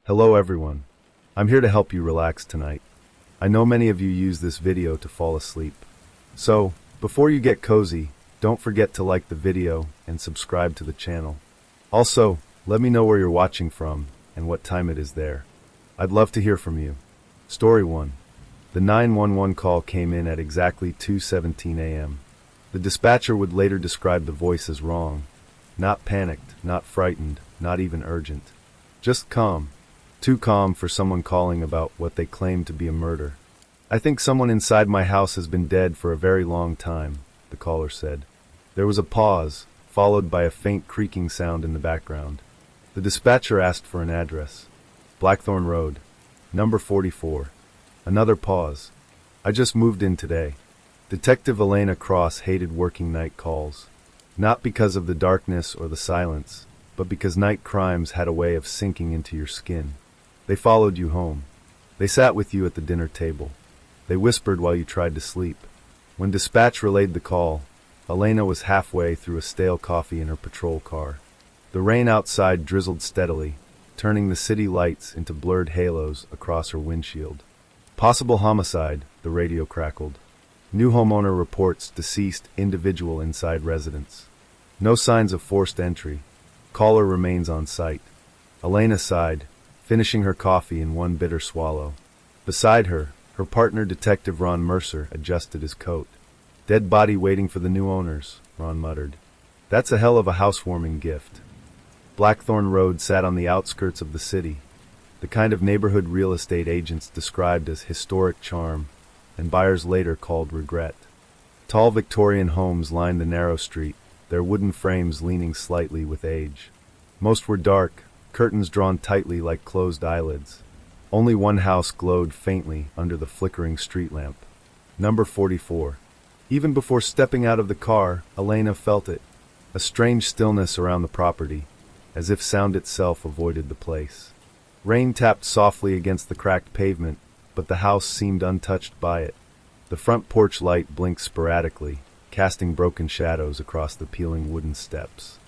Hello everyone. I'm here to help you relax tonight. I know many of you use this video to fall asleep. So, before you get cozy, don't forget to like the video and subscribe to the channel. Also, let me know where you're watching from and what time it is there. I'd love to hear from you. Story 1. The 911 call came in at exactly 2:17 a.m. The dispatcher would later describe the voice as wrong. Not panicked, not frightened, not even urgent. Just calm. Too calm for someone calling about what they claim to be a murder. "I think someone inside my house has been dead for a very long time," the caller said. There was a pause, followed by a faint creaking sound in the background. The dispatcher asked for an address. Blackthorn Road, number 44. Another pause. "I just moved in today." Detective Elena Cross hated working night calls. Not because of the darkness or the silence, but because night crimes had a way of sinking into your skin. They followed you home. They sat with you at the dinner table. They whispered while you tried to sleep. When dispatch relayed the call, Elena was halfway through a stale coffee in her patrol car. The rain outside drizzled steadily, turning the city lights into blurred halos across her windshield. "Possible homicide," the radio crackled. "New homeowner reports deceased individual inside residence. No signs of forced entry. Caller remains on site." Elena sighed, finishing her coffee in one bitter swallow. Beside her, her partner Detective Ron Mercer adjusted his coat. "Dead body waiting for the new owners," Ron muttered. "That's a hell of a housewarming gift." Blackthorn Road sat on the outskirts of the city, the kind of neighborhood real estate agents described as historic charm, and buyers later called regret. Tall Victorian homes lined the narrow street, their wooden frames leaning slightly with age. Most were dark, curtains drawn tightly like closed eyelids. Only one house glowed faintly under the flickering street lamp. Number 44. Even before stepping out of the car, Elena felt it. A strange stillness around the property, as if sound itself avoided the place. Rain tapped softly against the cracked pavement, but the house seemed untouched by it. The front porch light blinked sporadically, casting broken shadows across the peeling wooden steps.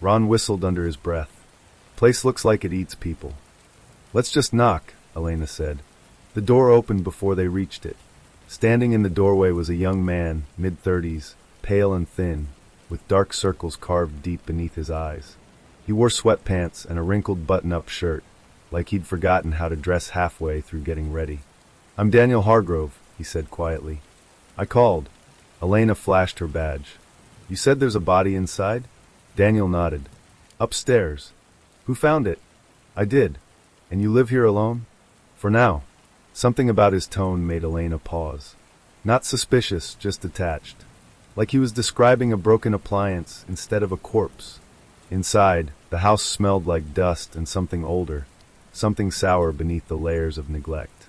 Ron whistled under his breath. "Place looks like it eats people." "Let's just knock," Elena said. The door opened before they reached it. Standing in the doorway was a young man, mid-30s, pale and thin, with dark circles carved deep beneath his eyes. He wore sweatpants and a wrinkled button-up shirt, like he'd forgotten how to dress halfway through getting ready. "I'm Daniel Hargrove," he said quietly. "I called." Elena flashed her badge. "You said there's a body inside?" Daniel nodded. "Upstairs." "Who found it?" "I did." "And you live here alone?" "For now." Something about his tone made Elena pause. Not suspicious, just detached. Like he was describing a broken appliance instead of a corpse. Inside, the house smelled like dust and something older, something sour beneath the layers of neglect.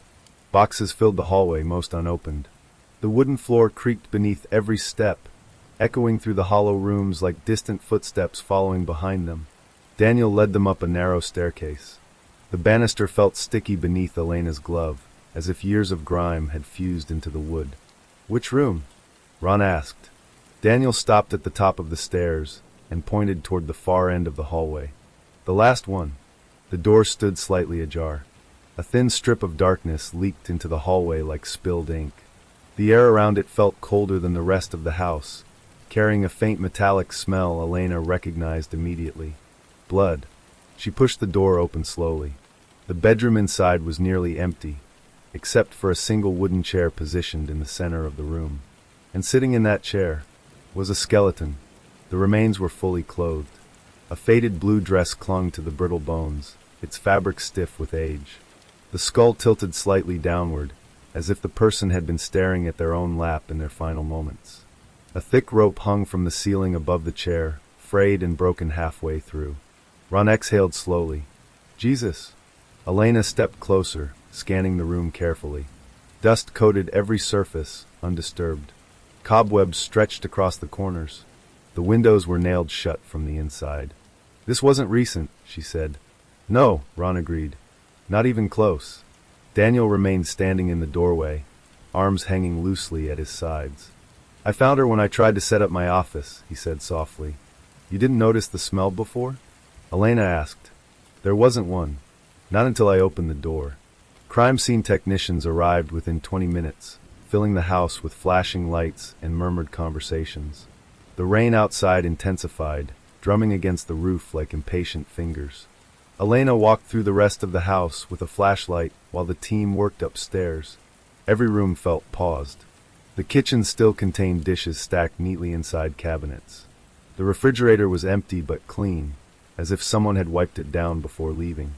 Boxes filled the hallway, most unopened. The wooden floor creaked beneath every step, echoing through the hollow rooms like distant footsteps following behind them. Daniel led them up a narrow staircase. The banister felt sticky beneath Elena's glove, as if years of grime had fused into the wood. "Which room?" Ron asked. Daniel stopped at the top of the stairs and pointed toward the far end of the hallway. "The last one." The door stood slightly ajar. A thin strip of darkness leaked into the hallway like spilled ink. The air around it felt colder than the rest of the house, carrying a faint metallic smell Elena recognized immediately. Blood. She pushed the door open slowly. The bedroom inside was nearly empty, except for a single wooden chair positioned in the center of the room. And sitting in that chair was a skeleton. The remains were fully clothed. A faded blue dress clung to the brittle bones, its fabric stiff with age. The skull tilted slightly downward, as if the person had been staring at their own lap in their final moments. A thick rope hung from the ceiling above the chair, frayed and broken halfway through. Ron exhaled slowly. "Jesus." Elena stepped closer, scanning the room carefully. Dust coated every surface, undisturbed. Cobwebs stretched across the corners. The windows were nailed shut from the inside. "This wasn't recent," she said. "No," Ron agreed. "Not even close." Daniel remained standing in the doorway, arms hanging loosely at his sides. "I found her when I tried to set up my office," he said softly. "You didn't notice the smell before?" Elena asked. "There wasn't one." Not until I opened the door. Crime scene technicians arrived within 20 minutes, filling the house with flashing lights and murmured conversations. The rain outside intensified, drumming against the roof like impatient fingers. Elena walked through the rest of the house with a flashlight while the team worked upstairs. Every room felt paused. The kitchen still contained dishes stacked neatly inside cabinets. The refrigerator was empty but clean, as if someone had wiped it down before leaving.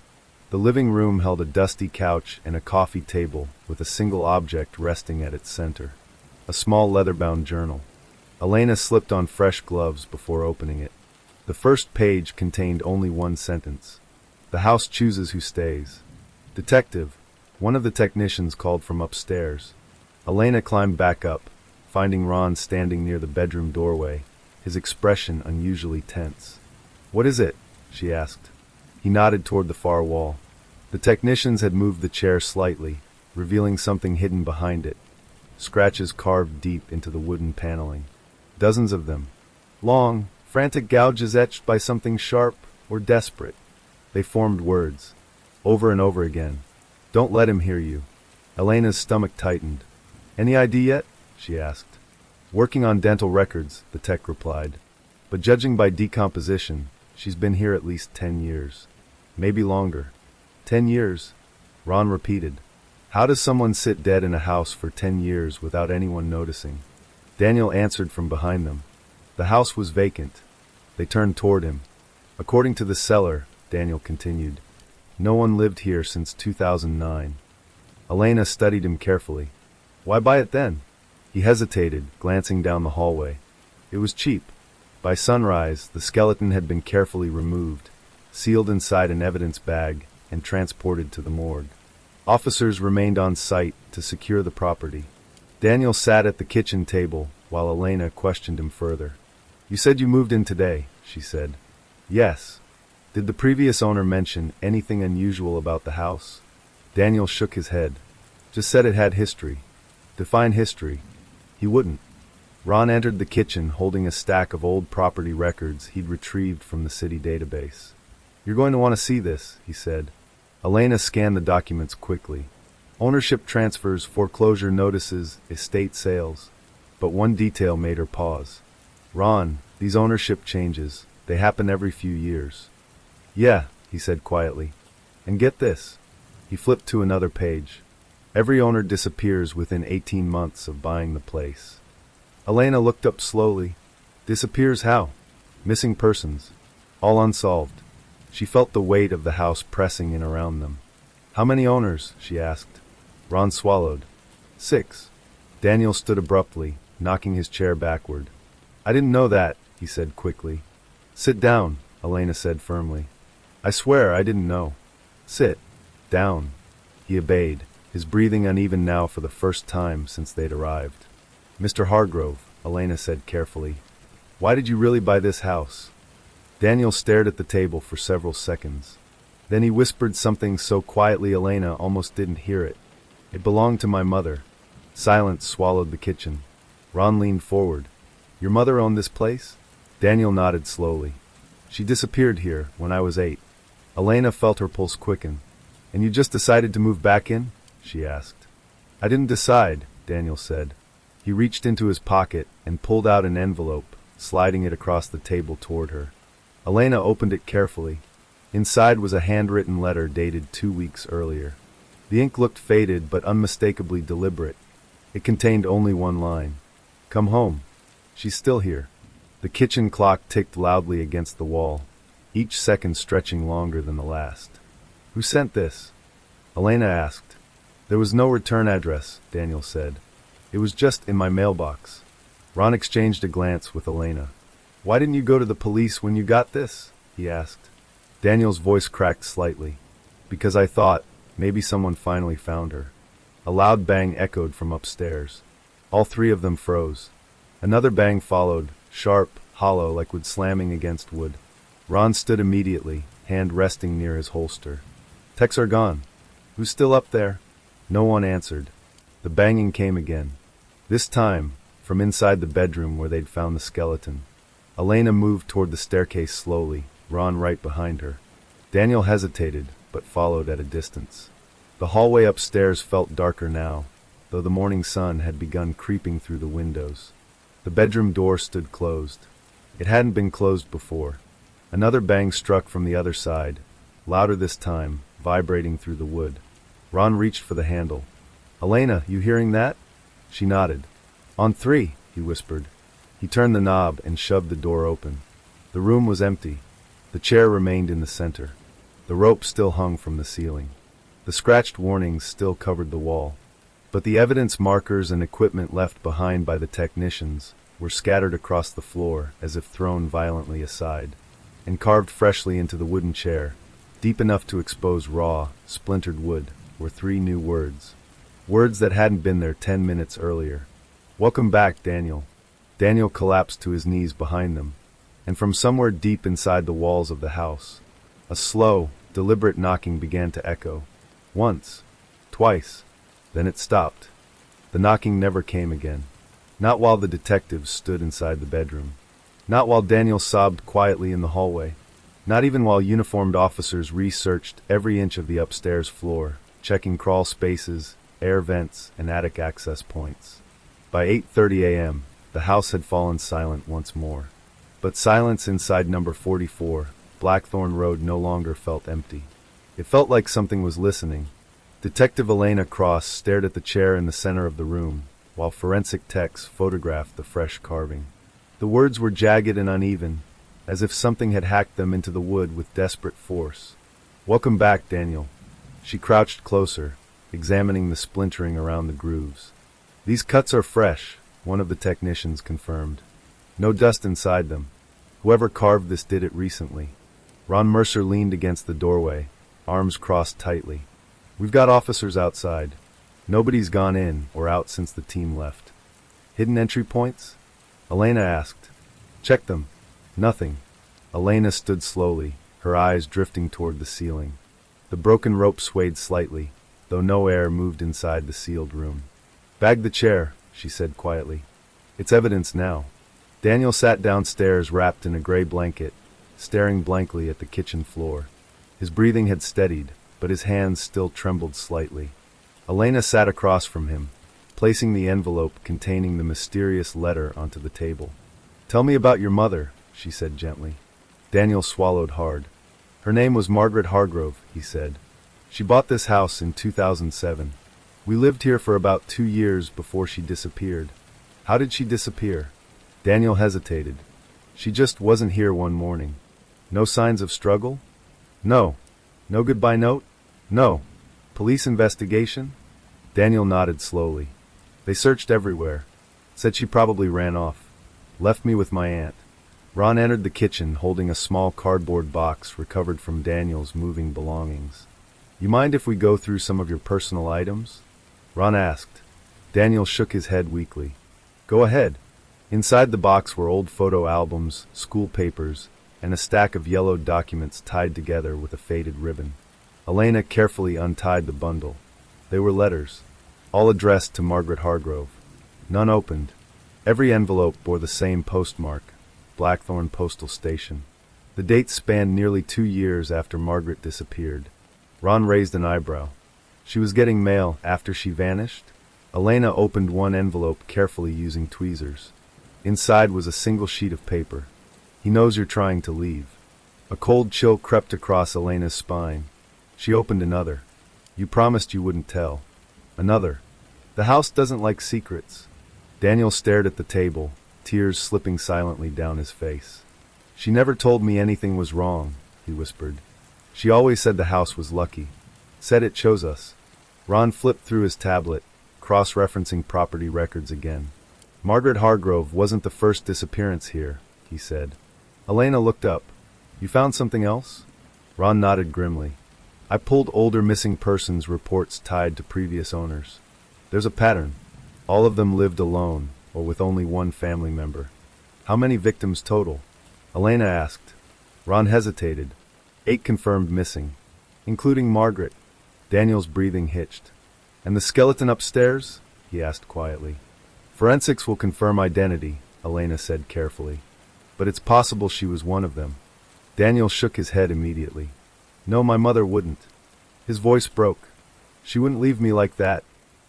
The living room held a dusty couch and a coffee table with a single object resting at its center. A small leather-bound journal. Elena slipped on fresh gloves before opening it. The first page contained only one sentence. The house chooses who stays. Detective, one of the technicians called from upstairs. Elena climbed back up, finding Ron standing near the bedroom doorway, his expression unusually tense. "What is it?" she asked. He nodded toward the far wall. The technicians had moved the chair slightly, revealing something hidden behind it. Scratches carved deep into the wooden paneling. Dozens of them. Long, frantic gouges etched by something sharp or desperate. They formed words, over and over again. "Don't let him hear you." Elena's stomach tightened. "Any ID yet?" she asked. "Working on dental records," the tech replied. "But judging by decomposition, she's been here at least 10 years. Maybe longer." 10 years, Ron repeated. "How does someone sit dead in a house for 10 years without anyone noticing?" Daniel answered from behind them. The house was vacant. They turned toward him. "According to the seller," Daniel continued, "no one lived here since 2009. Elena studied him carefully. "Why buy it then?" He hesitated, glancing down the hallway. "It was cheap." By sunrise, the skeleton had been carefully removed, sealed inside an evidence bag, and transported to the morgue. Officers remained on site to secure the property. Daniel sat at the kitchen table while Elena questioned him further. "You said you moved in today," she said. "Yes." "Did the previous owner mention anything unusual about the house?" Daniel shook his head. "Just said it had history." "Define history." He wouldn't. Ron entered the kitchen holding a stack of old property records he'd retrieved from the city database. "You're going to want to see this," he said. Elena scanned the documents quickly. Ownership transfers, foreclosure notices, estate sales. But one detail made her pause. "Ron, these ownership changes, they happen every few years." "Yeah," he said quietly. "And get this." He flipped to another page. "Every owner disappears within 18 months of buying the place." Elena looked up slowly. "Disappears how?" "Missing persons. All unsolved." She felt the weight of the house pressing in around them. "How many owners?" she asked. Ron swallowed. 6. Daniel stood abruptly, knocking his chair backward. "I didn't know that," he said quickly. "Sit down," Elena said firmly. "I swear I didn't know." "Sit. Down." He obeyed, his breathing uneven now for the first time since they'd arrived. "Mr. Hargrove," Elena said carefully, "why did you really buy this house?" Daniel stared at the table for several seconds. Then he whispered something so quietly Elena almost didn't hear it. "It belonged to my mother." Silence swallowed the kitchen. Ron leaned forward. "Your mother owned this place?" Daniel nodded slowly. "She disappeared here when I was 8. Elena felt her pulse quicken. "And you just decided to move back in?" she asked. "I didn't decide," Daniel said. He reached into his pocket and pulled out an envelope, sliding it across the table toward her. Elena opened it carefully. Inside was a handwritten letter dated 2 weeks earlier. The ink looked faded but unmistakably deliberate. It contained only one line. "Come home. She's still here." The kitchen clock ticked loudly against the wall, each second stretching longer than the last. "Who sent this?" Elena asked. "There was no return address," Daniel said. "It was just in my mailbox." Ron exchanged a glance with Elena. "Why didn't you go to the police when you got this?" he asked. Daniel's voice cracked slightly. "Because I thought maybe someone finally found her." A loud bang echoed from upstairs. All 3 of them froze. Another bang followed, sharp, hollow, like wood slamming against wood. Ron stood immediately, hand resting near his holster. "Techs are gone. Who's still up there?" No one answered. The banging came again. This time, from inside the bedroom where they'd found the skeleton. Elena moved toward the staircase slowly, Ron right behind her. Daniel hesitated, but followed at a distance. The hallway upstairs felt darker now, though the morning sun had begun creeping through the windows. The bedroom door stood closed. It hadn't been closed before. Another bang struck from the other side, louder this time, vibrating through the wood. Ron reached for the handle. "Elena, you hearing that?" She nodded. "On three," he whispered. He turned the knob and shoved the door open. The room was empty. The chair remained in the center. The rope still hung from the ceiling. The scratched warnings still covered the wall. But the evidence markers and equipment left behind by the technicians were scattered across the floor as if thrown violently aside, and carved freshly into the wooden chair, deep enough to expose raw, splintered wood, were three new words. Words that hadn't been there 10 minutes earlier. "Welcome back, Daniel." Daniel collapsed to his knees behind them, and from somewhere deep inside the walls of the house, a slow, deliberate knocking began to echo. Once, twice, then it stopped. The knocking never came again. Not while the detectives stood inside the bedroom. Not while Daniel sobbed quietly in the hallway. Not even while uniformed officers researched every inch of the upstairs floor, checking crawl spaces, air vents, and attic access points. By 8:30 a.m., the house had fallen silent once more. But silence inside number 44, Blackthorn Road, no longer felt empty. It felt like something was listening. Detective Elena Cross stared at the chair in the center of the room, while forensic techs photographed the fresh carving. The words were jagged and uneven, as if something had hacked them into the wood with desperate force. "Welcome back, Daniel." She crouched closer, examining the splintering around the grooves. "These cuts are fresh," one of the technicians confirmed. "No dust inside them. Whoever carved this did it recently." Ron Mercer leaned against the doorway, arms crossed tightly. "We've got officers outside. Nobody's gone in or out since the team left." "Hidden entry points?" Elena asked. "Check them." "Nothing." Elena stood slowly, her eyes drifting toward the ceiling. The broken rope swayed slightly, though no air moved inside the sealed room. "Bag the chair," she said quietly. "It's evidence now." Daniel sat downstairs wrapped in a gray blanket, staring blankly at the kitchen floor. His breathing had steadied, but his hands still trembled slightly. Elena sat across from him, placing the envelope containing the mysterious letter onto the table. "Tell me about your mother," she said gently. Daniel swallowed hard. "Her name was Margaret Hargrove," he said. "She bought this house in 2007. We lived here for about 2 years before she disappeared." "How did she disappear?" Daniel hesitated. "She just wasn't here one morning." "No signs of struggle?" "No." "No goodbye note?" "No." "Police investigation?" Daniel nodded slowly. "They searched everywhere. Said she probably ran off. Left me with my aunt." Ron entered the kitchen holding a small cardboard box recovered from Daniel's moving belongings. "You mind if we go through some of your personal items?" Ron asked. Daniel shook his head weakly. "Go ahead." Inside the box were old photo albums, school papers, and a stack of yellowed documents tied together with a faded ribbon. Elena carefully untied the bundle. They were letters, all addressed to Margaret Hargrove. None opened. Every envelope bore the same postmark, Blackthorn Postal Station. The dates spanned nearly 2 years after Margaret disappeared. Ron raised an eyebrow. She was getting mail after she vanished? Elena opened one envelope carefully using tweezers. Inside was a single sheet of paper. "He knows you're trying to leave." A cold chill crept across Elena's spine. She opened another. "You promised you wouldn't tell." Another. "The house doesn't like secrets." Daniel stared at the table, tears slipping silently down his face. "She never told me anything was wrong," he whispered. "She always said the house was lucky. Said it chose us." Ron flipped through his tablet, cross-referencing property records again. "Margaret Hargrove wasn't the first disappearance here," he said. Elena looked up. "You found something else?" Ron nodded grimly. "I pulled older missing persons reports tied to previous owners. There's a pattern. All of them lived alone, or with only one family member." "How many victims total?" Elena asked. Ron hesitated. 8 confirmed missing, including Margaret. Daniel's breathing hitched. "And the skeleton upstairs?" he asked quietly. "Forensics will confirm identity," Elena said carefully. "But it's possible she was one of them." Daniel shook his head immediately. "No, my mother wouldn't." His voice broke. She wouldn't leave me like that.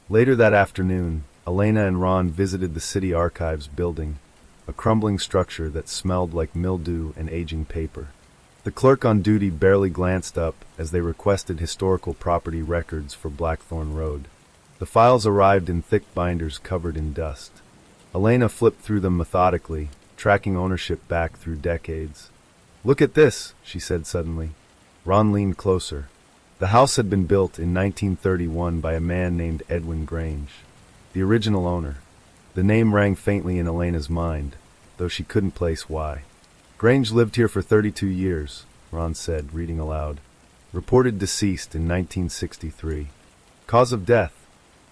Later that afternoon, Elena and Ron visited the city archives building, a crumbling structure that smelled like mildew and aging paper. The clerk on duty barely glanced up as they requested historical property records for Blackthorn Road. The files arrived in thick binders covered in dust. Elena flipped through them methodically, tracking ownership back through decades. "Look at this," she said suddenly. Ron leaned closer. The house had been built in 1931 by a man named Edwin Grange, the original owner. The name rang faintly in Elena's mind, though she couldn't place why. "Grange lived here for 32 years, Ron said, reading aloud. "Reported deceased in 1963. Cause of death?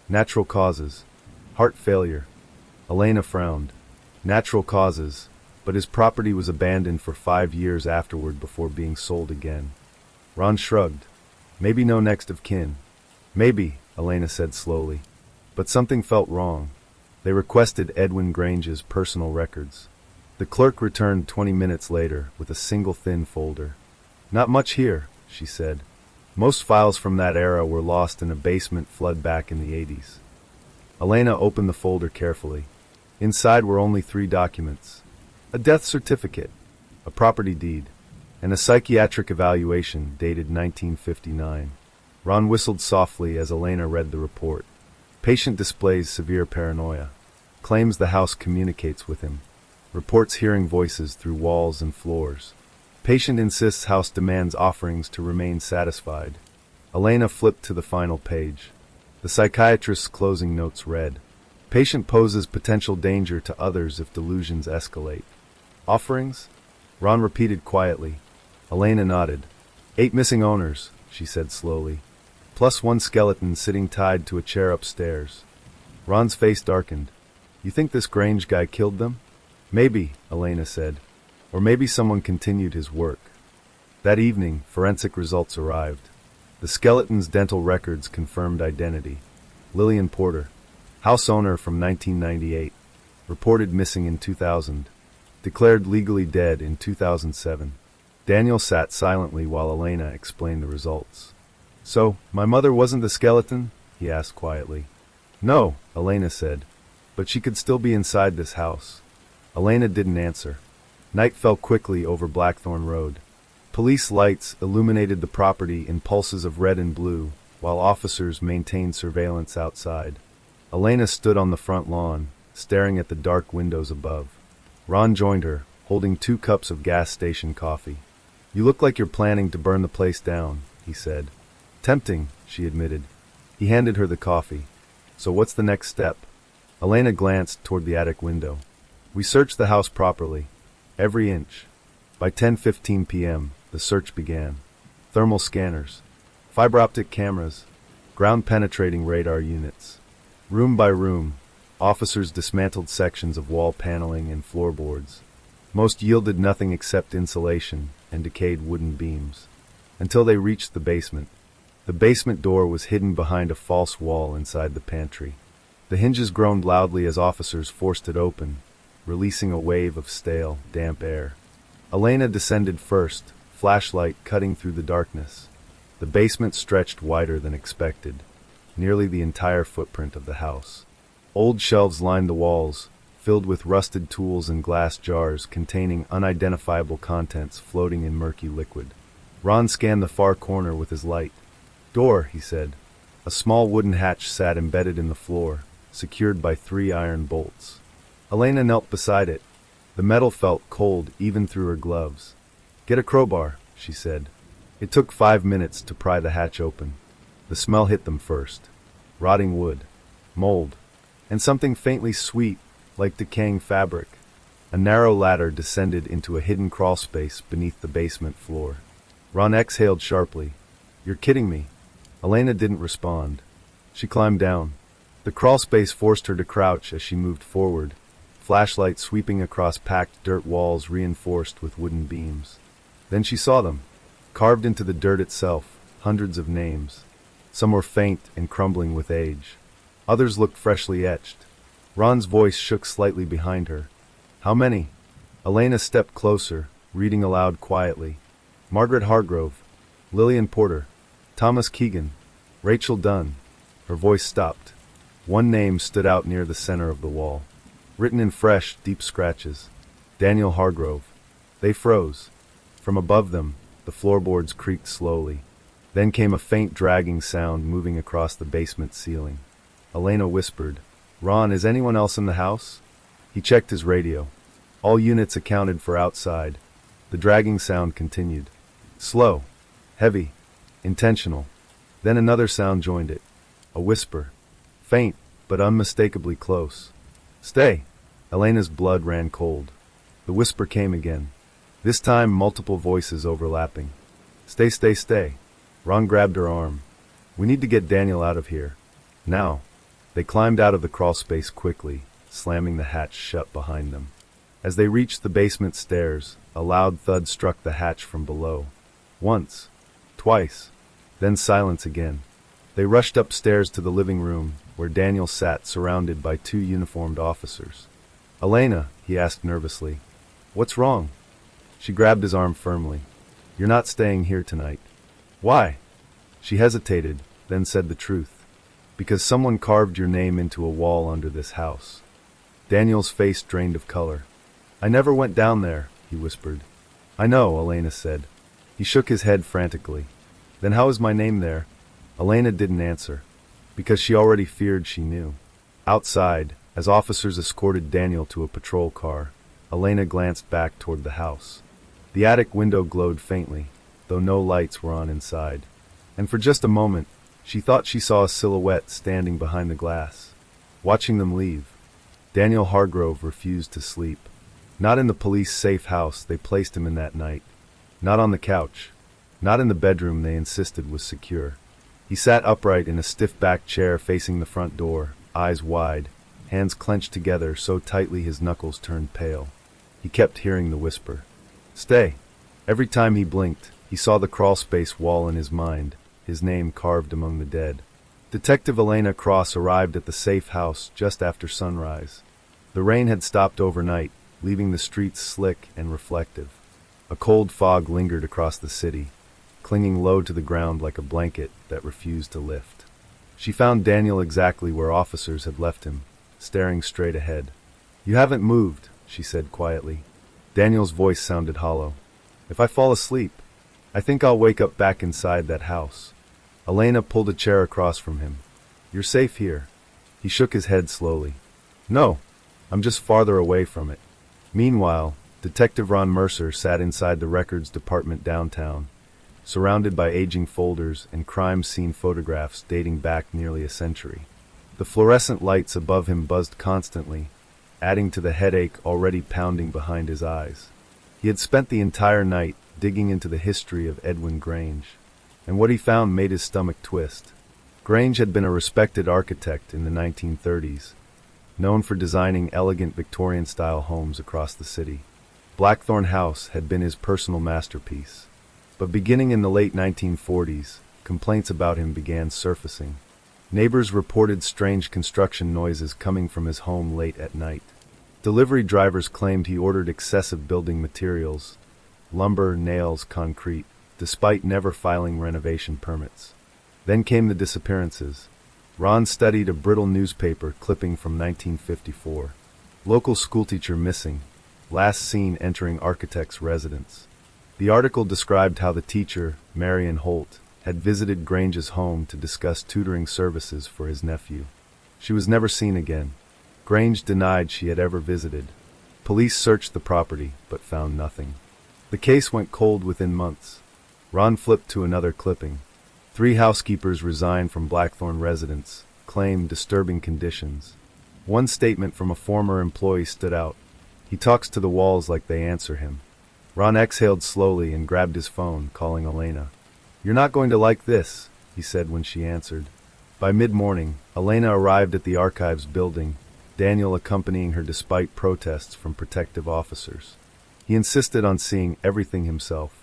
Natural causes. Heart failure." Elena frowned. Natural causes, but his property was abandoned for 5 years afterward before being sold again. Ron shrugged. "Maybe no next of kin." "Maybe," Elena said slowly. But something felt wrong. They requested Edwin Grange's personal records. The clerk returned 20 minutes later with a single thin folder. "Not much here," she said. "Most files from that era were lost in a basement flood back in the 80s. Elena opened the folder carefully. Inside were only 3 documents: a death certificate, a property deed, and a psychiatric evaluation dated 1959. Ron whistled softly as Elena read the report. Patient displays severe paranoia. Claims the house communicates with him. Reports hearing voices through walls and floors. Patient insists house demands offerings to remain satisfied. Elena flipped to the final page. The psychiatrist's closing notes read, "Patient poses potential danger to others if delusions escalate." "Offerings?" Ron repeated quietly. Elena nodded. 8 missing owners, she said slowly, plus 1 skeleton sitting tied to a chair upstairs. Ron's face darkened. "You think this Grange guy killed them?" "Maybe," Elena said. "Or maybe someone continued his work." That evening, forensic results arrived. The skeleton's dental records confirmed identity. Lillian Porter, house owner from 1998, reported missing in 2000, declared legally dead in 2007. Daniel sat silently while Elena explained the results. "So, my mother wasn't the skeleton?" he asked quietly. "No," Elena said, "but she could still be inside this house." Elena didn't answer. Night fell quickly over Blackthorn Road. Police lights illuminated the property in pulses of red and blue, while officers maintained surveillance outside. Elena stood on the front lawn, staring at the dark windows above. Ron joined her, holding 2 cups of gas station coffee. "You look like you're planning to burn the place down," he said. "Tempting," she admitted. He handed her the coffee. "So what's the next step?" Elena glanced toward the attic window. "We searched the house properly. Every inch." By 10:15 p.m., the search began. Thermal scanners, fiber optic cameras, ground-penetrating radar units. Room by room, officers dismantled sections of wall paneling and floorboards. Most yielded nothing except insulation and decayed wooden beams. Until they reached the basement. The basement door was hidden behind a false wall inside the pantry. The hinges groaned loudly as officers forced it open, releasing a wave of stale, damp air. Elena descended first, flashlight cutting through the darkness. The basement stretched wider than expected, nearly the entire footprint of the house. Old shelves lined the walls, filled with rusted tools and glass jars containing unidentifiable contents floating in murky liquid. Ron scanned the far corner with his light. "Door," he said. A small wooden hatch sat embedded in the floor, secured by 3 iron bolts. Elena knelt beside it. The metal felt cold even through her gloves. "Get a crowbar," she said. It took 5 minutes to pry the hatch open. The smell hit them first. Rotting wood, mold, and something faintly sweet, like decaying fabric. A narrow ladder descended into a hidden crawlspace beneath the basement floor. Ron exhaled sharply. "You're kidding me." Elena didn't respond. She climbed down. The crawlspace forced her to crouch as she moved forward, flashlight sweeping across packed dirt walls reinforced with wooden beams. Then she saw them. Carved into the dirt itself, hundreds of names. Some were faint and crumbling with age. Others looked freshly etched. Ron's voice shook slightly behind her. "How many?" Elena stepped closer, reading aloud quietly. "Margaret Hargrove, Lillian Porter, Thomas Keegan. Rachel Dunn. Her voice stopped. One name stood out near the center of the wall, written in fresh, deep scratches. Daniel Hargrove. They froze. From above them, the floorboards creaked slowly. Then came a faint dragging sound moving across the basement ceiling. Elena whispered, "Ron, is anyone else in the house?" He checked his radio. All units accounted for outside. The dragging sound continued. Slow, heavy, intentional. Then another sound joined it. A whisper. Faint, but unmistakably close. "Stay." Elena's blood ran cold. The whisper came again. This time multiple voices overlapping. "Stay, stay, stay." Ron grabbed her arm. "We need to get Daniel out of here. Now." They climbed out of the crawl space quickly, slamming the hatch shut behind them. As they reached the basement stairs, a loud thud struck the hatch from below. Once, twice, then silence again. They rushed upstairs to the living room, where Daniel sat surrounded by two uniformed officers. "Elena," he asked nervously, "what's wrong?" She grabbed his arm firmly. "You're not staying here tonight." "Why?" She hesitated, then said the truth. "Because someone carved your name into a wall under this house." Daniel's face drained of color. "I never went down there," he whispered. "I know," Elena said. He shook his head frantically. "Then how is my name there?" Elena didn't answer, because she already feared she knew. Outside, as officers escorted Daniel to a patrol car, Elena glanced back toward the house. The attic window glowed faintly, though no lights were on inside. And for just a moment, she thought she saw a silhouette standing behind the glass, watching them leave. Daniel Hargrove refused to sleep. Not in the police safe house they placed him in that night. Not on the couch. Not in the bedroom they insisted was secure. He sat upright in a stiff-backed chair facing the front door, eyes wide, hands clenched together so tightly his knuckles turned pale. He kept hearing the whisper. "Stay." Every time he blinked, he saw the crawlspace wall in his mind, his name carved among the dead. Detective Elena Cross arrived at the safe house just after sunrise. The rain had stopped overnight, leaving the streets slick and reflective. A cold fog lingered across the city, clinging low to the ground like a blanket that refused to lift. She found Daniel exactly where officers had left him, staring straight ahead. "You haven't moved," she said quietly. Daniel's voice sounded hollow. "If I fall asleep, I think I'll wake up back inside that house." Elena pulled a chair across from him. "You're safe here." He shook his head slowly. "No, I'm just farther away from it." Meanwhile, Detective Ron Mercer sat inside the records department downtown, surrounded by aging folders and crime scene photographs dating back nearly a century. The fluorescent lights above him buzzed constantly, adding to the headache already pounding behind his eyes. He had spent the entire night digging into the history of Edwin Grange, and what he found made his stomach twist. Grange had been a respected architect in the 1930s, known for designing elegant Victorian-style homes across the city. Blackthorn House had been his personal masterpiece. But beginning in the late 1940s, complaints about him began surfacing. Neighbors reported strange construction noises coming from his home late at night. Delivery drivers claimed he ordered excessive building materials, lumber, nails, concrete, despite never filing renovation permits. Then came the disappearances. Ron studied a brittle newspaper clipping from 1954. Local schoolteacher missing, last seen entering architect's residence. The article described how the teacher, Marion Holt, had visited Grange's home to discuss tutoring services for his nephew. She was never seen again. Grange denied she had ever visited. Police searched the property, but found nothing. The case went cold within months. Ron flipped to another clipping. 3 housekeepers resigned from Blackthorn residence, claimed disturbing conditions. One statement from a former employee stood out. "He talks to the walls like they answer him." Ron exhaled slowly and grabbed his phone, calling Elena. "You're not going to like this," he said when she answered. By mid-morning, Elena arrived at the archives building, Daniel accompanying her despite protests from protective officers. He insisted on seeing everything himself.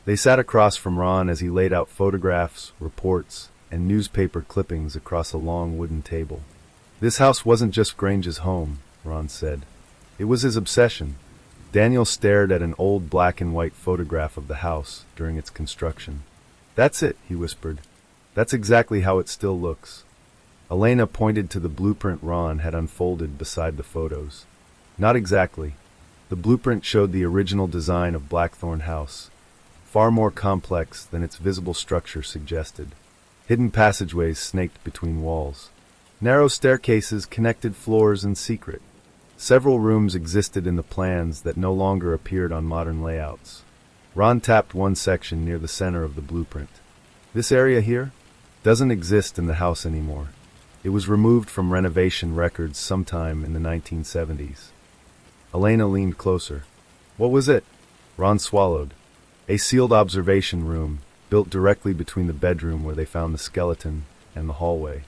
They sat across from Ron as he laid out photographs, reports, and newspaper clippings across a long wooden table. "This house wasn't just Grange's home," Ron said. "It was his obsession." Daniel stared at an old black and white photograph of the house during its construction. "That's it," he whispered. That's exactly how it still looks. Elena pointed to the blueprint Ron had unfolded beside the photos. Not exactly. The blueprint showed the original design of Blackthorn House, far more complex than its visible structure suggested. Hidden passageways snaked between walls. Narrow staircases connected floors in secret. Several rooms existed in the plans that no longer appeared on modern layouts. Ron tapped one section near the center of the blueprint. This area here doesn't exist in the house anymore. It was removed from renovation records sometime in the 1970s. Elena leaned closer. What was it? Ron swallowed. A sealed observation room, built directly between the bedroom where they found the skeleton and the hallway.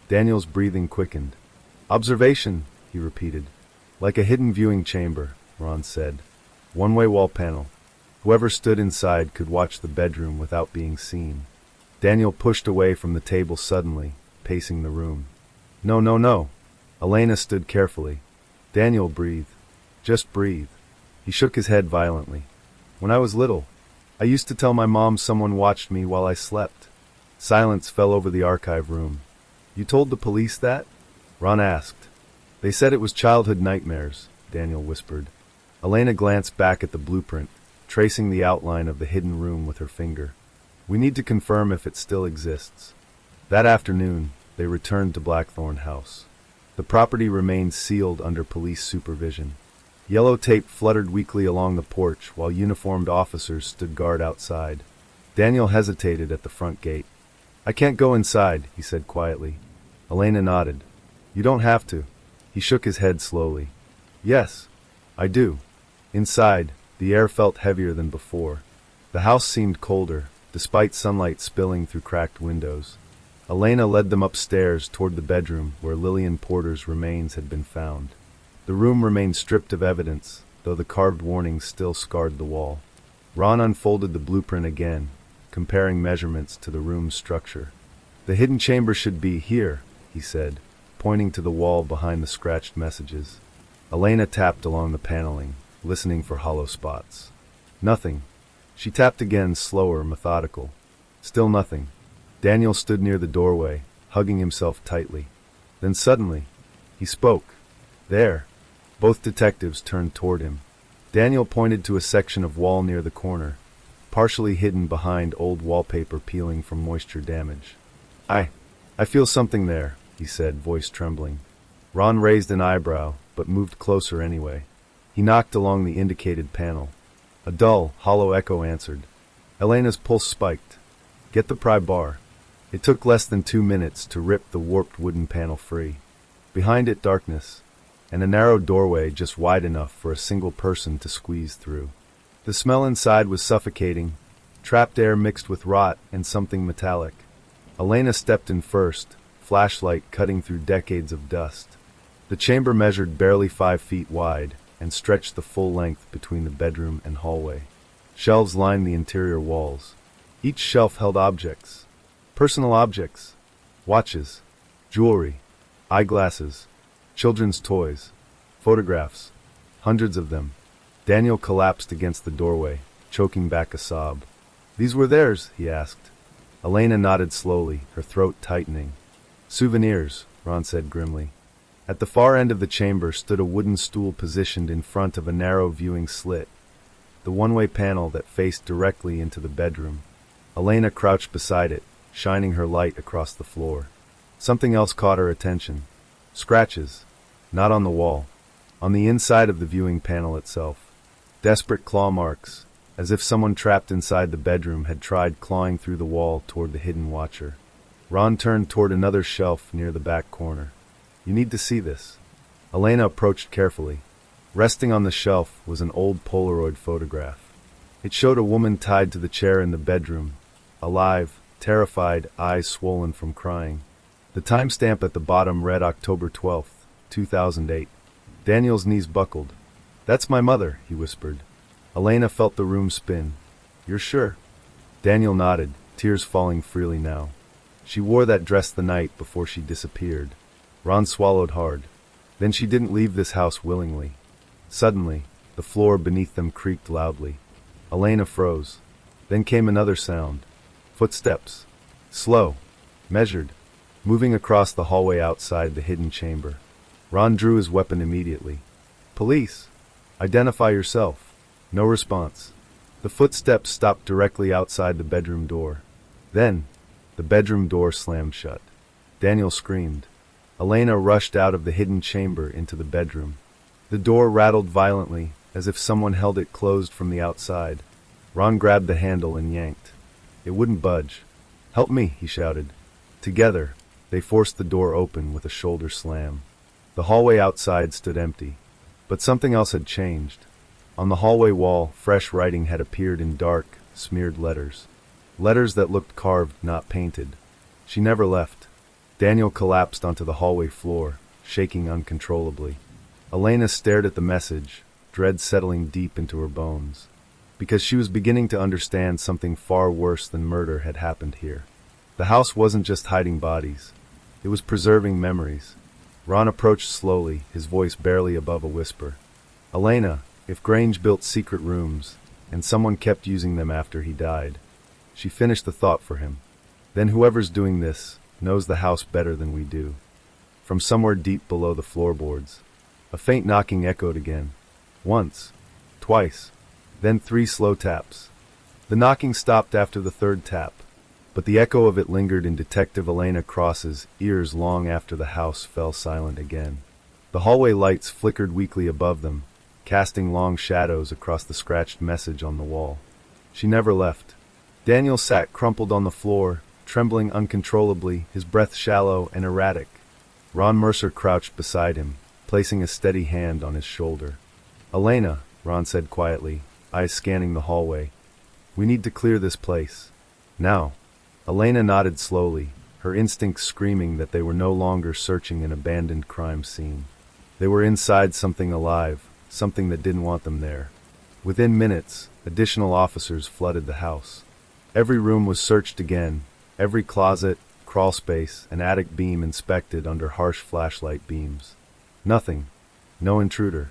Daniel's breathing quickened. Observation, he repeated. Like a hidden viewing chamber, Ron said. One-way wall panel. Whoever stood inside could watch the bedroom without being seen. Daniel pushed away from the table suddenly, pacing the room. No, no, no. Elena stood carefully. Daniel, breathe. Just breathe. He shook his head violently. When I was little, I used to tell my mom someone watched me while I slept. Silence fell over the archive room. You told the police that? Ron asked. They said it was childhood nightmares, Daniel whispered. Elena glanced back at the blueprint, tracing the outline of the hidden room with her finger. We need to confirm if it still exists. That afternoon, they returned to Blackthorn House. The property remained sealed under police supervision. Yellow tape fluttered weakly along the porch while uniformed officers stood guard outside. Daniel hesitated at the front gate. I can't go inside, he said quietly. Elena nodded. You don't have to. He shook his head slowly. Yes, I do. Inside, the air felt heavier than before. The house seemed colder, despite sunlight spilling through cracked windows. Elena led them upstairs toward the bedroom where Lillian Porter's remains had been found. The room remained stripped of evidence, though the carved warnings still scarred the wall. Ron unfolded the blueprint again, comparing measurements to the room's structure. The hidden chamber should be here, he said, pointing to the wall behind the scratched messages. Elena tapped along the paneling, listening for hollow spots. Nothing. She tapped again, slower, methodical. Still nothing. Daniel stood near the doorway, hugging himself tightly. Then suddenly, he spoke. There. Both detectives turned toward him. Daniel pointed to a section of wall near the corner, partially hidden behind old wallpaper peeling from moisture damage. I feel something there, he said, voice trembling. Ron raised an eyebrow, but moved closer anyway. He knocked along the indicated panel. A dull, hollow echo answered. Elena's pulse spiked. Get the pry bar. It took less than 2 minutes to rip the warped wooden panel free. Behind it, darkness, and a narrow doorway just wide enough for a single person to squeeze through. The smell inside was suffocating, trapped air mixed with rot and something metallic. Elena stepped in first, flashlight cutting through decades of dust. The chamber measured barely 5 feet wide and stretched the full length between the bedroom and hallway. Shelves lined the interior walls. Each shelf held objects. Personal objects. Watches. Jewelry. Eyeglasses. Children's toys. Photographs. Hundreds of them. Daniel collapsed against the doorway, choking back a sob. These were theirs, he asked. Elena nodded slowly, her throat tightening. Souvenirs, Ron said grimly. At the far end of the chamber stood a wooden stool positioned in front of a narrow viewing slit, the one-way panel that faced directly into the bedroom. Elena crouched beside it, shining her light across the floor. Something else caught her attention. Scratches. Not on the wall. On the inside of the viewing panel itself. Desperate claw marks, as if someone trapped inside the bedroom had tried clawing through the wall toward the hidden watcher. Ron turned toward another shelf near the back corner. You need to see this. Elena approached carefully. Resting on the shelf was an old Polaroid photograph. It showed a woman tied to the chair in the bedroom, alive, terrified, eyes swollen from crying. The timestamp at the bottom read October 12th, 2008. Daniel's knees buckled. That's my mother, he whispered. Elena felt the room spin. You're sure? Daniel nodded, tears falling freely now. She wore that dress the night before she disappeared. Ron swallowed hard. Then she didn't leave this house willingly. Suddenly, the floor beneath them creaked loudly. Elena froze. Then came another sound. Footsteps. Slow, measured, moving across the hallway outside the hidden chamber. Ron drew his weapon immediately. Police! Identify yourself. No response. The footsteps stopped directly outside the bedroom door. Then, the bedroom door slammed shut. Daniel screamed. Elena rushed out of the hidden chamber into the bedroom. The door rattled violently, as if someone held it closed from the outside. Ron grabbed the handle and yanked. It wouldn't budge. Help me, he shouted. Together, they forced the door open with a shoulder slam. The hallway outside stood empty. But something else had changed. On the hallway wall, fresh writing had appeared in dark, smeared letters. Letters that looked carved, not painted. She never left. Daniel collapsed onto the hallway floor, shaking uncontrollably. Elena stared at the message, dread settling deep into her bones. Because she was beginning to understand something far worse than murder had happened here. The house wasn't just hiding bodies. It was preserving memories. Ron approached slowly, his voice barely above a whisper. Elena, if Grange built secret rooms, and someone kept using them after he died. She finished the thought for him. Then whoever's doing this knows the house better than we do. From somewhere deep below the floorboards, a faint knocking echoed again. Once, twice, then 3 slow taps. The knocking stopped after the 3rd tap, but the echo of it lingered in Detective Elena Cross's ears long after the house fell silent again. The hallway lights flickered weakly above them, casting long shadows across the scratched message on the wall. She never left. Daniel sat crumpled on the floor, trembling uncontrollably, his breath shallow and erratic. Ron Mercer crouched beside him, placing a steady hand on his shoulder. Elena, Ron said quietly, eyes scanning the hallway. We need to clear this place. Now. Elena nodded slowly, her instincts screaming that they were no longer searching an abandoned crime scene. They were inside something alive, something that didn't want them there. Within minutes, additional officers flooded the house. Every room was searched again, every closet, crawl space, and attic beam inspected under harsh flashlight beams. Nothing. No intruder.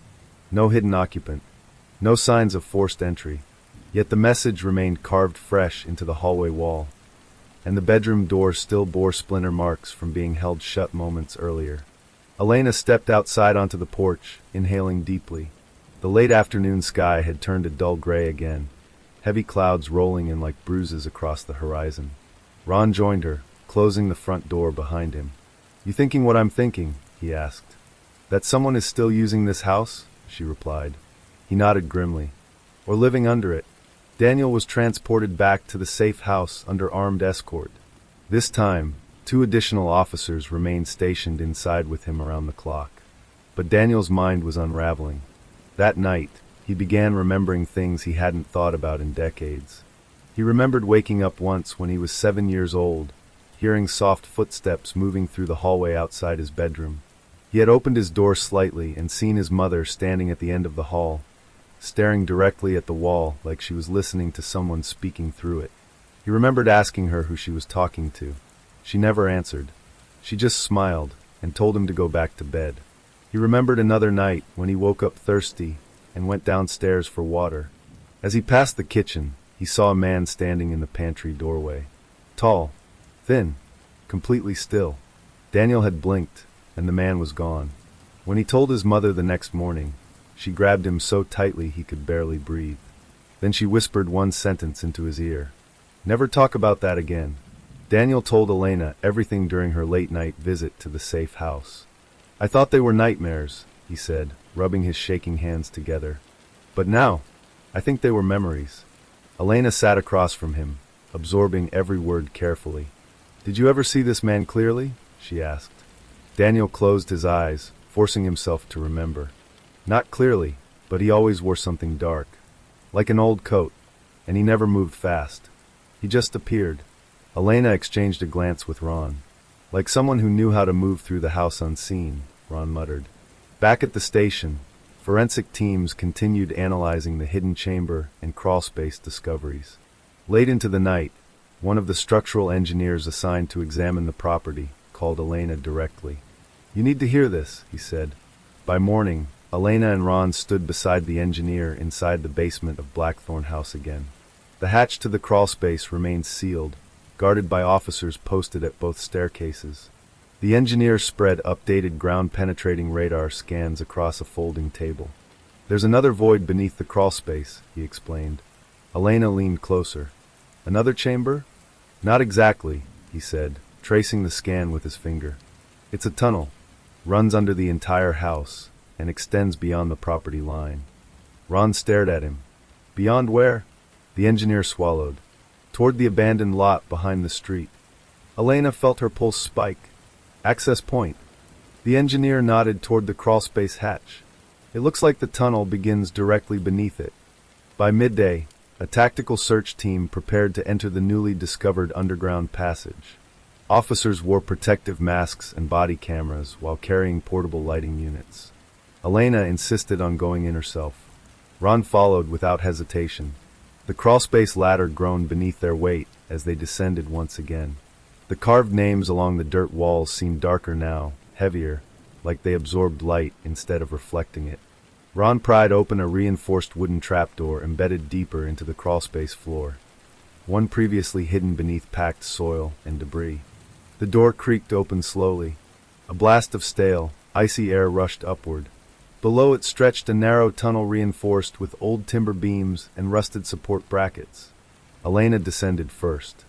No hidden occupant. No signs of forced entry. Yet the message remained carved fresh into the hallway wall, and the bedroom door still bore splinter marks from being held shut moments earlier. Elena stepped outside onto the porch, inhaling deeply. The late afternoon sky had turned a dull gray again, heavy clouds rolling in like bruises across the horizon. Ron joined her, closing the front door behind him. You thinking what I'm thinking? He asked. That someone is still using this house? She replied. He nodded grimly. Or living under it. Daniel was transported back to the safe house under armed escort. This time, 2 additional officers remained stationed inside with him around the clock. But Daniel's mind was unraveling. That night, he began remembering things he hadn't thought about in decades. He remembered waking up once when he was 7 years old, hearing soft footsteps moving through the hallway outside his bedroom. He had opened his door slightly and seen his mother standing at the end of the hall, staring directly at the wall like she was listening to someone speaking through it. He remembered asking her who she was talking to. She never answered. She just smiled and told him to go back to bed. He remembered another night when he woke up thirsty and went downstairs for water. As he passed the kitchen, he saw a man standing in the pantry doorway. Tall, thin, completely still. Daniel had blinked, and the man was gone. When he told his mother the next morning, she grabbed him so tightly he could barely breathe. Then she whispered one sentence into his ear. Never talk about that again. Daniel told Elena everything during her late-night visit to the safe house. I thought they were nightmares, he said, rubbing his shaking hands together. But now, I think they were memories. Elena sat across from him, absorbing every word carefully. Did you ever see this man clearly? She asked. Daniel closed his eyes, forcing himself to remember. Not clearly, but he always wore something dark, like an old coat, and he never moved fast. He just appeared. Elena exchanged a glance with Ron. Like someone who knew how to move through the house unseen, Ron muttered. Back at the station, forensic teams continued analyzing the hidden chamber and crawlspace discoveries. Late into the night, one of the structural engineers assigned to examine the property called Elena directly. You need to hear this, he said. By morning, Elena and Ron stood beside the engineer inside the basement of Blackthorn House again. The hatch to the crawlspace remained sealed, guarded by officers posted at both staircases. The engineer spread updated ground-penetrating radar scans across a folding table. "There's another void beneath the crawlspace," he explained. Elena leaned closer. "Another chamber?" "Not exactly," he said, tracing the scan with his finger. "It's a tunnel, runs under the entire house, and extends beyond the property line." Ron stared at him. "Beyond where?" The engineer swallowed. "Toward the abandoned lot behind the street." Elena felt her pulse spike. "Access point." The engineer nodded toward the crawlspace hatch. "It looks like the tunnel begins directly beneath it." By midday, a tactical search team prepared to enter the newly discovered underground passage. Officers wore protective masks and body cameras while carrying portable lighting units. Elena insisted on going in herself. Ron followed without hesitation. The crawlspace ladder groaned beneath their weight as they descended once again. The carved names along the dirt walls seemed darker now, heavier, like they absorbed light instead of reflecting it. Ron pried open a reinforced wooden trapdoor embedded deeper into the crawlspace floor, one previously hidden beneath packed soil and debris. The door creaked open slowly. A blast of stale, icy air rushed upward. Below it stretched a narrow tunnel reinforced with old timber beams and rusted support brackets. Elena descended first.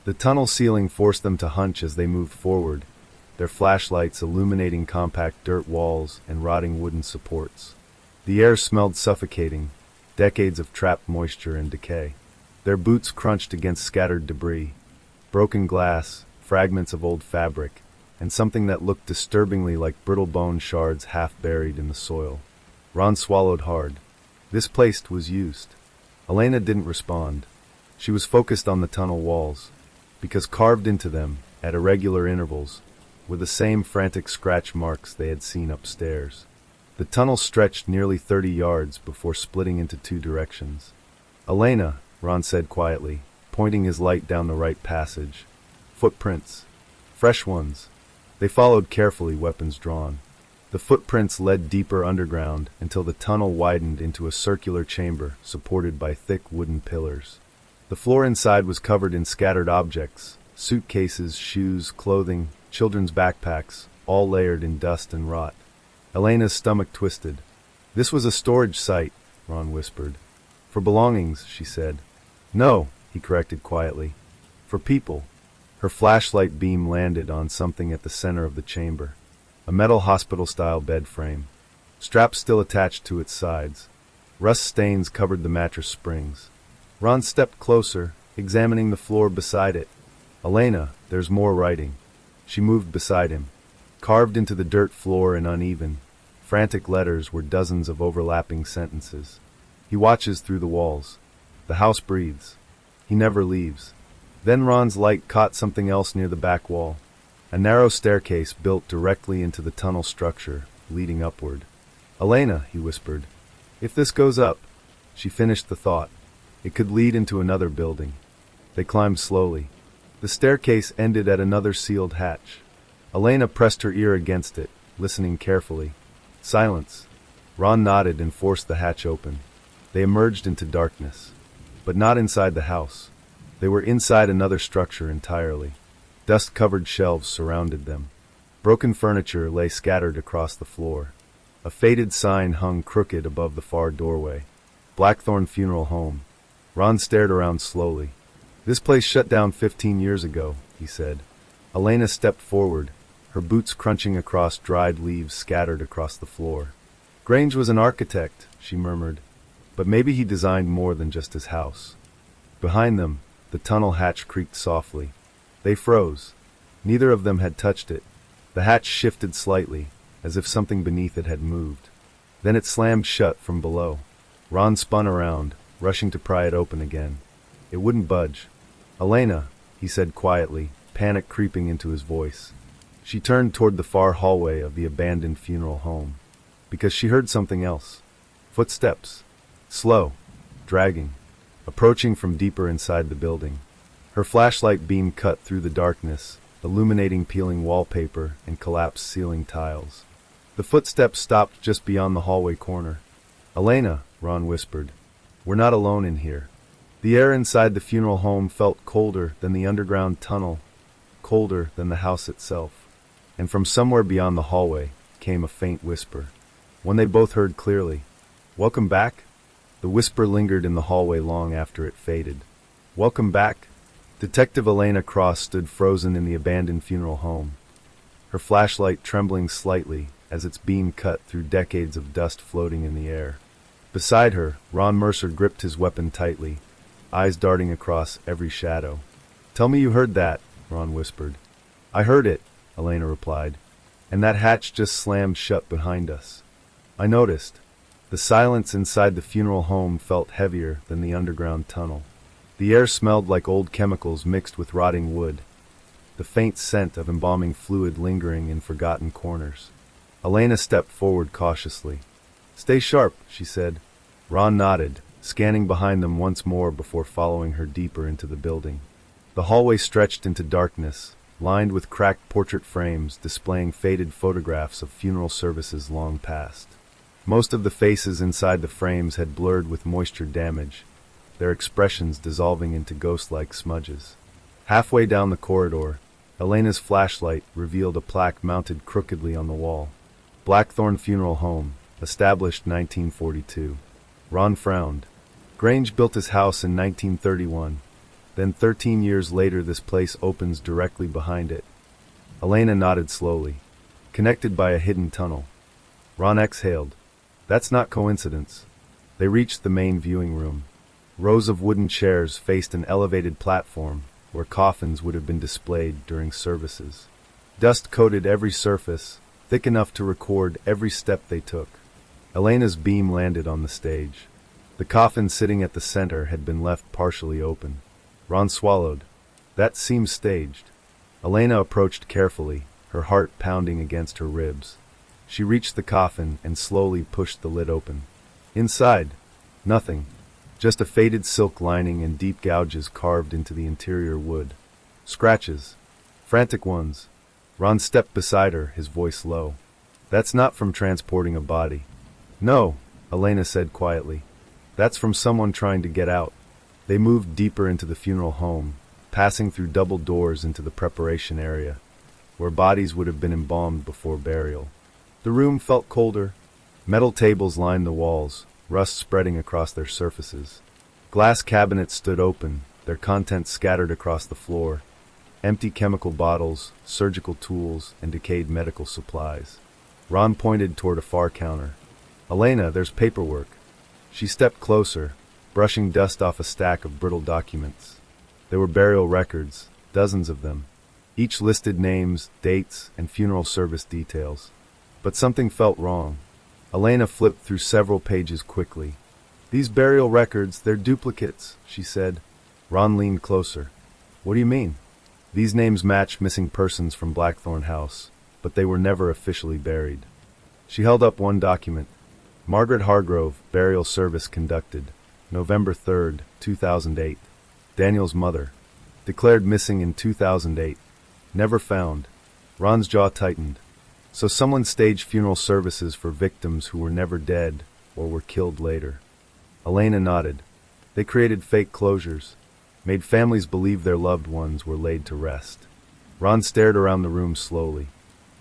The tunnel ceiling forced them to hunch as they moved forward, their flashlights illuminating compact dirt walls and rotting wooden supports. The air smelled suffocating, decades of trapped moisture and decay. Their boots crunched against scattered debris, broken glass, fragments of old fabric, and something that looked disturbingly like brittle bone shards half buried in the soil. Ron swallowed hard. This place was used. Elena didn't respond. She was focused on the tunnel walls, because carved into them, at irregular intervals, were the same frantic scratch marks they had seen upstairs. The tunnel stretched nearly 30 yards before splitting into two directions. "Elena," Ron said quietly, pointing his light down the right passage. "Footprints. Fresh ones." They followed carefully, weapons drawn. The footprints led deeper underground until the tunnel widened into a circular chamber supported by thick wooden pillars. The floor inside was covered in scattered objects, suitcases, shoes, clothing, children's backpacks, all layered in dust and rot. Elena's stomach twisted. "This was a storage site," Ron whispered. "For belongings," she said. "No," he corrected quietly. "For people." Her flashlight beam landed on something at the center of the chamber. A metal hospital-style bed frame. Straps still attached to its sides. Rust stains covered the mattress springs. Ron stepped closer, examining the floor beside it. "Elena, there's more writing." She moved beside him. Carved into the dirt floor in uneven, frantic letters were dozens of overlapping sentences. "He watches through the walls. The house breathes. He never leaves." Then Ron's light caught something else near the back wall. A narrow staircase built directly into the tunnel structure, leading upward. "Elena," he whispered, "if this goes up..." She finished the thought. It could lead into another building. They climbed slowly. The staircase ended at another sealed hatch. Elena pressed her ear against it, listening carefully. Silence. Ron nodded and forced the hatch open. They emerged into darkness. But not inside the house. They were inside another structure entirely. Dust-covered shelves surrounded them. Broken furniture lay scattered across the floor. A faded sign hung crooked above the far doorway. Blackthorn Funeral Home. Ron stared around slowly. "This place shut down 15 years ago," he said. Elena stepped forward, her boots crunching across dried leaves scattered across the floor. "Grange was an architect," she murmured. "But maybe he designed more than just his house." Behind them, the tunnel hatch creaked softly. They froze. Neither of them had touched it. The hatch shifted slightly, as if something beneath it had moved. Then it slammed shut from below. Ron spun around, rushing to pry it open again. It wouldn't budge. "Elena," he said quietly, panic creeping into his voice. She turned toward the far hallway of the abandoned funeral home, because she heard something else. Footsteps. Slow. Dragging. Approaching from deeper inside the building. Her flashlight beam cut through the darkness, illuminating peeling wallpaper and collapsed ceiling tiles. The footsteps stopped just beyond the hallway corner. "Elena," Ron whispered. "We're not alone in here." The air inside the funeral home felt colder than the underground tunnel, colder than the house itself. And from somewhere beyond the hallway came a faint whisper. One they both heard clearly. "Welcome back?" The whisper lingered in the hallway long after it faded. "Welcome back?" Detective Elena Cross stood frozen in the abandoned funeral home, her flashlight trembling slightly as its beam cut through decades of dust floating in the air. Beside her, Ron Mercer gripped his weapon tightly, eyes darting across every shadow. "Tell me you heard that," Ron whispered. "I heard it," Elena replied, "and that hatch just slammed shut behind us." "I noticed." The silence inside the funeral home felt heavier than the underground tunnel. The air smelled like old chemicals mixed with rotting wood, the faint scent of embalming fluid lingering in forgotten corners. Elena stepped forward cautiously. "Stay sharp," she said. Ron nodded, scanning behind them once more before following her deeper into the building. The hallway stretched into darkness, lined with cracked portrait frames displaying faded photographs of funeral services long past. Most of the faces inside the frames had blurred with moisture damage, their expressions dissolving into ghost-like smudges. Halfway down the corridor, Elena's flashlight revealed a plaque mounted crookedly on the wall. Blackthorn Funeral Home, established 1942. Ron frowned. Grange built his house in 1931. Then 13 years later this place opens directly behind it. Elena nodded slowly. Connected by a hidden tunnel. Ron exhaled. That's not coincidence. They reached the main viewing room. Rows of wooden chairs faced an elevated platform where coffins would have been displayed during services. Dust coated every surface, thick enough to record every step they took. Elena's beam landed on the stage. The coffin sitting at the center had been left partially open. Ron swallowed. That seems staged. Elena approached carefully, her heart pounding against her ribs. She reached the coffin and slowly pushed the lid open. Inside, nothing. Just a faded silk lining and deep gouges carved into the interior wood. Scratches. Frantic ones. Ron stepped beside her, his voice low. "That's not from transporting a body." "No," Elena said quietly. "That's from someone trying to get out." They moved deeper into the funeral home, passing through double doors into the preparation area, where bodies would have been embalmed before burial. The room felt colder. Metal tables lined the walls, rust spreading across their surfaces. Glass cabinets stood open, their contents scattered across the floor. Empty chemical bottles, surgical tools, and decayed medical supplies. Ron pointed toward a far counter. "Elena, there's paperwork." She stepped closer, brushing dust off a stack of brittle documents. There were burial records, dozens of them. Each listed names, dates, and funeral service details. But something felt wrong. Elena flipped through several pages quickly. "These burial records, they're duplicates," she said. Ron leaned closer. "What do you mean?" "These names match missing persons from Blackthorn House, but they were never officially buried." She held up one document. "Margaret Hargrove, burial service conducted, November 3rd, 2008. Daniel's mother. Declared missing in 2008. Never found." Ron's jaw tightened. So someone staged funeral services for victims who were never dead or were killed later. Elena nodded. They created fake closures, made families believe their loved ones were laid to rest. Ron stared around the room slowly.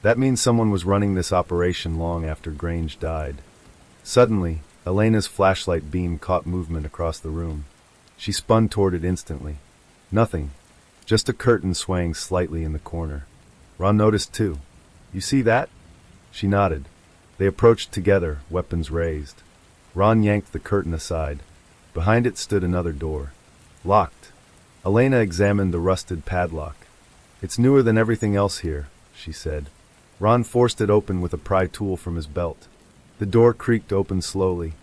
That means someone was running this operation long after Grange died. Suddenly, Elena's flashlight beam caught movement across the room. She spun toward it instantly. Nothing. Just a curtain swaying slightly in the corner. Ron noticed too. "You see that?" She nodded. They approached together, weapons raised. Ron yanked the curtain aside. Behind it stood another door. Locked. Elena examined the rusted padlock. "It's newer than everything else here," she said. Ron forced it open with a pry tool from his belt. The door creaked open slowly,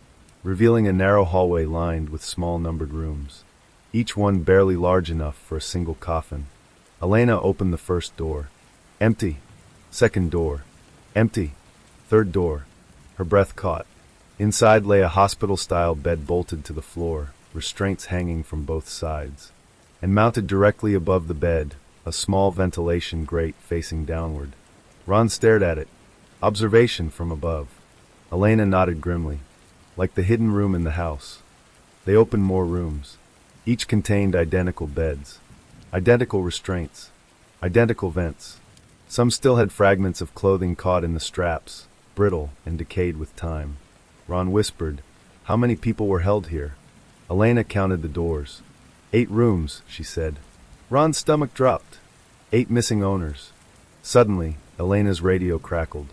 revealing a narrow hallway lined with small numbered rooms, each one barely large enough for a single coffin. Elena opened the first door. Empty. Second door. Empty. Third door. Her breath caught. Inside lay a hospital-style bed bolted to the floor, restraints hanging from both sides. And mounted directly above the bed, a small ventilation grate facing downward. Ron stared at it. Observation from above. Elena nodded grimly. Like the hidden room in the house. They opened more rooms. Each contained identical beds, identical restraints, identical vents. Some still had fragments of clothing caught in the straps, brittle and decayed with time. Ron whispered, "How many people were held here?" Elena counted the doors. 8 rooms, she said. Ron's stomach dropped. 8 missing owners. Suddenly, Elena's radio crackled.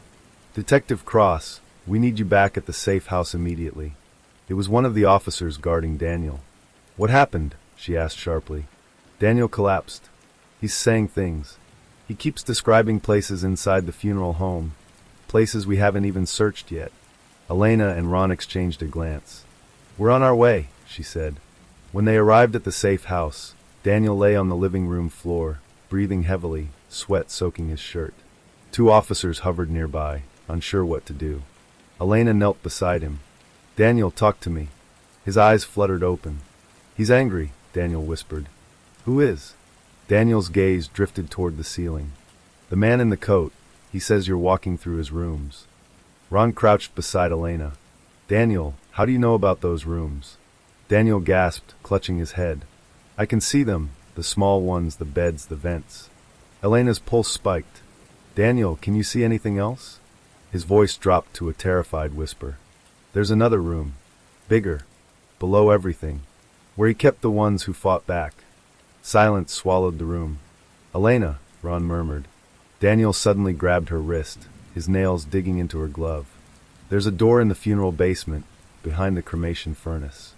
"Detective Cross, we need you back at the safe house immediately." It was one of the officers guarding Daniel. "What happened?" she asked sharply. Daniel collapsed. "He's saying things. He keeps describing places inside the funeral home, places we haven't even searched yet." Elena and Ron exchanged a glance. "We're on our way," she said. When they arrived at the safe house, Daniel lay on the living room floor, breathing heavily, sweat soaking his shirt. 2 officers hovered nearby, unsure what to do. Elena knelt beside him. "Daniel, talk to me." His eyes fluttered open. "He's angry," Daniel whispered. "Who is?" Daniel's gaze drifted toward the ceiling. "The man in the coat. He says you're walking through his rooms." Ron crouched beside Elena. "Daniel, how do you know about those rooms?" Daniel gasped, clutching his head. "I can see them, the small ones, the beds, the vents." Elena's pulse spiked. "Daniel, can you see anything else?" His voice dropped to a terrified whisper. "There's another room. Bigger. Below everything. Where he kept the ones who fought back." Silence swallowed the room. "Elena," Ron murmured. Daniel suddenly grabbed her wrist, his nails digging into her glove. "There's a door in the funeral basement, behind the cremation furnace."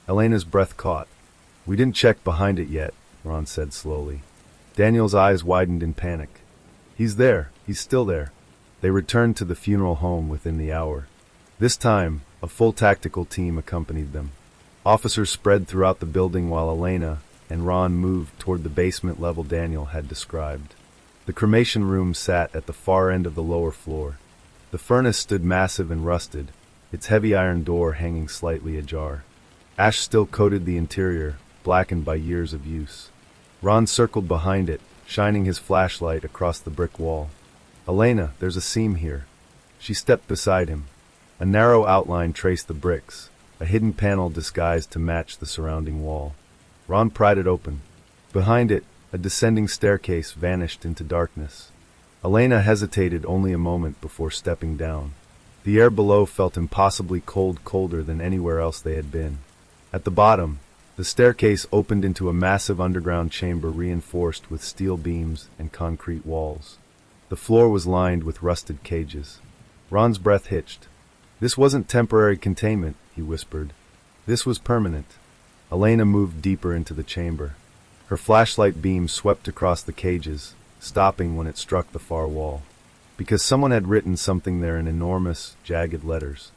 Elena's breath caught. "We didn't check behind it yet," Ron said slowly. Daniel's eyes widened in panic. "He's there. He's still there." They returned to the funeral home within the hour. This time, a full tactical team accompanied them. Officers spread throughout the building while Elena and Ron moved toward the basement level Daniel had described. The cremation room sat at the far end of the lower floor. The furnace stood massive and rusted, its heavy iron door hanging slightly ajar. Ash still coated the interior, blackened by years of use. Ron circled behind it, shining his flashlight across the brick wall. "Elena, there's a seam here." She stepped beside him. A narrow outline traced the bricks, a hidden panel disguised to match the surrounding wall. Ron pried it open. Behind it, a descending staircase vanished into darkness. Elena hesitated only a moment before stepping down. The air below felt impossibly cold, colder than anywhere else they had been. At the bottom, the staircase opened into a massive underground chamber reinforced with steel beams and concrete walls. The floor was lined with rusted cages. Ron's breath hitched. "This wasn't temporary containment," he whispered. "This was permanent." Elena moved deeper into the chamber. Her flashlight beam swept across the cages, stopping when it struck the far wall. Because someone had written something there in enormous, jagged letters.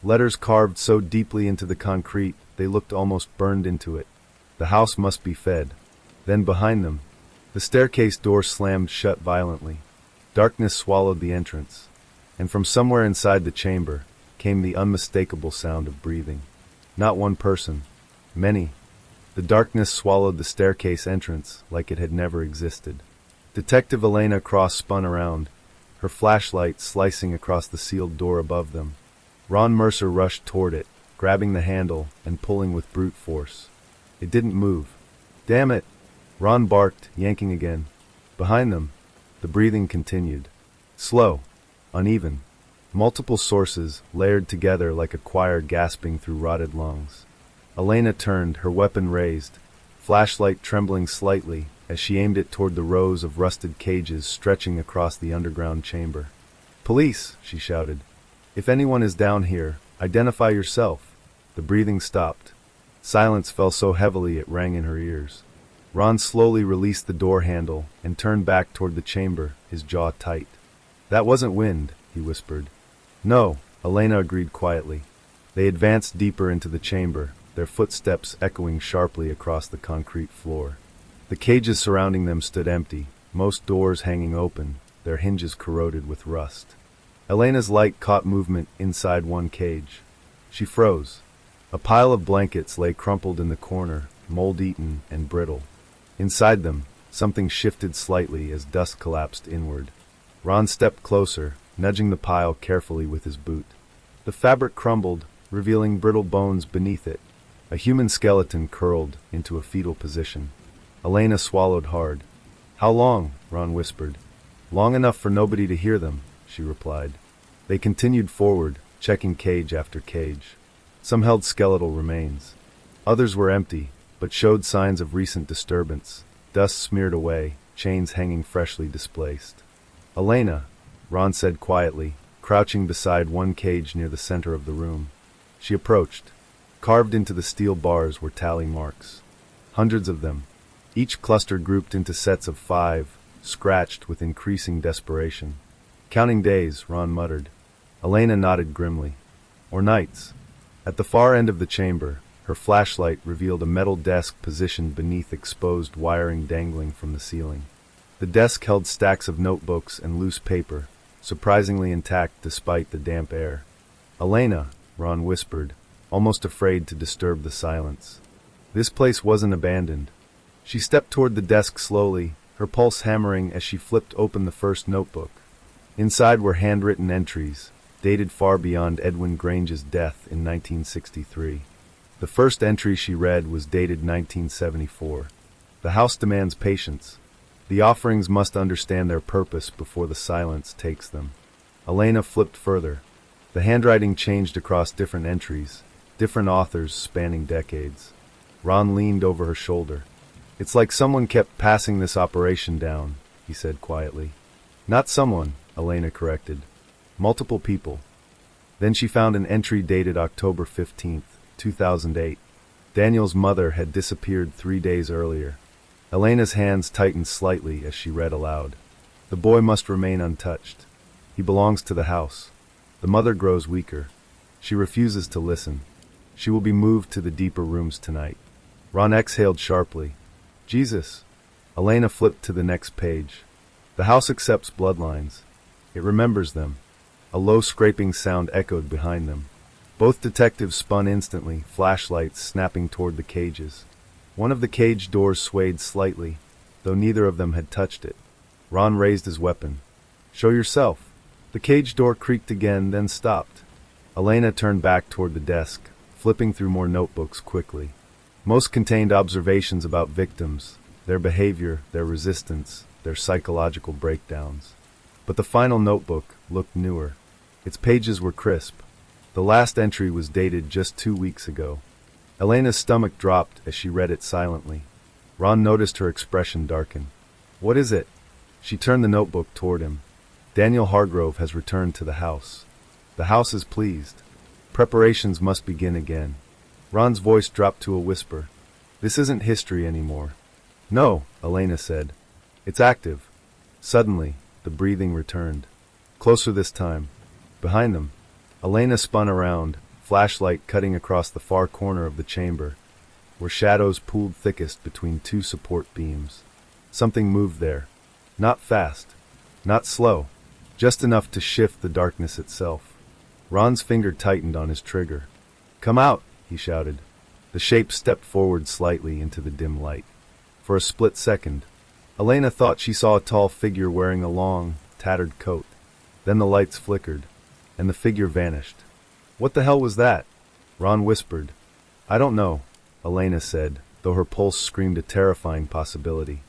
Letters carved so deeply into the concrete, they looked almost burned into it. The house must be fed. Then behind them, the staircase door slammed shut violently. Darkness swallowed the entrance, and from somewhere inside the chamber came the unmistakable sound of breathing. Not one person. Many. The darkness swallowed the staircase entrance like it had never existed. Detective Elena Cross spun around, her flashlight slicing across the sealed door above them. Ron Mercer rushed toward it, grabbing the handle and pulling with brute force. It didn't move. "Damn it!" Ron barked, yanking again. Behind them, the breathing continued. Slow, uneven. Multiple sources, layered together like a choir gasping through rotted lungs. Elena turned, her weapon raised, flashlight trembling slightly as she aimed it toward the rows of rusted cages stretching across the underground chamber. "Police!" she shouted. "If anyone is down here, identify yourself." The breathing stopped. Silence fell so heavily it rang in her ears. Ron slowly released the door handle and turned back toward the chamber, his jaw tight. "That wasn't wind," he whispered. "No," Elena agreed quietly. They advanced deeper into the chamber, their footsteps echoing sharply across the concrete floor. The cages surrounding them stood empty, most doors hanging open, their hinges corroded with rust. Elena's light caught movement inside one cage. She froze. A pile of blankets lay crumpled in the corner, mold-eaten and brittle. Inside them, something shifted slightly as dust collapsed inward. Ron stepped closer, nudging the pile carefully with his boot. The fabric crumbled, revealing brittle bones beneath it. A human skeleton curled into a fetal position. Elena swallowed hard. "How long?" Ron whispered. "Long enough for nobody to hear them," she replied. They continued forward, checking cage after cage. Some held skeletal remains. Others were empty, but showed signs of recent disturbance. Dust smeared away, chains hanging freshly displaced. "Elena," Ron said quietly, crouching beside one cage near the center of the room. She approached. Carved into the steel bars were tally marks. Hundreds of them, each cluster grouped into sets of 5, scratched with increasing desperation. "Counting days," Ron muttered. Elena nodded grimly. "Or nights." At the far end of the chamber, her flashlight revealed a metal desk positioned beneath exposed wiring dangling from the ceiling. The desk held stacks of notebooks and loose paper, surprisingly intact despite the damp air. "Elena," Ron whispered, almost afraid to disturb the silence. This place wasn't abandoned. She stepped toward the desk slowly, her pulse hammering as she flipped open the first notebook. Inside were handwritten entries, dated far beyond Edwin Grange's death in 1963. The first entry she read was dated 1974. "The house demands patience. The offerings must understand their purpose before the silence takes them." Elena flipped further. The handwriting changed across different entries, different authors spanning decades. Ron leaned over her shoulder. "It's like someone kept passing this operation down," he said quietly. "Not someone," Elena corrected. "Multiple people." Then she found an entry dated October 15th, 2008. Daniel's mother had disappeared 3 days earlier. Elena's hands tightened slightly as she read aloud. "The boy must remain untouched. He belongs to the house. The mother grows weaker. She refuses to listen. She will be moved to the deeper rooms tonight." Ron exhaled sharply. "Jesus." Elena flipped to the next page. "The house accepts bloodlines. It remembers them." A low scraping sound echoed behind them. Both detectives spun instantly, flashlights snapping toward the cages. One of the cage doors swayed slightly, though neither of them had touched it. Ron raised his weapon. "Show yourself." The cage door creaked again, then stopped. Elena turned back toward the desk, flipping through more notebooks quickly. Most contained observations about victims, their behavior, their resistance, their psychological breakdowns. But the final notebook looked newer. Its pages were crisp. The last entry was dated just 2 weeks ago. Elena's stomach dropped as she read it silently. Ron noticed her expression darken. "What is it?" She turned the notebook toward him. "Daniel Hargrove has returned to the house. The house is pleased. Preparations must begin again." Ron's voice dropped to a whisper. "This isn't history anymore." "No," Elena said. "It's active." Suddenly, the breathing returned. Closer this time. Behind them. Elena spun around, flashlight cutting across the far corner of the chamber, where shadows pooled thickest between 2 support beams. Something moved there. Not fast. Not slow. Just enough to shift the darkness itself. Ron's finger tightened on his trigger. "Come out," he shouted. The shape stepped forward slightly into the dim light. For a split second, Elena thought she saw a tall figure wearing a long, tattered coat. Then the lights flickered, and the figure vanished. "What the hell was that?" Ron whispered. "I don't know," Elena said, though her pulse screamed a terrifying possibility.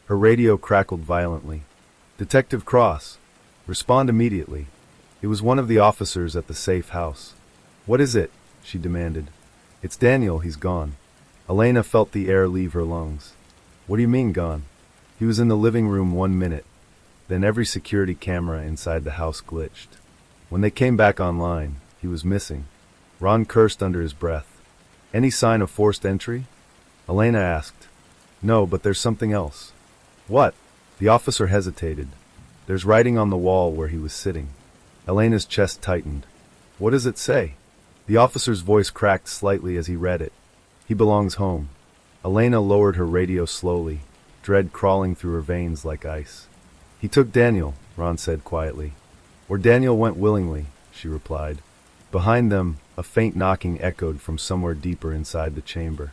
Her radio crackled violently. "Detective Cross, respond immediately." It was one of the officers at the safe house. "What is it?" she demanded. "It's Daniel, he's gone." Elena felt the air leave her lungs. "What do you mean gone?" "He was in the living room 1 minute. Then every security camera inside the house glitched. When they came back online, he was missing." Ron cursed under his breath. "Any sign of forced entry?" Elena asked. "No, but there's something else." "What?" The officer hesitated. "There's writing on the wall where he was sitting." Elena's chest tightened. "What does it say?" The officer's voice cracked slightly as he read it. "He belongs home." Elena lowered her radio slowly, dread crawling through her veins like ice. "He took Daniel," Ron said quietly. "Or Daniel went willingly," she replied. Behind them, a faint knocking echoed from somewhere deeper inside the chamber.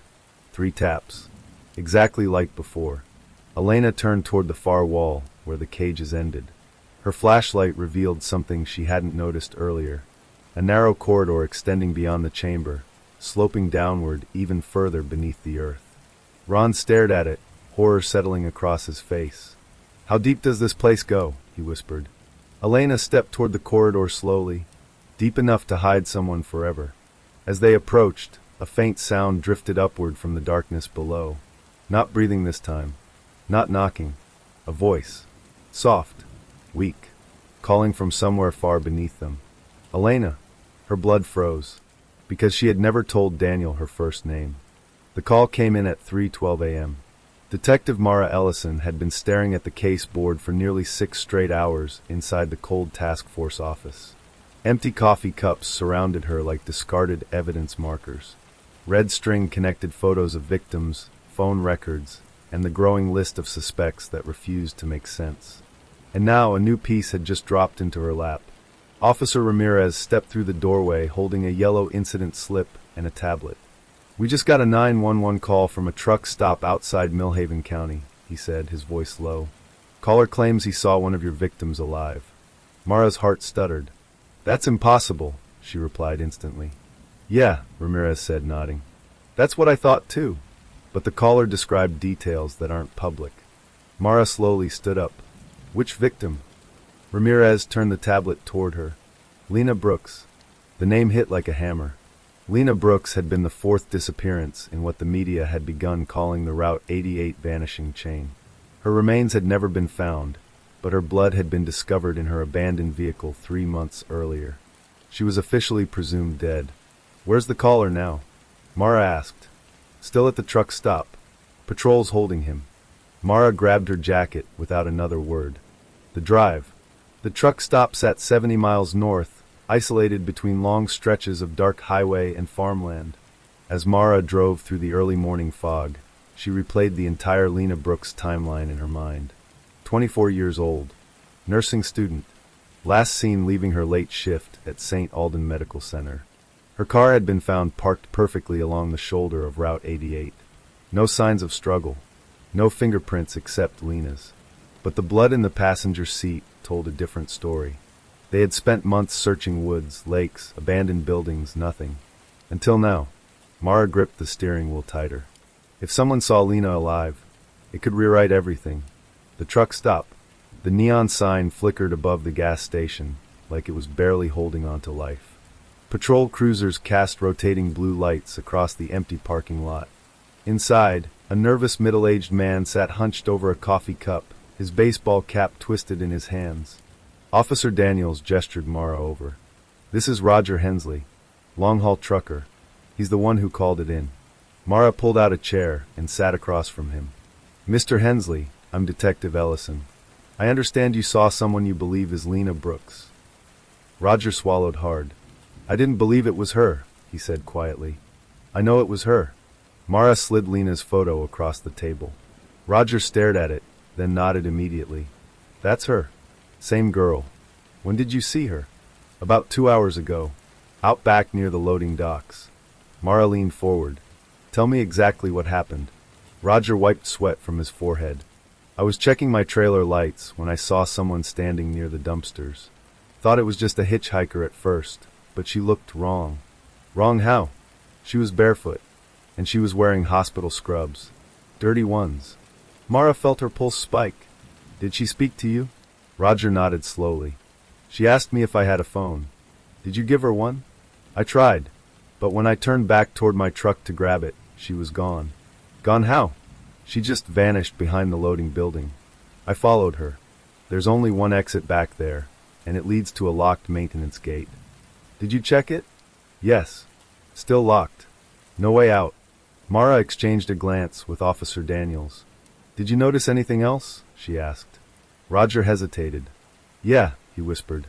3 taps. Exactly like before. Elena turned toward the far wall, where the cages ended. Her flashlight revealed something she hadn't noticed earlier. A narrow corridor extending beyond the chamber, sloping downward even further beneath the earth. Ron stared at it, horror settling across his face. "How deep does this place go?" he whispered. Elena stepped toward the corridor slowly, deep enough to hide someone forever. As they approached, a faint sound drifted upward from the darkness below. Not breathing this time. Not knocking. A voice. Soft. Weak. Calling from somewhere far beneath them. Elena. Her blood froze, because she had never told Daniel her first name. The call came in at 3:12 a.m. Detective Mara Ellison had been staring at the case board for nearly 6 straight hours inside the cold task force office. Empty coffee cups surrounded her like discarded evidence markers. Red string connected photos of victims, phone records, and the growing list of suspects that refused to make sense. And now a new piece had just dropped into her lap. Officer Ramirez stepped through the doorway holding a yellow incident slip and a tablet. "We just got a 911 call from a truck stop outside Millhaven County," he said, his voice low. "Caller claims he saw one of your victims alive." Mara's heart stuttered. "That's impossible," she replied instantly. "Yeah," Ramirez said, nodding. "That's what I thought too." But the caller described details that aren't public. Mara slowly stood up. "Which victim?" Ramirez turned the tablet toward her. "Lena Brooks." The name hit like a hammer. Lena Brooks had been the 4th disappearance in what the media had begun calling the Route 88 vanishing chain. Her remains had never been found, but her blood had been discovered in her abandoned vehicle 3 months earlier. She was officially presumed dead. "Where's the caller now?" Mara asked. "Still at the truck stop. Patrol's holding him." Mara grabbed her jacket without another word. The drive. The truck stop sat 70 miles north, isolated between long stretches of dark highway and farmland. As Mara drove through the early morning fog, she replayed the entire Lena Brooks timeline in her mind. 24 years old. Nursing student. Last seen leaving her late shift at St. Alden Medical Center. Her car had been found parked perfectly along the shoulder of Route 88. No signs of struggle. No fingerprints except Lena's. But the blood in the passenger seat told a different story. They had spent months searching woods, lakes, abandoned buildings, nothing. Until now. Mara gripped the steering wheel tighter. If someone saw Lena alive, it could rewrite everything. The truck stopped. The neon sign flickered above the gas station, like it was barely holding on to life. Patrol cruisers cast rotating blue lights across the empty parking lot. Inside, a nervous middle-aged man sat hunched over a coffee cup, his baseball cap twisted in his hands. Officer Daniels gestured Mara over. "This is Roger Hensley, long-haul trucker. He's the one who called it in." Mara pulled out a chair and sat across from him. "Mr. Hensley, I'm Detective Ellison. I understand you saw someone you believe is Lena Brooks." Roger swallowed hard. "I didn't believe it was her," he said quietly. "I know it was her." Mara slid Lena's photo across the table. Roger stared at it, then nodded immediately. "That's her. Same girl. When did you see her?" "About 2 hours ago. Out back near the loading docks." Mara leaned forward. "Tell me exactly what happened." Roger wiped sweat from his forehead. "I was checking my trailer lights when I saw someone standing near the dumpsters. Thought it was just a hitchhiker at first, but she looked wrong." "Wrong how?" "She was barefoot, and she was wearing hospital scrubs. Dirty ones." Mara felt her pulse spike. "Did she speak to you?" Roger nodded slowly. "She asked me if I had a phone. Did you give her one?" "I tried, but when I turned back toward my truck to grab it, she was gone." "Gone how?" "She just vanished behind the loading building. I followed her. There's only one exit back there, and it leads to a locked maintenance gate." "Did you check it?" "Yes. Still locked. No way out." Mara exchanged a glance with Officer Daniels. "Did you notice anything else?" she asked. Roger hesitated. "Yeah," he whispered.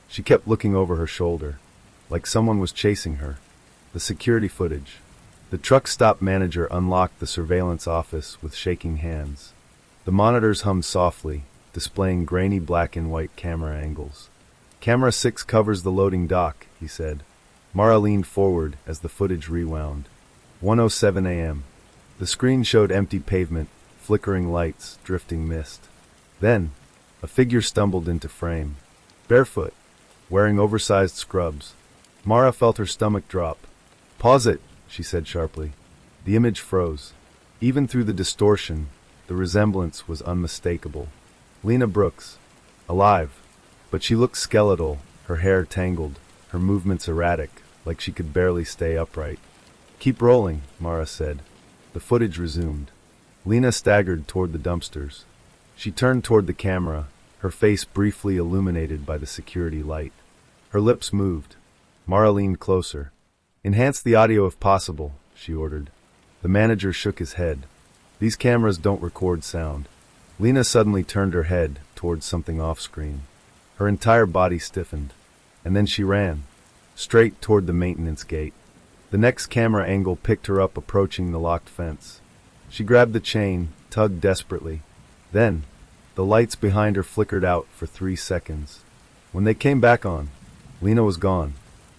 She kept looking over her shoulder, like someone was chasing her. The security footage. The truck stop manager unlocked the surveillance office with shaking hands. The monitors hummed softly, displaying grainy black and white camera angles. "Camera 6 covers the loading dock," he said. Mara leaned forward as the footage rewound. 1:07 a.m. The screen showed empty pavement, flickering lights, drifting mist. Then, a figure stumbled into frame. Barefoot, wearing oversized scrubs. Mara felt her stomach drop. "Pause it," she said sharply. The image froze. Even through the distortion, the resemblance was unmistakable. Lena Brooks. Alive. But she looked skeletal, her hair tangled, her movements erratic, like she could barely stay upright. Keep rolling, Mara said. The footage resumed. Lena staggered toward the dumpsters. She turned toward the camera, her face briefly illuminated by the security light. Her lips moved. Mara leaned closer. Enhance the audio if possible, she ordered. The manager shook his head. These cameras don't record sound. Lena suddenly turned her head towards something off-screen. Her entire body stiffened. And then she ran, straight toward the maintenance gate. The next camera angle picked her up approaching the locked fence. She grabbed the chain, tugged desperately. Then, the lights behind her flickered out for 3 seconds. When they came back on, Lena was gone.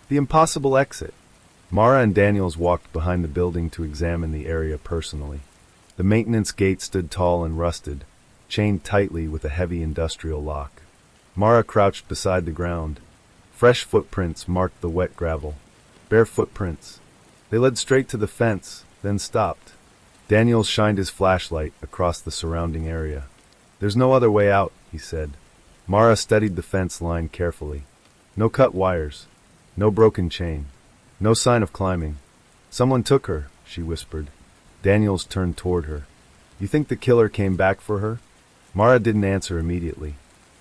The impossible exit. Mara and Daniels walked behind the building to examine the area personally. The maintenance gate stood tall and rusted, chained tightly with a heavy industrial lock. Mara crouched beside the ground. Fresh footprints marked the wet gravel. Bare footprints. They led straight to the fence, then stopped. Daniels shined his flashlight across the surrounding area. There's no other way out, he said. Mara studied the fence line carefully. No cut wires. No broken chain. No sign of climbing. Someone took her, she whispered. Daniels turned toward her. You think the killer came back for her? Mara didn't answer immediately,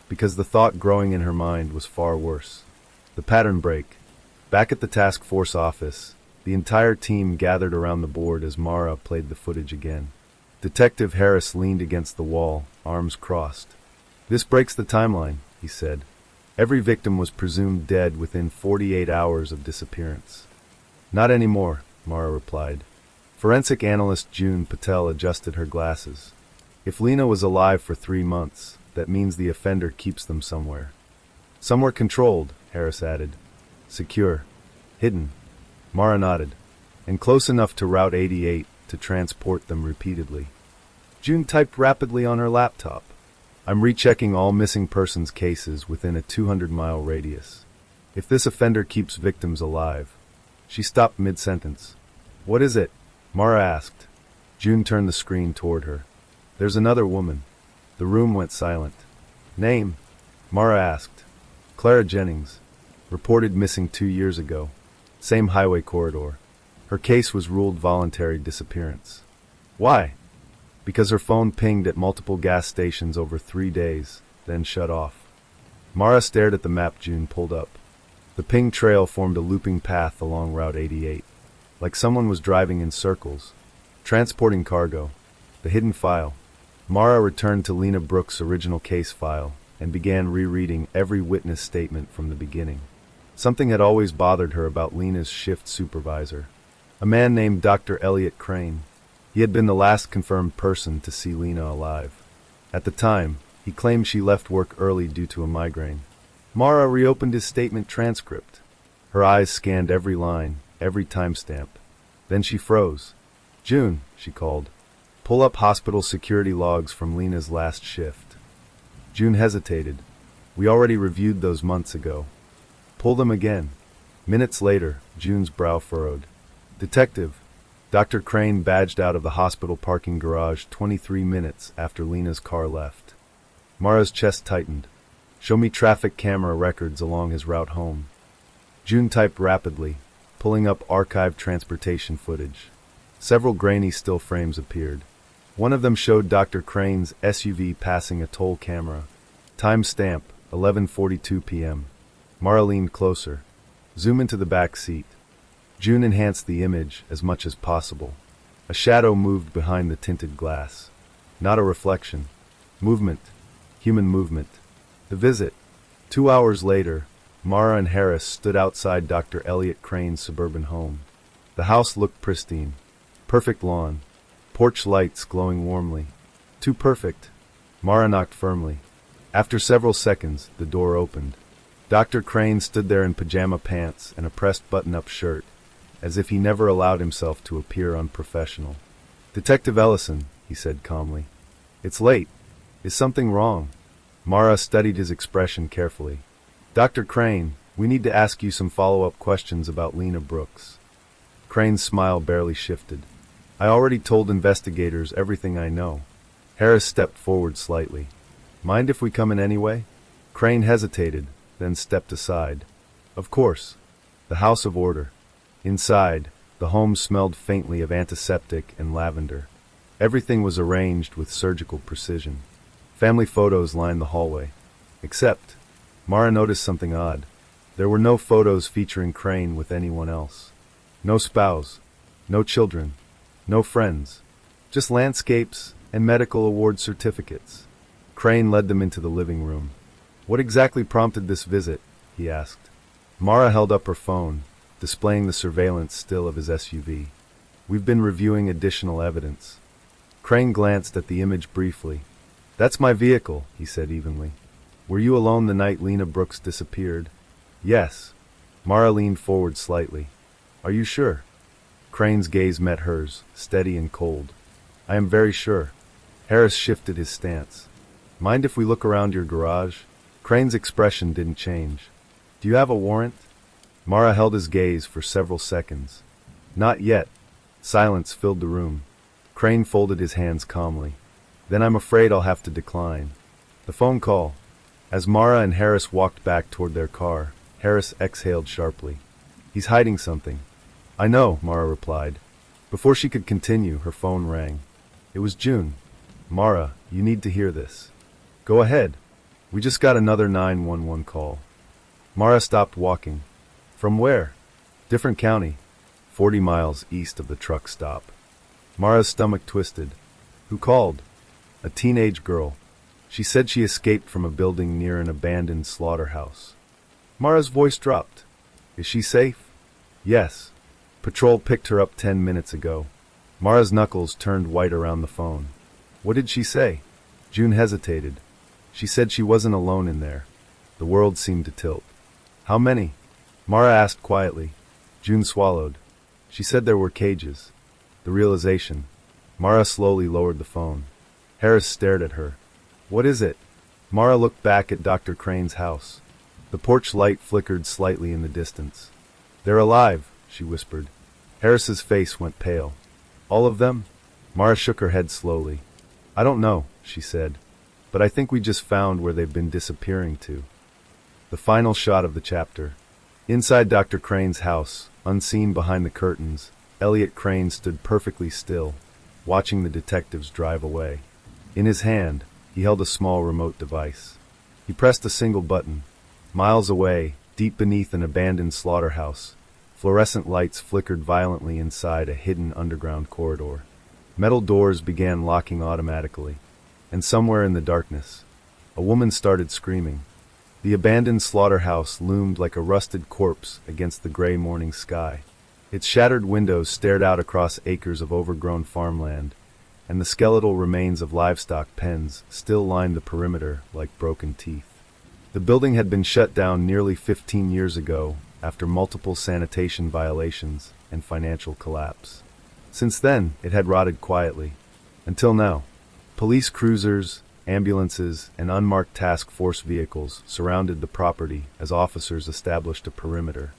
because the thought growing in her mind was far worse. The pattern break. Back at the task force office, the entire team gathered around the board as Mara played the footage again. Detective Harris leaned against the wall, arms crossed. This breaks the timeline, he said. Every victim was presumed dead within 48 hours of disappearance. Not anymore, Mara replied. Forensic analyst June Patel adjusted her glasses. If Lena was alive for 3 months, that means the offender keeps them somewhere. Somewhere controlled, Harris added. Secure. Hidden. Mara nodded. And close enough to Route 88 to transport them repeatedly. June typed rapidly on her laptop. I'm rechecking all missing persons cases within a 200-mile radius. If this offender keeps victims alive. She stopped mid-sentence. What is it? Mara asked. June turned the screen toward her. There's another woman. The room went silent. Name? Mara asked. Clara Jennings. Reported missing 2 years ago. Same highway corridor. Her case was ruled voluntary disappearance. Why? Because her phone pinged at multiple gas stations over 3 days, then shut off. Mara stared at the map June pulled up. The ping trail formed a looping path along Route 88, like someone was driving in circles, transporting cargo. The hidden file. Mara returned to Lena Brooks' original case file and began rereading every witness statement from the beginning. Something had always bothered her about Lena's shift supervisor, a man named Dr. Elliot Crane. He had been the last confirmed person to see Lena alive. At the time, he claimed she left work early due to a migraine. Mara reopened his statement transcript. Her eyes scanned every line, every timestamp. Then she froze. June, she called. Pull up hospital security logs from Lena's last shift. June hesitated. We already reviewed those months ago. Pull them again. Minutes later, June's brow furrowed. Detective. Dr. Crane badged out of the hospital parking garage 23 minutes after Lena's car left. Mara's chest tightened. Show me traffic camera records along his route home. June typed rapidly, pulling up archived transportation footage. Several grainy still frames appeared. One of them showed Dr. Crane's SUV passing a toll camera. Time stamp, 11:42 p.m. Mara leaned closer. Zoom into the back seat. June enhanced the image as much as possible. A shadow moved behind the tinted glass. Not a reflection. Movement. Human movement. The visit. 2 hours later, Mara and Harris stood outside Dr. Elliot Crane's suburban home. The house looked pristine. Perfect lawn. Porch lights glowing warmly. Too perfect. Mara knocked firmly. After several seconds, the door opened. Dr. Crane stood there in pajama pants and a pressed button-up shirt, as if he never allowed himself to appear unprofessional. Detective Ellison, he said calmly. It's late. Is something wrong? Mara studied his expression carefully. Dr. Crane, we need to ask you some follow-up questions about Lena Brooks. Crane's smile barely shifted. I already told investigators everything I know. Harris stepped forward slightly. Mind if we come in anyway? Crane hesitated, then stepped aside. Of course. The house of order. Inside, the home smelled faintly of antiseptic and lavender. Everything was arranged with surgical precision. Family photos lined the hallway. Except, Mara noticed something odd. There were no photos featuring Crane with anyone else. No spouse, no children, no friends. Just landscapes and medical award certificates. Crane led them into the living room. What exactly prompted this visit? He asked. Mara held up her phone, displaying the surveillance still of his SUV. We've been reviewing additional evidence. Crane glanced at the image briefly. That's my vehicle, he said evenly. Were you alone the night Lena Brooks disappeared? Yes. Mara leaned forward slightly. Are you sure? Crane's gaze met hers, steady and cold. I am very sure. Harris shifted his stance. Mind if we look around your garage? Crane's expression didn't change. Do you have a warrant? Mara held his gaze for several seconds. Not yet. Silence filled the room. Crane folded his hands calmly. Then I'm afraid I'll have to decline. The phone call. As Mara and Harris walked back toward their car, Harris exhaled sharply. He's hiding something. I know, Mara replied. Before she could continue, her phone rang. It was June. Mara, you need to hear this. Go ahead. We just got another 911 call. Mara stopped walking. From where? Different county. 40 miles east of the truck stop. Mara's stomach twisted. Who called? A teenage girl. She said she escaped from a building near an abandoned slaughterhouse. Mara's voice dropped. Is she safe? Yes. Patrol picked her up 10 minutes ago. Mara's knuckles turned white around the phone. What did she say? June hesitated. She said she wasn't alone in there. The world seemed to tilt. How many? Mara asked quietly. June swallowed. She said there were cages. The realization. Mara slowly lowered the phone. Harris stared at her. What is it? Mara looked back at Dr. Crane's house. The porch light flickered slightly in the distance. They're alive, she whispered. Harris's face went pale. All of them? Mara shook her head slowly. I don't know, she said. But I think we just found where they've been disappearing to. The final shot of the chapter. Inside Dr. Crane's house, unseen behind the curtains, Elliot Crane stood perfectly still, watching the detectives drive away. In his hand, he held a small remote device. He pressed a single button. Miles away, deep beneath an abandoned slaughterhouse, fluorescent lights flickered violently inside a hidden underground corridor. Metal doors began locking automatically, and somewhere in the darkness, a woman started screaming. The abandoned slaughterhouse loomed like a rusted corpse against the gray morning sky. Its shattered windows stared out across acres of overgrown farmland, and the skeletal remains of livestock pens still lined the perimeter like broken teeth. The building had been shut down nearly 15 years ago after multiple sanitation violations and financial collapse. Since then, it had rotted quietly. Until now. Police cruisers, ambulances, and unmarked task force vehicles surrounded the property as officers established a perimeter.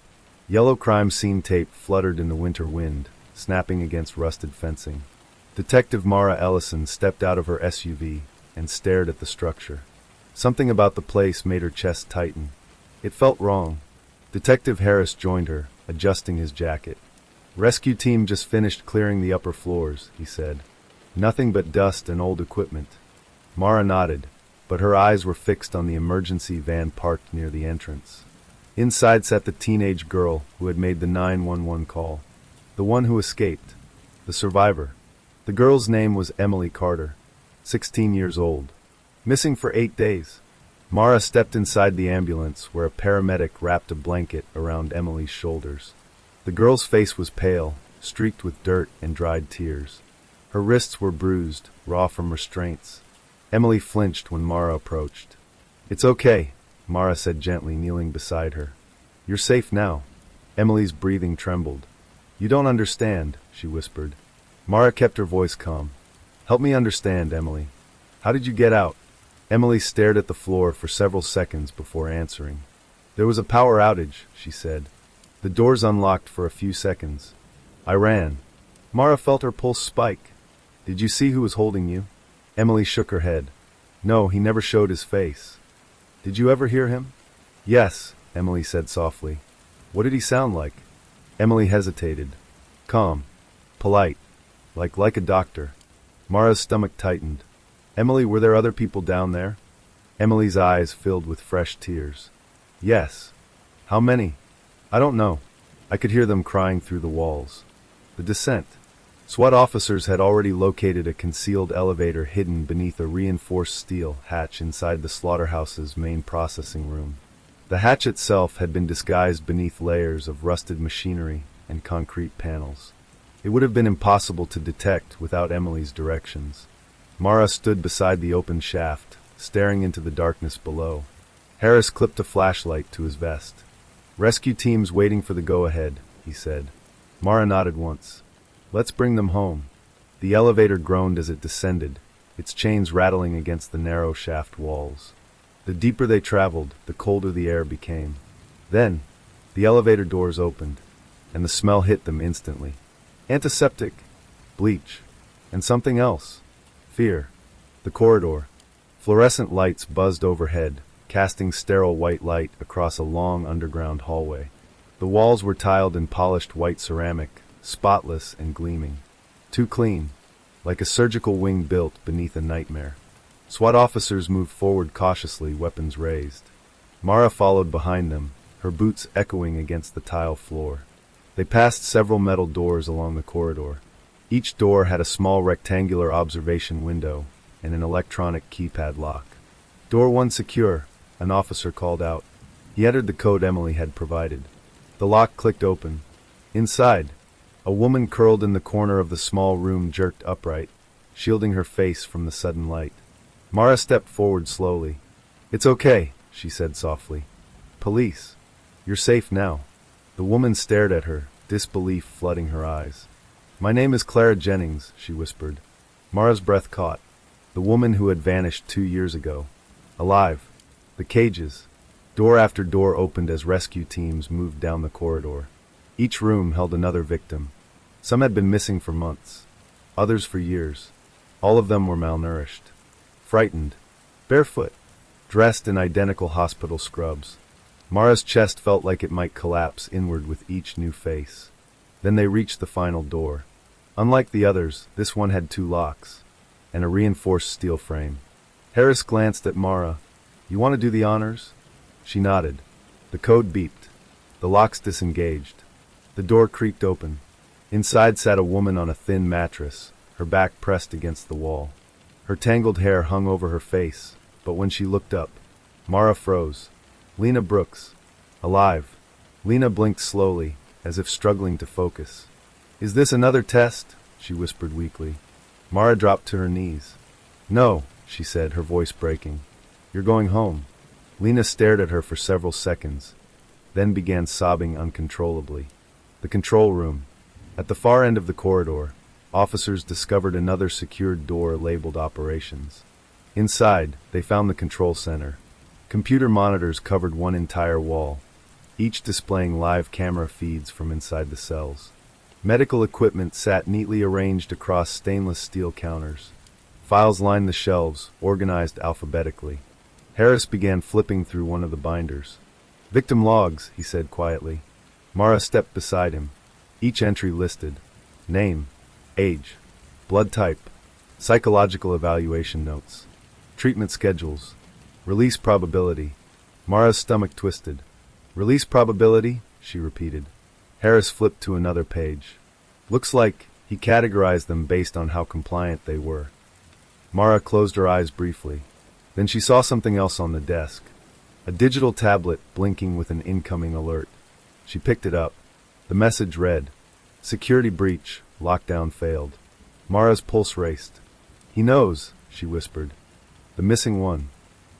Yellow crime scene tape fluttered in the winter wind, snapping against rusted fencing. Detective Mara Ellison stepped out of her SUV and stared at the structure. Something about the place made her chest tighten. It felt wrong. Detective Harris joined her, adjusting his jacket. Rescue team just finished clearing the upper floors, he said. Nothing but dust and old equipment. Mara nodded, but her eyes were fixed on the emergency van parked near the entrance. Inside sat the teenage girl who had made the 911 call. The one who escaped. The survivor. The girl's name was Emily Carter, 16 years old. Missing for 8 days. Mara stepped inside the ambulance where a paramedic wrapped a blanket around Emily's shoulders. The girl's face was pale, streaked with dirt and dried tears. Her wrists were bruised, raw from restraints. Emily flinched when Mara approached. It's okay, Mara said gently, kneeling beside her. You're safe now. Emily's breathing trembled. You don't understand, she whispered. Mara kept her voice calm. Help me understand, Emily. How did you get out? Emily stared at the floor for several seconds before answering. There was a power outage, she said. The doors unlocked for a few seconds. I ran. Mara felt her pulse spike. Did you see who was holding you? Emily shook her head. No, he never showed his face. Did you ever hear him? Yes, Emily said softly. What did he sound like? Emily hesitated. Calm. Polite. Like a doctor. Mara's stomach tightened. Emily, were there other people down there? Emily's eyes filled with fresh tears. Yes. How many? I don't know. I could hear them crying through the walls. The descent. SWAT officers had already located a concealed elevator hidden beneath a reinforced steel hatch inside the slaughterhouse's main processing room. The hatch itself had been disguised beneath layers of rusted machinery and concrete panels. It would have been impossible to detect without Emily's directions. Mara stood beside the open shaft, staring into the darkness below. Harris clipped a flashlight to his vest. Rescue teams waiting for the go-ahead, he said. Mara nodded once. Let's bring them home. The elevator groaned as it descended, its chains rattling against the narrow shaft walls. The deeper they traveled, the colder the air became. Then, the elevator doors opened, and the smell hit them instantly. Antiseptic, bleach, and something else. Fear. The corridor. Fluorescent lights buzzed overhead, casting sterile white light across a long underground hallway. The walls were tiled in polished white ceramic, spotless and gleaming. Too clean, like a surgical wing built beneath a nightmare. SWAT officers moved forward cautiously, weapons raised. Mara followed behind them, her boots echoing against the tile floor. They passed several metal doors along the corridor. Each door had a small rectangular observation window and an electronic keypad lock. Door 1 secure, an officer called out. He entered the code Emily had provided. The lock clicked open. Inside, a woman curled in the corner of the small room jerked upright, shielding her face from the sudden light. Mara stepped forward slowly. It's okay, she said softly. Police. You're safe now. The woman stared at her, disbelief flooding her eyes. My name is Clara Jennings, she whispered. Mara's breath caught. The woman who had vanished 2 years ago. Alive. The cages. Door after door opened as rescue teams moved down the corridor. Each room held another victim. Some had been missing for months. Others for years. All of them were malnourished. Frightened. Barefoot. Dressed in identical hospital scrubs. Mara's chest felt like it might collapse inward with each new face. Then they reached the final door. Unlike the others, this one had 2 locks, and a reinforced steel frame. Harris glanced at Mara. You want to do the honors? She nodded. The code beeped. The locks disengaged. The door creaked open. Inside sat a woman on a thin mattress, her back pressed against the wall. Her tangled hair hung over her face, but when she looked up, Mara froze. Lena Brooks. Alive. Lena blinked slowly, as if struggling to focus. Is this another test? She whispered weakly. Mara dropped to her knees. No, she said, her voice breaking. You're going home. Lena stared at her for several seconds, then began sobbing uncontrollably. The control room. At the far end of the corridor, officers discovered another secured door labeled Operations. Inside, they found the control center. Computer monitors covered one entire wall, each displaying live camera feeds from inside the cells. Medical equipment sat neatly arranged across stainless steel counters. Files lined the shelves, organized alphabetically. Harris began flipping through one of the binders. Victim logs, he said quietly. Mara stepped beside him. Each entry listed. Name, age, blood type, psychological evaluation notes, treatment schedules, release probability. Mara's stomach twisted. Release probability, she repeated. Harris flipped to another page. Looks like he categorized them based on how compliant they were. Mara closed her eyes briefly. Then she saw something else on the desk. A digital tablet blinking with an incoming alert. She picked it up. The message read, Security breach, lockdown failed. Mara's pulse raced. He knows, she whispered. The missing one.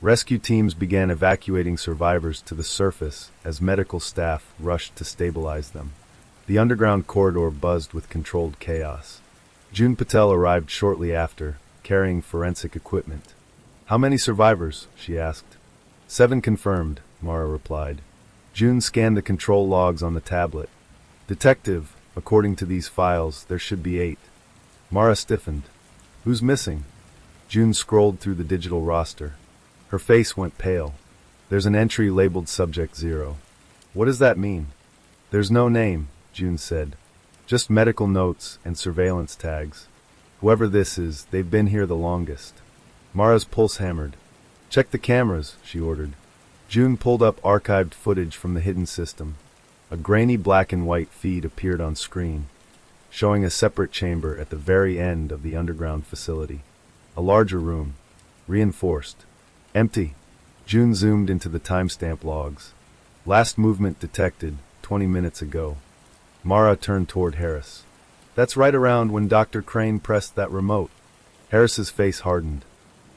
Rescue teams began evacuating survivors to the surface as medical staff rushed to stabilize them. The underground corridor buzzed with controlled chaos. June Patel arrived shortly after, carrying forensic equipment. How many survivors? She asked. 7 confirmed, Mara replied. June scanned the control logs on the tablet. Detective, According to these files, there should be 8. Mara stiffened. Who's missing? June scrolled through the digital roster. Her face went pale. There's an entry labeled Subject 0. What does that mean? There's no name, June said. Just medical notes and surveillance tags. Whoever this is, they've been here the longest. Mara's pulse hammered. Check the cameras, she ordered. June pulled up archived footage from the hidden system. A grainy black and white feed appeared on screen, showing a separate chamber at the very end of the underground facility. A larger room, reinforced. Empty. June zoomed into the timestamp logs. Last movement detected 20 minutes ago. Mara turned toward Harris. That's right around when Dr. Crane pressed that remote. Harris's face hardened.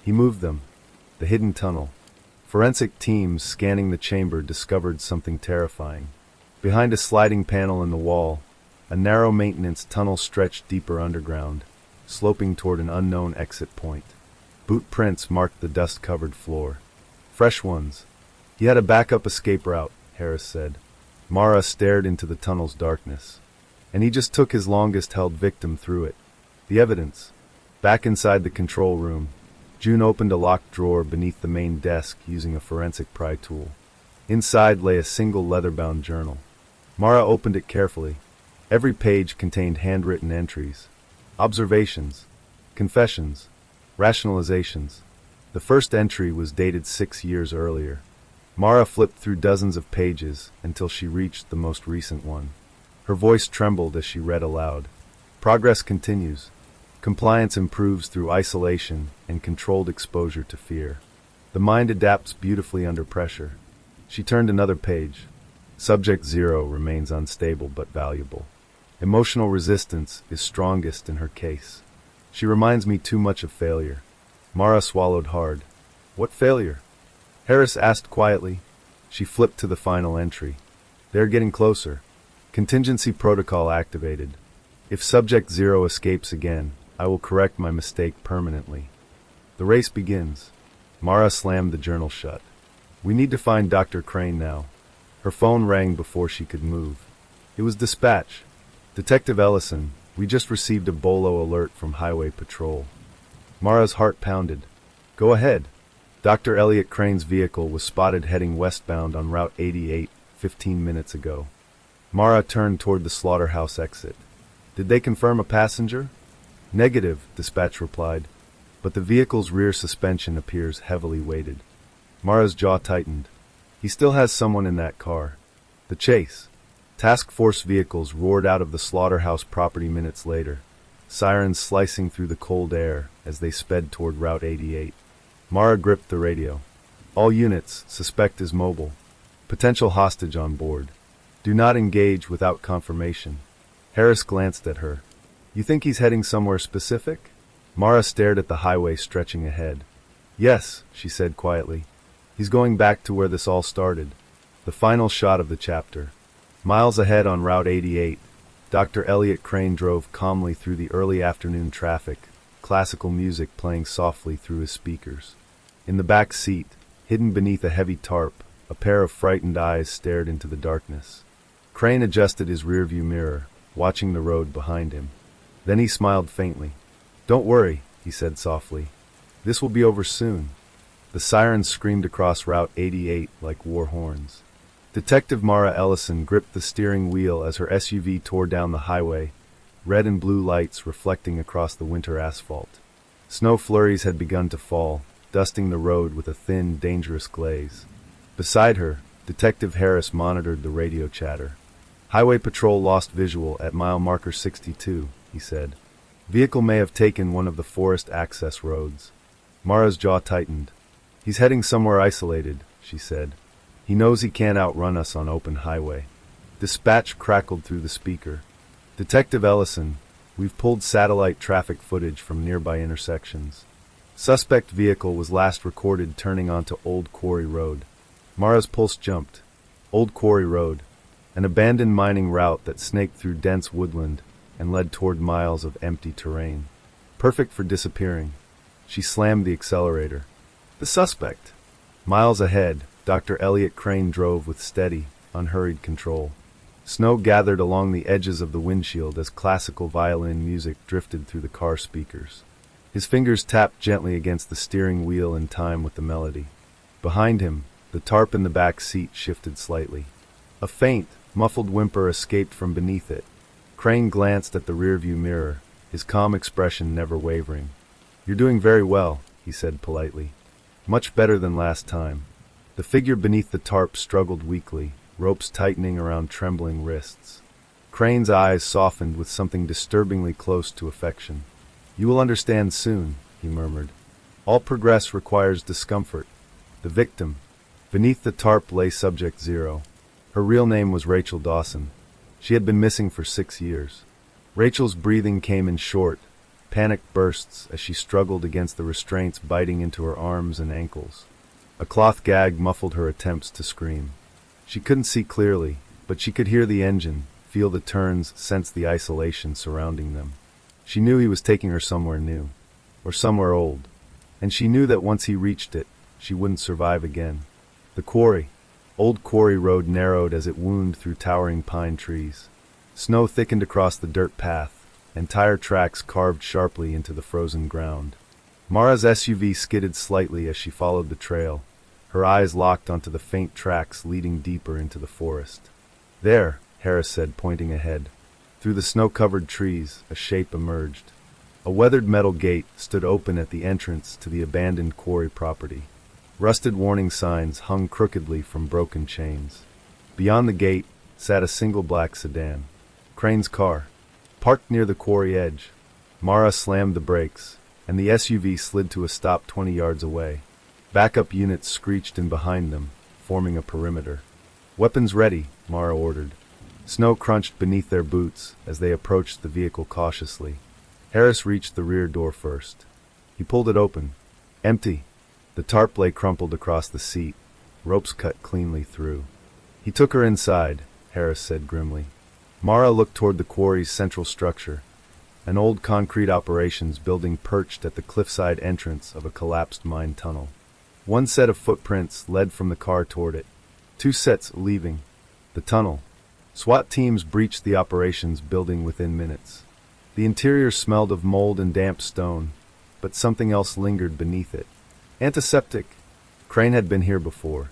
He moved them. The hidden tunnel. Forensic teams scanning the chamber discovered something terrifying. Behind a sliding panel in the wall, a narrow maintenance tunnel stretched deeper underground, sloping toward an unknown exit point. Boot prints marked the dust-covered floor. Fresh ones. He had a backup escape route, Harris said. Mara stared into the tunnel's darkness. And he just took his longest-held victim through it. The evidence. Back inside the control room, June opened a locked drawer beneath the main desk using a forensic pry tool. Inside lay a single leather-bound journal. Mara opened it carefully. Every page contained handwritten entries. Observations. Confessions. Rationalizations. The first entry was dated 6 years earlier. Mara flipped through dozens of pages until she reached the most recent one. Her voice trembled as she read aloud. Progress continues. Compliance improves through isolation and controlled exposure to fear. The mind adapts beautifully under pressure. She turned another page. Subject 0 remains unstable but valuable. Emotional resistance is strongest in her case. She reminds me too much of failure. Mara swallowed hard. What failure? Harris asked quietly. She flipped to the final entry. They're getting closer. Contingency protocol activated. If Subject 0 escapes again, I will correct my mistake permanently. The race begins. Mara slammed the journal shut. We need to find Dr. Crane now. Her phone rang before she could move. It was dispatch. Detective Ellison, we just received a BOLO alert from Highway Patrol. Mara's heart pounded. Go ahead. Dr. Elliot Crane's vehicle was spotted heading westbound on Route 88 15 minutes ago. Mara turned toward the slaughterhouse exit. Did they confirm a passenger? Negative, dispatch replied, but the vehicle's rear suspension appears heavily weighted. Mara's jaw tightened. He still has someone in that car. The chase. Task force vehicles roared out of the slaughterhouse property minutes later, sirens slicing through the cold air as they sped toward Route 88. Mara gripped the radio. All units, suspect is mobile. Potential hostage on board. Do not engage without confirmation. Harris glanced at her. You think he's heading somewhere specific? Mara stared at the highway stretching ahead. Yes, she said quietly. He's going back to where this all started. The final shot of the chapter. Miles ahead on Route 88, Dr. Elliot Crane drove calmly through the early afternoon traffic, classical music playing softly through his speakers. In the back seat, hidden beneath a heavy tarp, a pair of frightened eyes stared into the darkness. Crane adjusted his rearview mirror, watching the road behind him. Then he smiled faintly. Don't worry, he said softly. This will be over soon. The sirens screamed across Route 88 like war horns. Detective Mara Ellison gripped the steering wheel as her SUV tore down the highway, red and blue lights reflecting across the winter asphalt. Snow flurries had begun to fall, dusting the road with a thin, dangerous glaze. Beside her, Detective Harris monitored the radio chatter. Highway Patrol lost visual at mile marker 62, he said. Vehicle may have taken one of the forest access roads. Mara's jaw tightened. He's heading somewhere isolated, she said. He knows he can't outrun us on open highway. Dispatch crackled through the speaker. Detective Ellison, we've pulled satellite traffic footage from nearby intersections. Suspect vehicle was last recorded turning onto Old Quarry Road. Mara's pulse jumped. Old Quarry Road, an abandoned mining route that snaked through dense woodland and led toward miles of empty terrain. Perfect for disappearing. She slammed the accelerator. The suspect. Miles ahead, Dr. Elliot Crane drove with steady, unhurried control. Snow gathered along the edges of the windshield as classical violin music drifted through the car speakers. His fingers tapped gently against the steering wheel in time with the melody. Behind him, the tarp in the back seat shifted slightly. A faint, muffled whimper escaped from beneath it. Crane glanced at the rearview mirror, his calm expression never wavering. "You're doing very well," he said politely. "Much better than last time." The figure beneath the tarp struggled weakly, ropes tightening around trembling wrists. Crane's eyes softened with something disturbingly close to affection. "You will understand soon," he murmured. "All progress requires discomfort." The victim. Beneath the tarp lay Subject Zero. Her real name was Rachel Dawson. She had been missing for 6 years. Rachel's breathing came in short, panicked bursts as she struggled against the restraints biting into her arms and ankles. A cloth gag muffled her attempts to scream. She couldn't see clearly, but she could hear the engine, feel the turns, sense the isolation surrounding them. She knew he was taking her somewhere new, or somewhere old, and she knew that once he reached it, she wouldn't survive again. The quarry. Old Quarry Road narrowed as it wound through towering pine trees. Snow thickened across the dirt path, and tire tracks carved sharply into the frozen ground. Mara's SUV skidded slightly as she followed the trail, her eyes locked onto the faint tracks leading deeper into the forest. "There," Harris said, pointing ahead. Through the snow-covered trees, a shape emerged. A weathered metal gate stood open at the entrance to the abandoned quarry property. Rusted warning signs hung crookedly from broken chains. Beyond the gate sat a single black sedan. Crane's car. Parked near the quarry edge. Mara slammed the brakes, and the SUV slid to a stop 20 yards away. Backup units screeched in behind them, forming a perimeter. "Weapons ready," Mara ordered. Snow crunched beneath their boots as they approached the vehicle cautiously. Harris reached the rear door first. He pulled it open. Empty. The tarp lay crumpled across the seat, ropes cut cleanly through. "He took her inside," Harris said grimly. Mara looked toward the quarry's central structure, an old concrete operations building perched at the cliffside entrance of a collapsed mine tunnel. One set of footprints led from the car toward it, 2 sets leaving. The tunnel. SWAT teams breached the operations building within minutes. The interior smelled of mold and damp stone, but something else lingered beneath it. Antiseptic. Crane had been here before.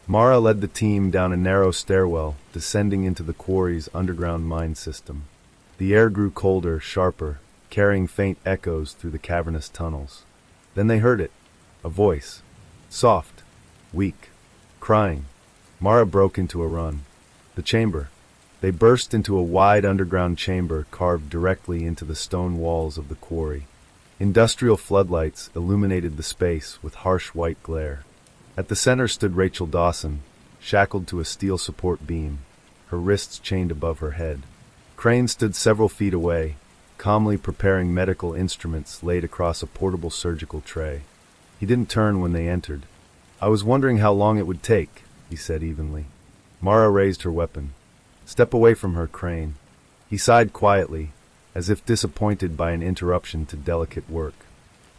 Mara led the team down a narrow stairwell, descending into the quarry's underground mine system. The air grew colder, sharper, carrying faint echoes through the cavernous tunnels. Then they heard it. A voice. Soft. Weak. Crying. Mara broke into a run. The chamber. They burst into a wide underground chamber carved directly into the stone walls of the quarry. Industrial floodlights illuminated the space with harsh white glare. At the center stood Rachel Dawson, shackled to a steel support beam, her wrists chained above her head. Crane stood several feet away, calmly preparing medical instruments laid across a portable surgical tray. He didn't turn when they entered. "I was wondering how long it would take," he said evenly. Mara raised her weapon. "Step away from her, Crane." He sighed quietly, as if disappointed by an interruption to delicate work.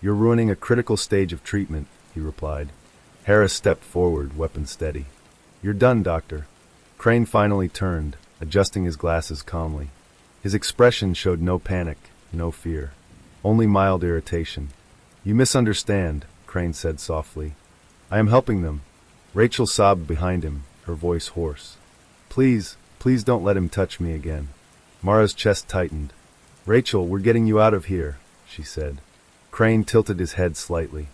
"You're ruining a critical stage of treatment," he replied. Harris stepped forward, weapon steady. "You're done, Doctor." Crane finally turned, adjusting his glasses calmly. His expression showed no panic, no fear, only mild irritation. "You misunderstand," Crane said softly. "I am helping them." Rachel sobbed behind him, her voice hoarse. Please don't let him touch me again." Mara's chest tightened. "Rachel, we're getting you out of here," she said. Crane tilted his head slightly.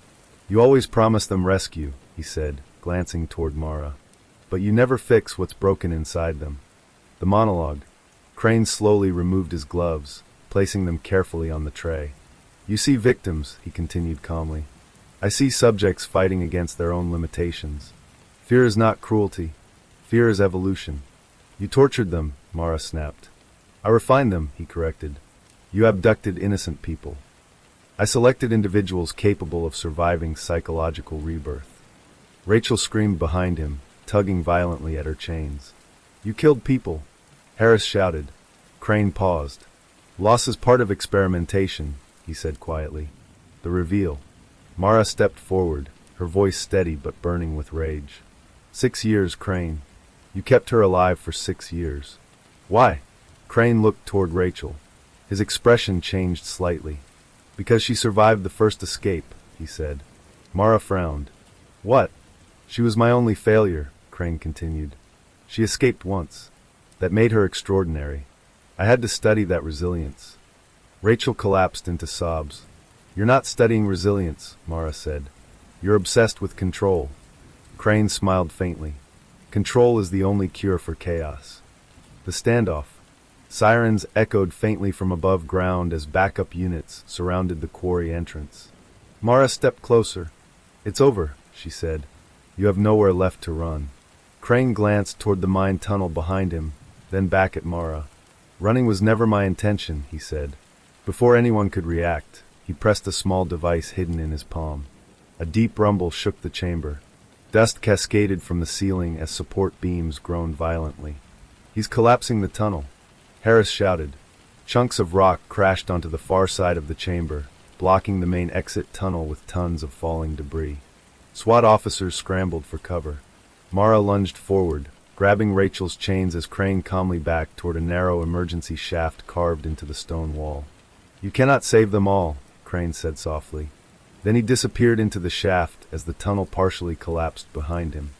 "You always promise them rescue," he said, glancing toward Mara. "But you never fix what's broken inside them." The monologue. Crane slowly removed his gloves, placing them carefully on the tray. "You see victims," he continued calmly. "I see subjects fighting against their own limitations. Fear is not cruelty. Fear is evolution." "You tortured them," Mara snapped. "I refined them," he corrected. "You abducted innocent people. I selected individuals capable of surviving psychological rebirth." Rachel screamed behind him, tugging violently at her chains. "You killed people," Harris shouted. Crane paused. "Loss is part of experimentation," he said quietly. The reveal. Mara stepped forward, her voice steady but burning with rage. 6 years, Crane. You kept her alive for 6 years. Why? Crane looked toward Rachel. His expression changed slightly. Because she survived the first escape, he said. Mara frowned. What? She was my only failure, Crane continued. She escaped once. That made her extraordinary. I had to study that resilience. Rachel collapsed into sobs. You're not studying resilience, Mara said. You're obsessed with control. Crane smiled faintly. Control is the only cure for chaos. The standoff. Sirens echoed faintly from above ground as backup units surrounded the quarry entrance. Mara stepped closer. It's over, she said. You have nowhere left to run. Crane glanced toward the mine tunnel behind him, then back at Mara. Running was never my intention, he said. Before anyone could react, he pressed a small device hidden in his palm. A deep rumble shook the chamber. Dust cascaded from the ceiling as support beams groaned violently. He's collapsing the tunnel, Harris shouted. Chunks of rock crashed onto the far side of the chamber, blocking the main exit tunnel with tons of falling debris. SWAT officers scrambled for cover. Mara lunged forward, grabbing Rachel's chains as Crane calmly backed toward a narrow emergency shaft carved into the stone wall. You cannot save them all, Crane said softly. Then he disappeared into the shaft as the tunnel partially collapsed behind him.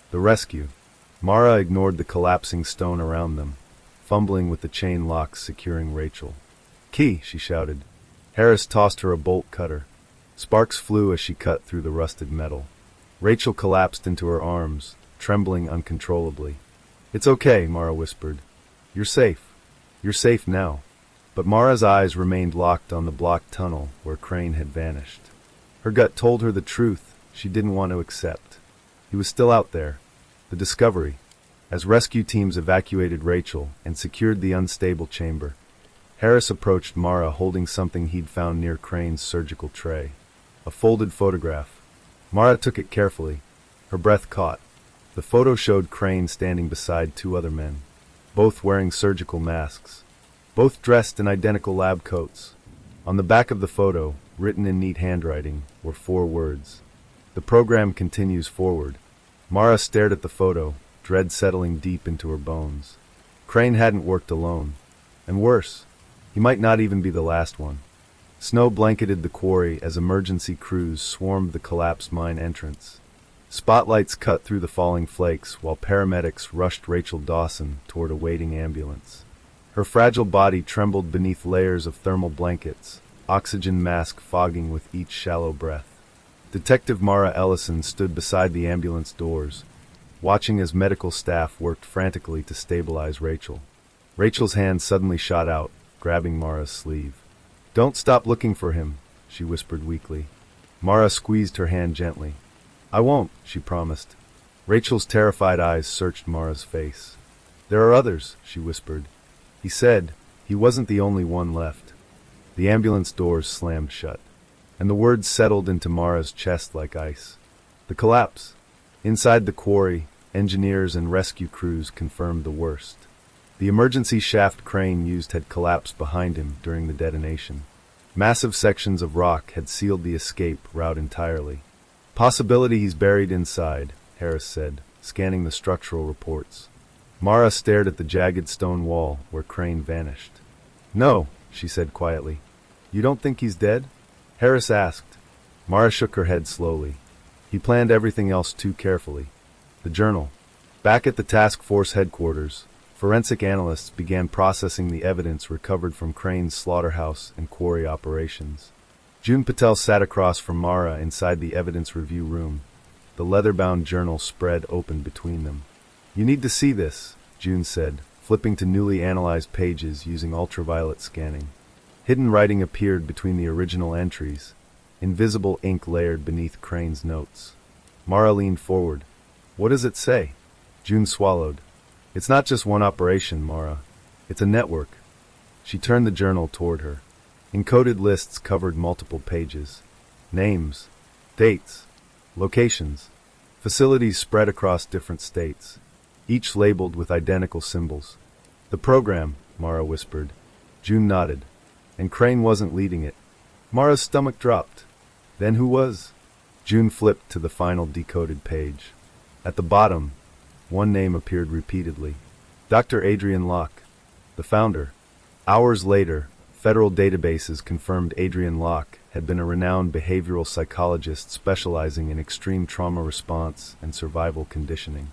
The rescue. Mara ignored the collapsing stone around them, fumbling with the chain locks securing Rachel. Key, she shouted. Harris tossed her a bolt cutter. Sparks flew as she cut through the rusted metal. Rachel collapsed into her arms, trembling uncontrollably. It's okay, Mara whispered. You're safe. You're safe now. But Mara's eyes remained locked on the blocked tunnel where Crane had vanished. Her gut told her the truth she didn't want to accept. He was still out there. The discovery. As rescue teams evacuated Rachel and secured the unstable chamber, Harris approached Mara holding something he'd found near Crane's surgical tray. A folded photograph. Mara took it carefully. Her breath caught. The photo showed Crane standing beside two other men, both wearing surgical masks, both dressed in identical lab coats. On the back of the photo, written in neat handwriting, were 4 words. The program continues forward. Mara stared at the photo, dread settling deep into her bones. Crane hadn't worked alone. And worse, he might not even be the last one. Snow blanketed the quarry as emergency crews swarmed the collapsed mine entrance. Spotlights cut through the falling flakes while paramedics rushed Rachel Dawson toward a waiting ambulance. Her fragile body trembled beneath layers of thermal blankets, oxygen mask fogging with each shallow breath. Detective Mara Ellison stood beside the ambulance doors, watching as medical staff worked frantically to stabilize Rachel. Rachel's hand suddenly shot out, grabbing Mara's sleeve. Don't stop looking for him, she whispered weakly. Mara squeezed her hand gently. I won't, she promised. Rachel's terrified eyes searched Mara's face. There are others, she whispered. He said he wasn't the only one left. The ambulance doors slammed shut, and the words settled into Mara's chest like ice. The collapse. Inside the quarry, engineers and rescue crews confirmed the worst. The emergency shaft Crane used had collapsed behind him during the detonation. Massive sections of rock had sealed the escape route entirely. Possibility he's buried inside, Harris said, scanning the structural reports. Mara stared at the jagged stone wall where Crane vanished. No, she said quietly. You don't think he's dead? Harris asked. Mara shook her head slowly. He planned everything else too carefully. The journal. Back at the task force headquarters, forensic analysts began processing the evidence recovered from Crane's slaughterhouse and quarry operations. June Patel sat across from Mara inside the evidence review room. The leather-bound journal spread open between them. You need to see this, June said, flipping to newly analyzed pages using ultraviolet scanning. Hidden writing appeared between the original entries, invisible ink layered beneath Crane's notes. Mara leaned forward. What does it say? June swallowed. It's not just one operation, Mara. It's a network. She turned the journal toward her. Encoded lists covered multiple pages. Names, dates, locations, facilities spread across different states, each labeled with identical symbols. The program, Mara whispered. June nodded. And Crane wasn't leading it. Mara's stomach dropped. Then who was? June flipped to the final decoded page. At the bottom, one name appeared repeatedly. Dr. Adrian Locke. the founder. Hours later, federal databases confirmed Adrian Locke had been a renowned behavioral psychologist specializing in extreme trauma response and survival conditioning.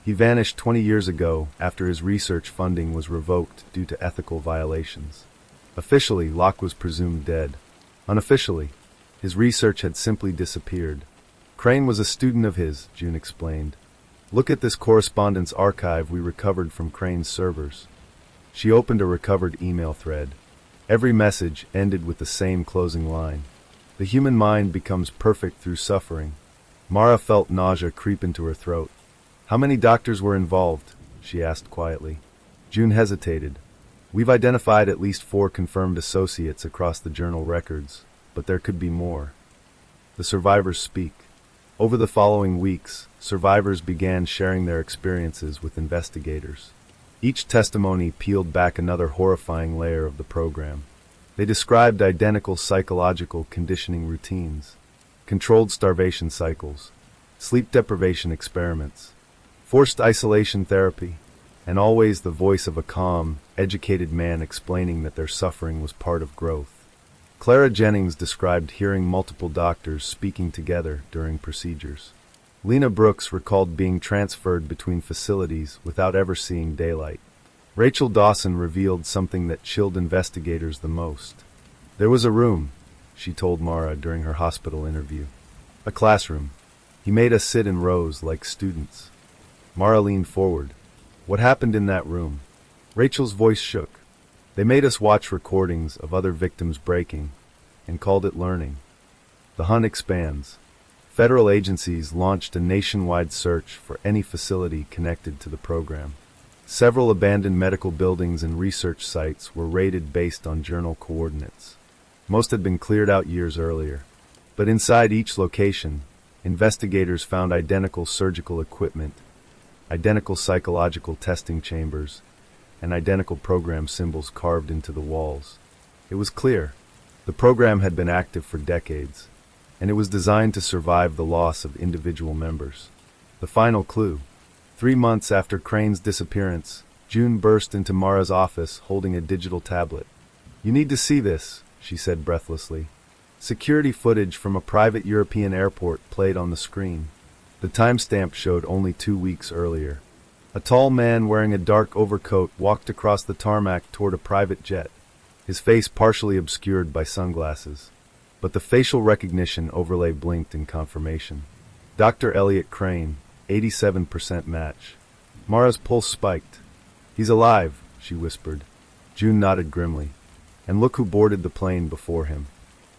He vanished 20 years ago after his research funding was revoked due to ethical violations. Officially, Locke was presumed dead. Unofficially, his research had simply disappeared. Crane was a student of his, June explained. Look at this correspondence archive we recovered from Crane's servers. She opened a recovered email thread. Every message ended with the same closing line. The human mind becomes perfect through suffering. Mara felt nausea creep into her throat. How many doctors were involved? She asked quietly. June hesitated. We've identified at least 4 confirmed associates across the journal records, but there could be more. The survivors speak. Over the following weeks, survivors began sharing their experiences with investigators. Each testimony peeled back another horrifying layer of the program. They described identical psychological conditioning routines, controlled starvation cycles, sleep deprivation experiments, forced isolation therapy, and always the voice of a calm, educated man explaining that their suffering was part of growth. Clara Jennings described hearing multiple doctors speaking together during procedures. Lena Brooks recalled being transferred between facilities without ever seeing daylight. Rachel Dawson revealed something that chilled investigators the most. There was a room, she told Mara during her hospital interview. A classroom. He made us sit in rows like students. Mara leaned forward. What happened in that room? Rachel's voice shook. They made us watch recordings of other victims breaking, and called it learning. The hunt expands. Federal agencies launched a nationwide search for any facility connected to the program. Several abandoned medical buildings and research sites were raided based on journal coordinates. Most had been cleared out years earlier. But inside each location, investigators found identical surgical equipment, identical psychological testing chambers, and identical program symbols carved into the walls. It was clear. The program had been active for decades, and it was designed to survive the loss of individual members. The final clue. 3 months after Crane's disappearance, June burst into Mara's office holding a digital tablet. You need to see this, she said breathlessly. Security footage from a private European airport played on the screen. The timestamp showed only 2 weeks earlier. A tall man wearing a dark overcoat walked across the tarmac toward a private jet, his face partially obscured by sunglasses. But the facial recognition overlay blinked in confirmation. Dr. Elliot Crane, 87% match. Mara's pulse spiked. He's alive, she whispered. June nodded grimly. And look who boarded the plane before him.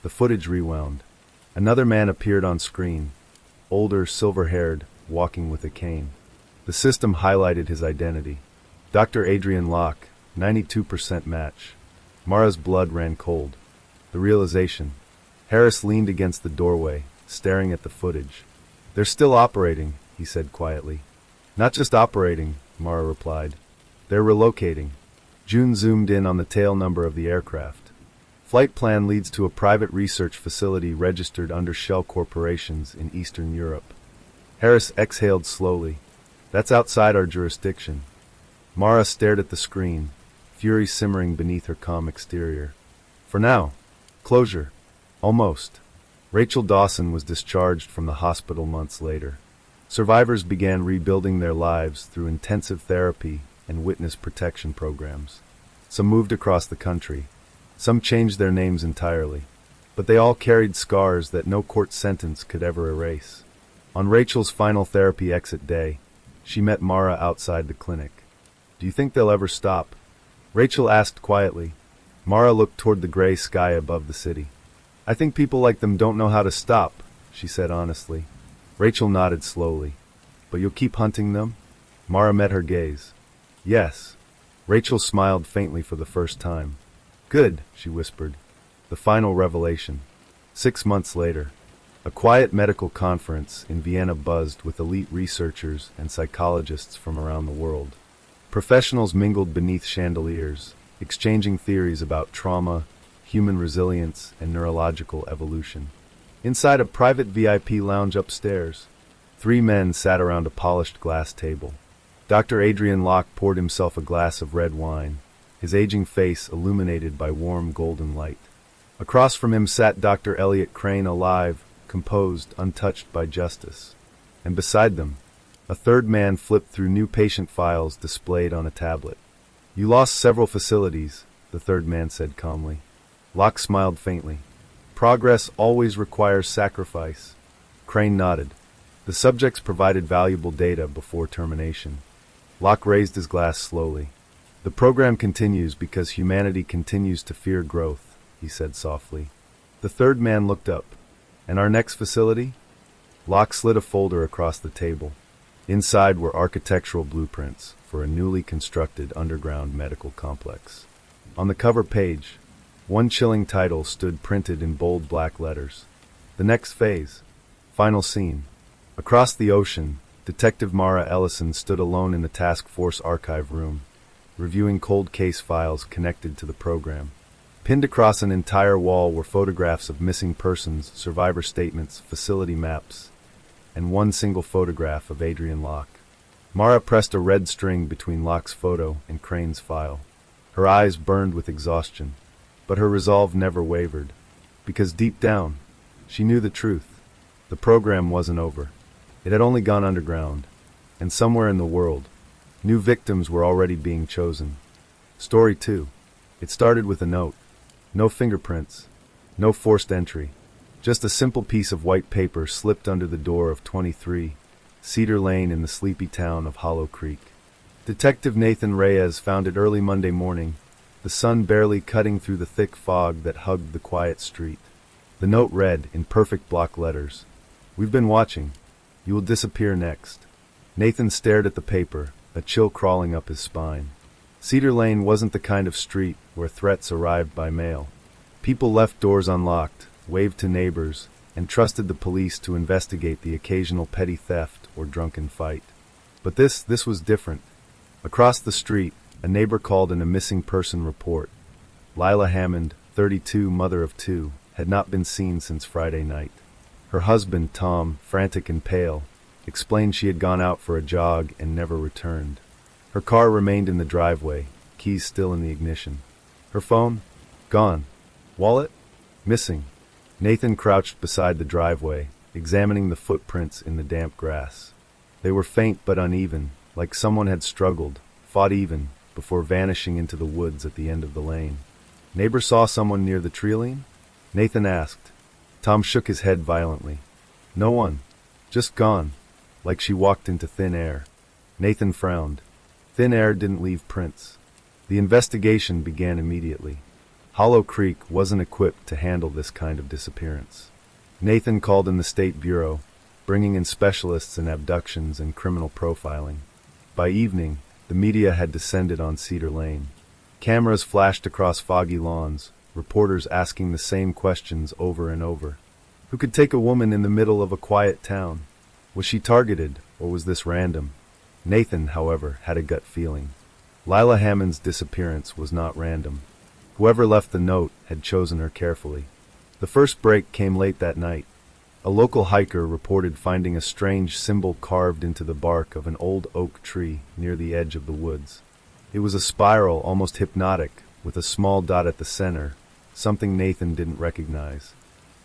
The footage rewound. Another man appeared on screen, older, silver-haired, walking with a cane. The system highlighted his identity. Dr. Adrian Locke, 92% match. Mara's blood ran cold. The realization. Harris leaned against the doorway, staring at the footage. They're still operating, he said quietly. Not just operating, Mara replied. They're relocating. June zoomed in on the tail number of the aircraft. Flight plan leads to a private research facility registered under shell corporations in Eastern Europe. Harris exhaled slowly. That's outside our jurisdiction. Mara stared at the screen, fury simmering beneath her calm exterior. For now. Closure. Almost. Rachel Dawson was discharged from the hospital months later. Survivors began rebuilding their lives through intensive therapy and witness protection programs. Some moved across the country. Some changed their names entirely. But they all carried scars that no court sentence could ever erase. On Rachel's final therapy exit day, she met Mara outside the clinic. Do you think they'll ever stop? Rachel asked quietly. Mara looked toward the gray sky above the city. I think people like them don't know how to stop, she said honestly. Rachel nodded slowly. But you'll keep hunting them? Mara met her gaze. Yes. Rachel smiled faintly for the first time. Good, she whispered. The final revelation. 6 months later. A quiet medical conference in Vienna buzzed with elite researchers and psychologists from around the world. Professionals mingled beneath chandeliers, exchanging theories about trauma, human resilience, and neurological evolution. Inside a private VIP lounge upstairs, 3 men sat around a polished glass table. Dr. Adrian Locke poured himself a glass of red wine, his aging face illuminated by warm golden light. Across from him sat Dr. Elliot Crane, alive, composed, untouched by justice. And beside them, a third man flipped through new patient files displayed on a tablet. "You lost several facilities," the third man said calmly. Locke smiled faintly. "Progress always requires sacrifice." Crane nodded. "The subjects provided valuable data before termination." Locke raised his glass slowly. "The program continues because humanity continues to fear growth," he said softly. The third man looked up. "And our next facility?" Locke slid a folder across the table. Inside were architectural blueprints for a newly constructed underground medical complex. On the cover page, one chilling title stood printed in bold black letters. "The next phase. Final scene." Across the ocean, Detective Mara Ellison stood alone in the task force archive room, reviewing cold case files connected to the program. Pinned across an entire wall were photographs of missing persons, survivor statements, facility maps, and one single photograph of Adrian Locke. Mara pressed a red string between Locke's photo and Crane's file. Her eyes burned with exhaustion, but her resolve never wavered, because deep down, she knew the truth. The program wasn't over. It had only gone underground, and somewhere in the world, new victims were already being chosen. Story 2. It started with a note. No fingerprints, no forced entry. Just a simple piece of white paper slipped under the door of 23, Cedar Lane in the sleepy town of Hollow Creek. Detective Nathan Reyes found it early Monday morning, the sun barely cutting through the thick fog that hugged the quiet street. The note read, in perfect block letters, "We've been watching. You will disappear next." Nathan stared at the paper, a chill crawling up his spine. Cedar Lane wasn't the kind of street where threats arrived by mail. People left doors unlocked, waved to neighbors, and trusted the police to investigate the occasional petty theft or drunken fight. But this was different. Across the street, a neighbor called in a missing person report. Lila Hammond, 32, mother of 2, had not been seen since Friday night. Her husband, Tom, frantic and pale, explained she had gone out for a jog and never returned. Her car remained in the driveway, keys still in the ignition. Her phone? Gone. Wallet? Missing. Nathan crouched beside the driveway, examining the footprints in the damp grass. They were faint but uneven, like someone had struggled, fought even, before vanishing into the woods at the end of the lane. "Neighbor saw someone near the treeline?" Nathan asked. Tom shook his head violently. "No one. Just gone, like she walked into thin air." Nathan frowned. Thin air didn't leave prints. The investigation began immediately. Hollow Creek wasn't equipped to handle this kind of disappearance. Nathan called in the State Bureau, bringing in specialists in abductions and criminal profiling. By evening, the media had descended on Cedar Lane. Cameras flashed across foggy lawns, reporters asking the same questions over and over. Who could take a woman in the middle of a quiet town? Was she targeted, or was this random? Nathan, however, had a gut feeling. Lila Hammond's disappearance was not random. Whoever left the note had chosen her carefully. The first break came late that night. A local hiker reported finding a strange symbol carved into the bark of an old oak tree near the edge of the woods. It was a spiral, almost hypnotic, with a small dot at the center, something Nathan didn't recognize.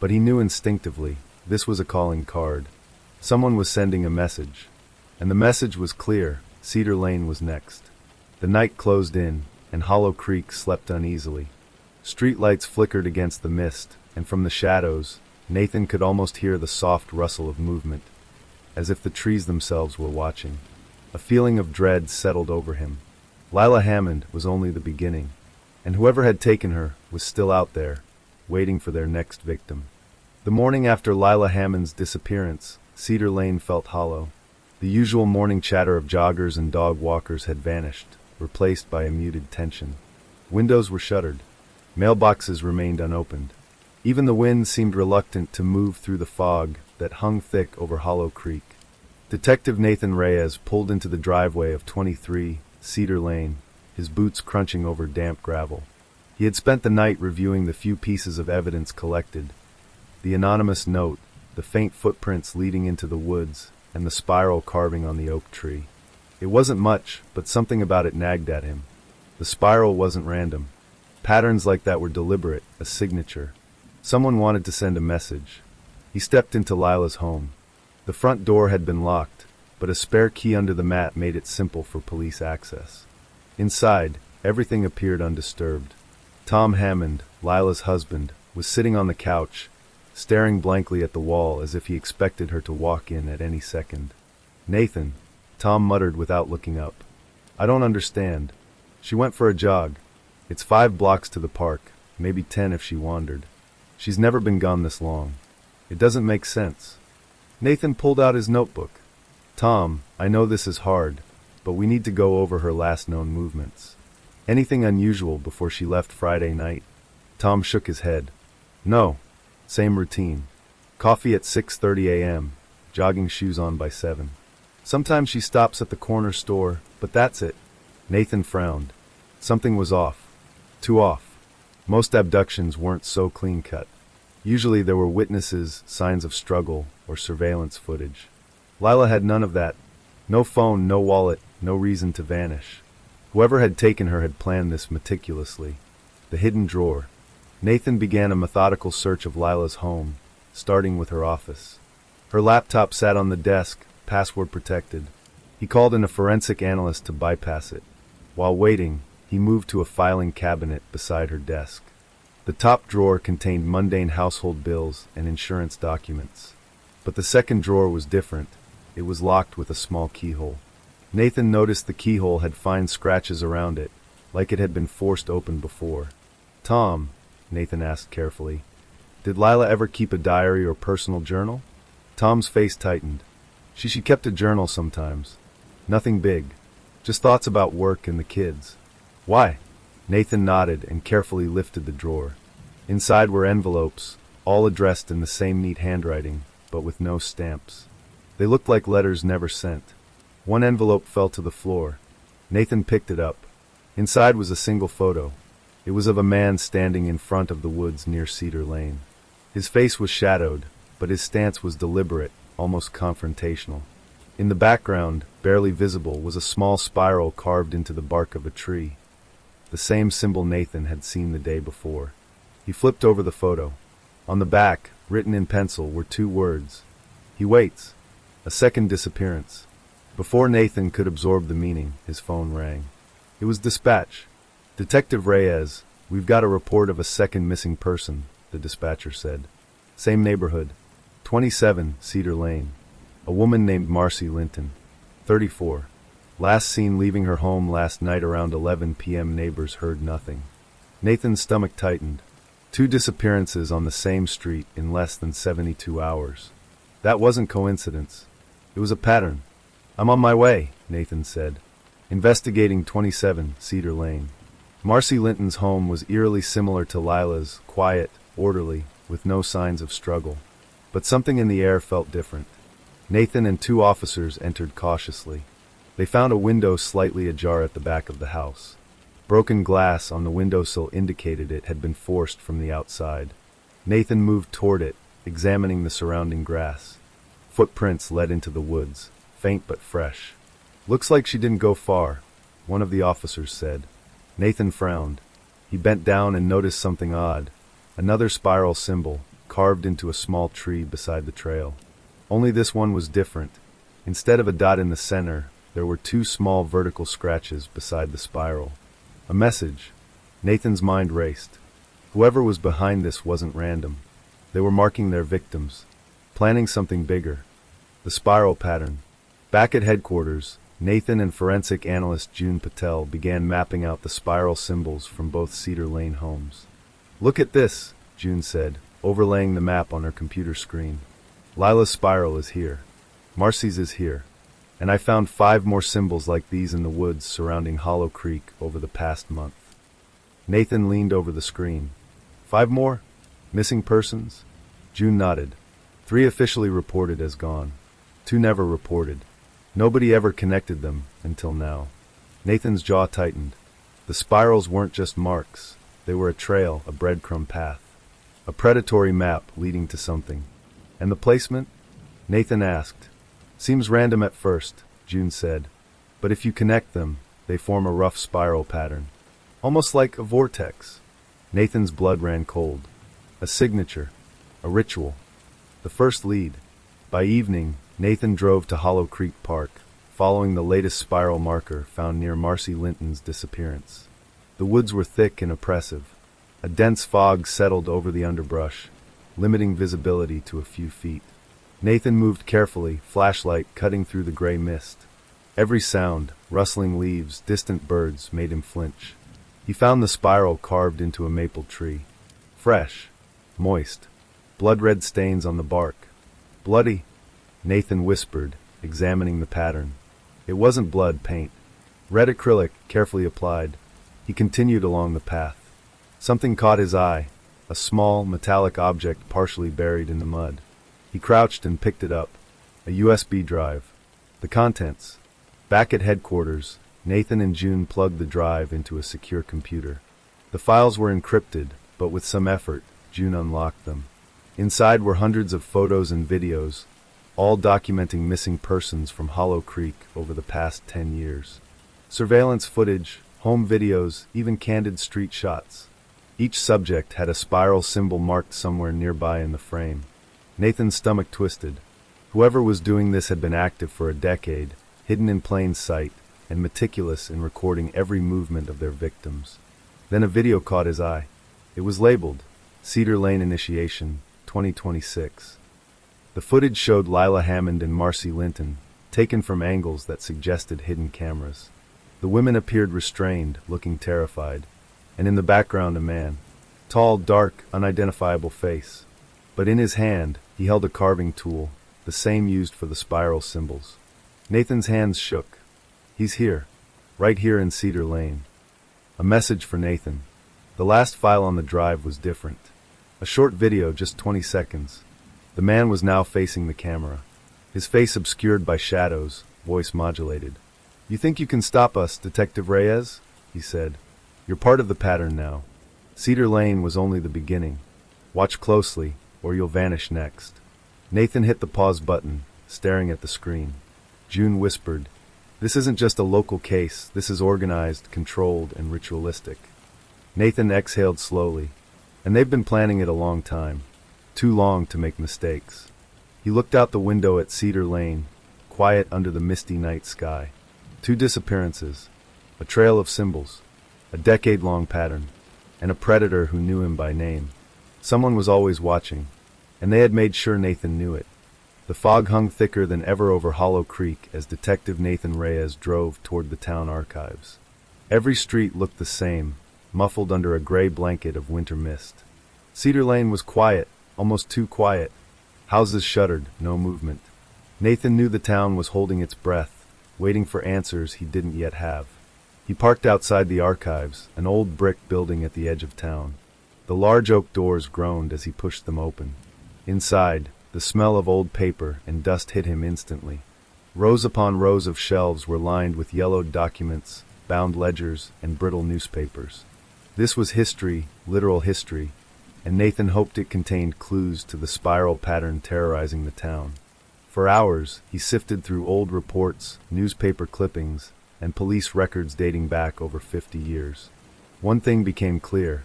But he knew instinctively, this was a calling card. Someone was sending a message. And the message was clear: Cedar Lane was next. The night closed in, and Hollow Creek slept uneasily. Streetlights flickered against the mist, and from the shadows, Nathan could almost hear the soft rustle of movement, as if the trees themselves were watching. A feeling of dread settled over him. Lila Hammond was only the beginning, and whoever had taken her was still out there, waiting for their next victim. The morning after Lila Hammond's disappearance, Cedar Lane felt hollow. The usual morning chatter of joggers and dog walkers had vanished, replaced by a muted tension. Windows were shuttered. Mailboxes remained unopened. Even the wind seemed reluctant to move through the fog that hung thick over Hollow Creek. Detective Nathan Reyes pulled into the driveway of 23, Cedar Lane, his boots crunching over damp gravel. He had spent the night reviewing the few pieces of evidence collected. The anonymous note, the faint footprints leading into the woods, and the spiral carving on the oak tree. It wasn't much, but something about it nagged at him. The spiral wasn't random. Patterns like that were deliberate, a signature. Someone wanted to send a message. He stepped into Lila's home. The front door had been locked, but a spare key under the mat made it simple for police access. Inside, everything appeared undisturbed. Tom Hammond, Lila's husband, was sitting on the couch, staring blankly at the wall as if he expected her to walk in at any second. "Nathan," Tom muttered without looking up. "I don't understand. She went for a jog. It's 5 blocks to the park, maybe 10 if she wandered. She's never been gone this long. It doesn't make sense." Nathan pulled out his notebook. "Tom, I know this is hard, but we need to go over her last known movements. Anything unusual before she left Friday night?" Tom shook his head. "No. Same routine. Coffee at 6:30 a.m., jogging shoes on by 7. Sometimes she stops at the corner store, but that's it." Nathan frowned. Something was off. Too off. Most abductions weren't so clean-cut. Usually there were witnesses, signs of struggle, or surveillance footage. Lila had none of that. No phone, no wallet, no reason to vanish. Whoever had taken her had planned this meticulously. The hidden drawer. Nathan began a methodical search of Lila's home, starting with her office. Her laptop sat on the desk, password protected. He called in a forensic analyst to bypass it. While waiting, he moved to a filing cabinet beside her desk. The top drawer contained mundane household bills and insurance documents. But the second drawer was different. It was locked with a small keyhole. Nathan noticed the keyhole had fine scratches around it, like it had been forced open before. "Tom," Nathan asked carefully, "did Lila ever keep a diary or personal journal?" Tom's face tightened. She kept a journal sometimes. Nothing big. Just thoughts about work and the kids." "Why?" Nathan nodded and carefully lifted the drawer. Inside were envelopes, all addressed in the same neat handwriting, but with no stamps. They looked like letters never sent. One envelope fell to the floor. Nathan picked it up. Inside was a single photo. It was of a man standing in front of the woods near Cedar Lane. His face was shadowed, but his stance was deliberate, almost confrontational. In the background, barely visible, was a small spiral carved into the bark of a tree. The same symbol Nathan had seen the day before. He flipped over the photo. On the back, written in pencil, were 2 words. "He waits." A second disappearance. Before Nathan could absorb the meaning, his phone rang. It was dispatch. "Detective Reyes, we've got a report of a second missing person," the dispatcher said. "Same neighborhood. 27 Cedar Lane. A woman named Marcy Linton, 34. Last seen leaving her home last night around 11 p.m. Neighbors heard nothing." Nathan's stomach tightened. 2 disappearances on the same street in less than 72 hours. That wasn't coincidence. It was a pattern. "I'm on my way," Nathan said. Investigating 27 Cedar Lane. Marcy Linton's home was eerily similar to Lila's, quiet, orderly, with no signs of struggle. But something in the air felt different. Nathan and 2 officers entered cautiously. They found a window slightly ajar at the back of the house. Broken glass on the windowsill indicated it had been forced from the outside. Nathan moved toward it, examining the surrounding grass. Footprints led into the woods, faint but fresh. "Looks like she didn't go far," one of the officers said. Nathan frowned. He bent down and noticed something odd. Another spiral symbol, carved into a small tree beside the trail. Only this one was different. Instead of a dot in the center, there were 2 small vertical scratches beside the spiral. A message. Nathan's mind raced. Whoever was behind this wasn't random. They were marking their victims, planning something bigger. The spiral pattern. Back at headquarters, Nathan and forensic analyst June Patel began mapping out the spiral symbols from both Cedar Lane homes. "Look at this," June said, overlaying the map on her computer screen. "Lila's spiral is here. Marcy's is here. And I found 5 more symbols like these in the woods surrounding Hollow Creek over the past month." Nathan leaned over the screen. 5 more? Missing persons? June nodded. 3 officially reported as gone. 2 never reported. Nobody ever connected them until now. Nathan's jaw tightened. The spirals weren't just marks. They were a trail, a breadcrumb path. A predatory map leading to something. "And the placement?" Nathan asked. "Seems random at first," June said. "But if you connect them, they form a rough spiral pattern. almost like a vortex. Nathan's blood ran cold. A signature. A ritual. The first lead. By evening, Nathan drove to Hollow Creek Park, following the latest spiral marker found near Marcy Linton's disappearance. The woods were thick and oppressive. A dense fog settled over the underbrush, limiting visibility to a few feet. Nathan moved carefully, flashlight cutting through the gray mist. Every sound, rustling leaves, distant birds, made him flinch. He found the spiral carved into a maple tree. Fresh, moist, blood-red stains on the bark. Bloody, Nathan whispered, examining the pattern. It wasn't blood paint. Red acrylic, carefully applied. He continued along the path. Something caught his eye, a small, metallic object partially buried in the mud. He crouched and picked it up. A USB drive. The contents. Back at headquarters, Nathan and June plugged the drive into a secure computer. The files were encrypted, but with some effort, June unlocked them. Inside were hundreds of photos and videos, all documenting missing persons from Hollow Creek over the past 10 years. Surveillance footage, home videos, even candid street shots. Each subject had a spiral symbol marked somewhere nearby in the frame. Nathan's stomach twisted. Whoever was doing this had been active for a decade, hidden in plain sight, and meticulous in recording every movement of their victims. Then a video caught his eye. It was labeled, Cedar Lane Initiation, 2026. The footage showed Lila Hammond and Marcy Linton, taken from angles that suggested hidden cameras. The women appeared restrained, looking terrified, and in the background a man. Tall, dark, unidentifiable face. But in his hand, he held a carving tool, the same used for the spiral symbols. Nathan's hands shook. He's here. Right here in Cedar Lane. A message for Nathan. The last file on the drive was different. A short video, just 20 seconds. The man was now facing the camera. His face obscured by shadows, voice modulated. "You think you can stop us, Detective Reyes?" he said. "You're part of the pattern now. Cedar Lane was only the beginning. Watch closely, or you'll vanish next." Nathan hit the pause button, staring at the screen. June whispered, "This isn't just a local case, this is organized, controlled, and ritualistic." Nathan exhaled slowly. And they've been planning it a long time. Too long to make mistakes. He looked out the window at Cedar Lane, quiet under the misty night sky. 2 disappearances. A trail of symbols. A decade-long pattern. And a predator who knew him by name. Someone was always watching. And they had made sure Nathan knew it. The fog hung thicker than ever over Hollow Creek as Detective Nathan Reyes drove toward the town archives. Every street looked the same, muffled under a gray blanket of winter mist. Cedar Lane was quiet, almost too quiet. Houses shuttered, no movement. Nathan knew the town was holding its breath, waiting for answers he didn't yet have. He parked outside the archives, an old brick building at the edge of town. The large oak doors groaned as he pushed them open. Inside, the smell of old paper and dust hit him instantly. Rows upon rows of shelves were lined with yellowed documents, bound ledgers, and brittle newspapers. This was history, literal history, and Nathan hoped it contained clues to the spiral pattern terrorizing the town. For hours, he sifted through old reports, newspaper clippings, and police records dating back over 50 years. One thing became clear.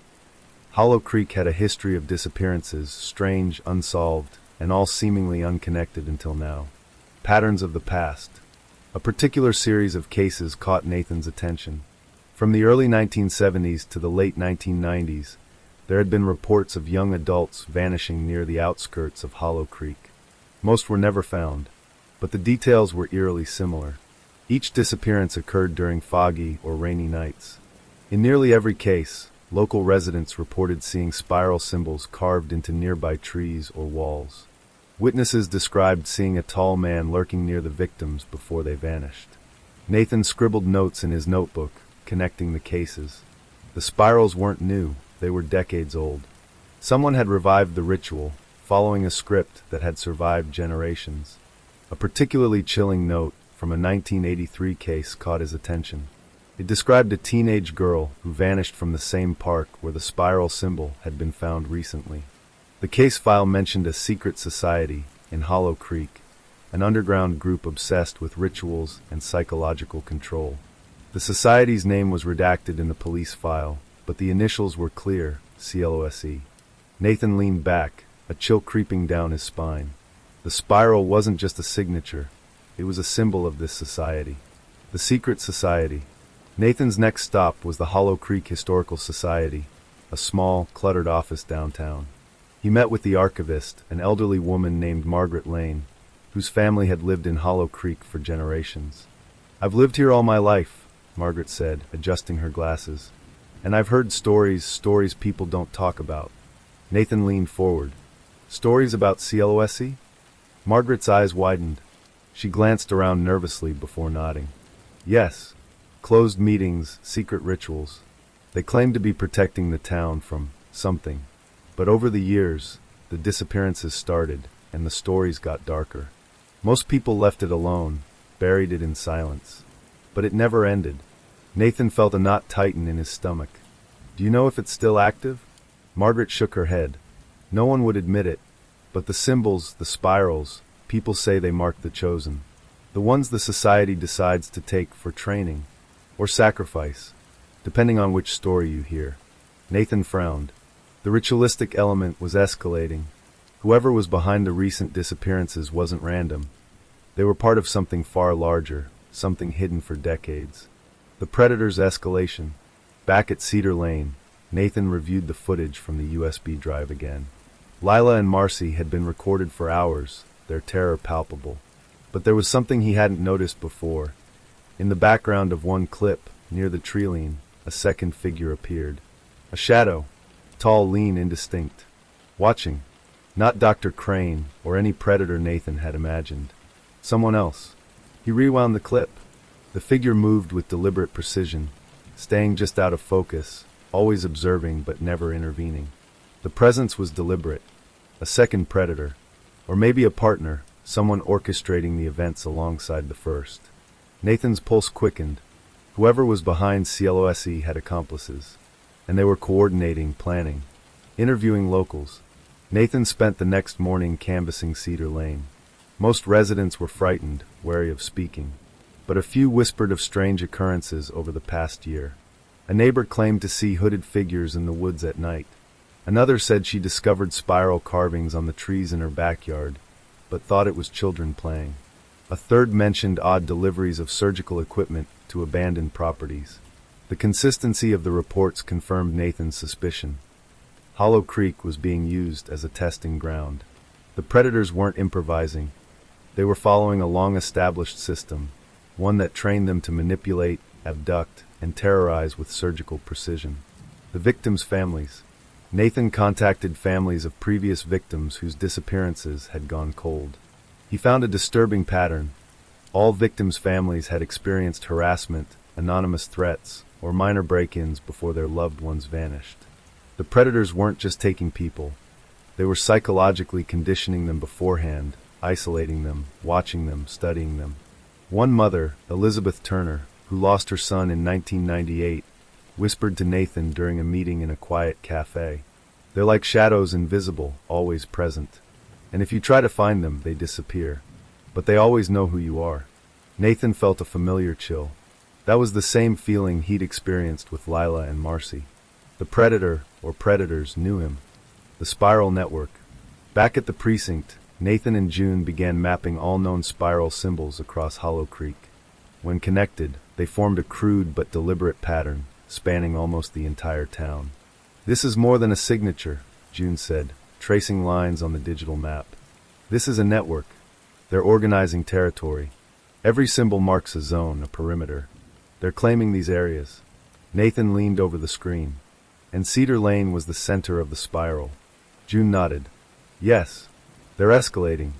Hollow Creek had a history of disappearances, strange, unsolved, and all seemingly unconnected until now. Patterns of the past. A particular series of cases caught Nathan's attention. From the early 1970s to the late 1990s, there had been reports of young adults vanishing near the outskirts of Hollow Creek. Most were never found, but the details were eerily similar. Each disappearance occurred during foggy or rainy nights. In nearly every case, local residents reported seeing spiral symbols carved into nearby trees or walls. Witnesses described seeing a tall man lurking near the victims before they vanished. Nathan scribbled notes in his notebook, connecting the cases. The spirals weren't new, they were decades old. Someone had revived the ritual, following a script that had survived generations. A particularly chilling note from a 1983 case caught his attention. It described a teenage girl who vanished from the same park where the spiral symbol had been found recently. The case file mentioned a secret society in Hollow Creek, an underground group obsessed with rituals and psychological control. The society's name was redacted in the police file, but the initials were clear, CLOSE. Nathan leaned back, a chill creeping down his spine. The spiral wasn't just a signature, it was a symbol of this society. The secret society. Nathan's next stop was the Hollow Creek Historical Society, a small, cluttered office downtown. He met with the archivist, an elderly woman named Margaret Lane, whose family had lived in Hollow Creek for generations. "I've lived here all my life," Margaret said, adjusting her glasses. "And I've heard stories people don't talk about." Nathan leaned forward. "Stories about CLOSE?" Margaret's eyes widened. She glanced around nervously before nodding. "Yes. Closed meetings, secret rituals. They claimed to be protecting the town from something. But over the years, the disappearances started, and the stories got darker. Most people left it alone, buried it in silence. But it never ended." Nathan felt a knot tighten in his stomach. "Do you know if it's still active?" Margaret shook her head. "No one would admit it. But the symbols, the spirals, people say they mark the chosen. The ones the society decides to take for training, or sacrifice, depending on which story you hear." Nathan frowned. The ritualistic element was escalating. Whoever was behind the recent disappearances wasn't random. They were part of something far larger, something hidden for decades. The predator's escalation. Back at Cedar Lane, Nathan reviewed the footage from the USB drive again. Lila and Marcy had been recorded for hours, their terror palpable. But there was something he hadn't noticed before. In the background of one clip, near the tree line, a second figure appeared. A shadow, tall, lean, indistinct. Watching. Not Dr. Crane, or any predator Nathan had imagined. Someone else. He rewound the clip. The figure moved with deliberate precision, staying just out of focus, always observing but never intervening. The presence was deliberate. A second predator. Or maybe a partner, someone orchestrating the events alongside the first. Nathan's pulse quickened. Whoever was behind CLOSE had accomplices. And they were coordinating, planning, interviewing locals. Nathan spent the next morning canvassing Cedar Lane. Most residents were frightened, wary of speaking. But a few whispered of strange occurrences over the past year. A neighbor claimed to see hooded figures in the woods at night. Another said she discovered spiral carvings on the trees in her backyard, but thought it was children playing. A third mentioned odd deliveries of surgical equipment to abandoned properties. The consistency of the reports confirmed Nathan's suspicion. Hollow Creek was being used as a testing ground. The predators weren't improvising. They were following a long-established system, one that trained them to manipulate, abduct, and terrorize with surgical precision. The victims' families. Nathan contacted families of previous victims whose disappearances had gone cold. He found a disturbing pattern. All victims' families had experienced harassment, anonymous threats, or minor break-ins before their loved ones vanished. The predators weren't just taking people. They were psychologically conditioning them beforehand, isolating them, watching them, studying them. One mother, Elizabeth Turner, who lost her son in 1998, whispered to Nathan during a meeting in a quiet cafe. "They're like shadows, invisible, always present. And if you try to find them, they disappear. But they always know who you are." Nathan felt a familiar chill. That was the same feeling he'd experienced with Lila and Marcy. The predator, or predators, knew him. The spiral network. Back at the precinct, Nathan and June began mapping all known spiral symbols across Hollow Creek. When connected, they formed a crude but deliberate pattern, spanning almost the entire town. "This is more than a signature," June said, tracing lines on the digital map. "This is a network. They're organizing territory. Every symbol marks a zone, a perimeter. They're claiming these areas." Nathan leaned over the screen. And Cedar Lane was the center of the spiral. June nodded. "Yes, they're escalating.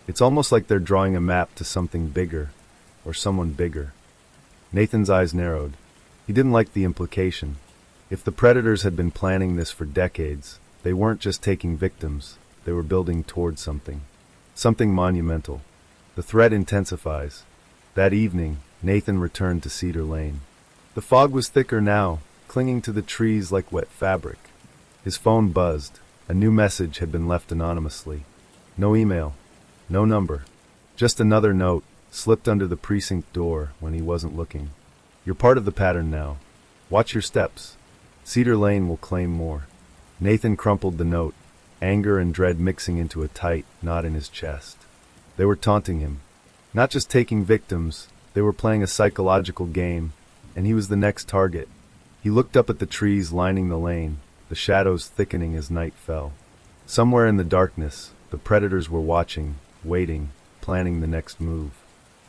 It's almost like they're drawing a map to something bigger, or someone bigger." Nathan's eyes narrowed. He didn't like the implication. If the predators had been planning this for decades, they weren't just taking victims, they were building towards something. Something monumental. The threat intensifies. That evening, Nathan returned to Cedar Lane. The fog was thicker now, clinging to the trees like wet fabric. His phone buzzed. A new message had been left anonymously. No email. No number. Just another note, slipped under the precinct door when he wasn't looking. You're part of the pattern now. Watch your steps. Cedar Lane will claim more. Nathan crumpled the note, anger and dread mixing into a tight knot in his chest. They were taunting him. Not just taking victims, they were playing a psychological game, and he was the next target. He looked up at the trees lining the lane, the shadows thickening as night fell. Somewhere in the darkness, the predators were watching, waiting, planning the next move.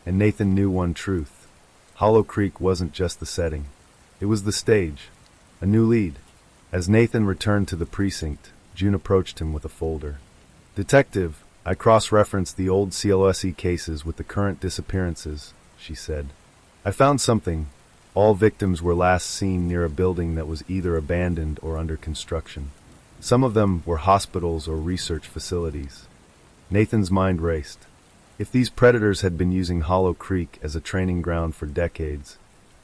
And Nathan knew one truth. Hollow Creek wasn't just the setting. It was the stage. A new lead. As Nathan returned to the precinct, June approached him with a folder. "Detective, I cross-referenced the old CLSE cases with the current disappearances," she said. "I found something. All victims were last seen near a building that was either abandoned or under construction. Some of them were hospitals or research facilities." Nathan's mind raced. If these predators had been using Hollow Creek as a training ground for decades,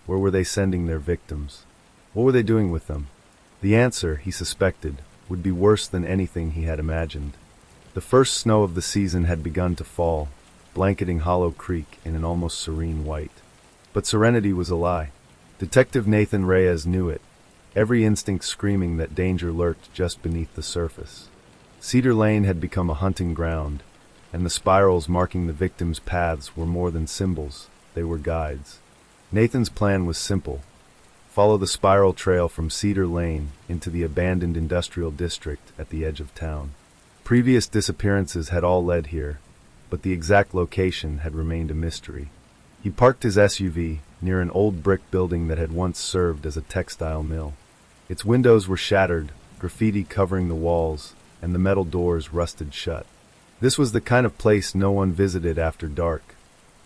where were they sending their victims? What were they doing with them? The answer, he suspected, would be worse than anything he had imagined. The first snow of the season had begun to fall, blanketing Hollow Creek in an almost serene white. But serenity was a lie. Detective Nathan Reyes knew it, every instinct screaming that danger lurked just beneath the surface. Cedar Lane had become a hunting ground, and the spirals marking the victims' paths were more than symbols, they were guides. Nathan's plan was simple. Follow the spiral trail from Cedar Lane into the abandoned industrial district at the edge of town. Previous disappearances had all led here, but the exact location had remained a mystery. He parked his SUV near an old brick building that had once served as a textile mill. Its windows were shattered, graffiti covering the walls, and the metal doors rusted shut. This was the kind of place no one visited after dark,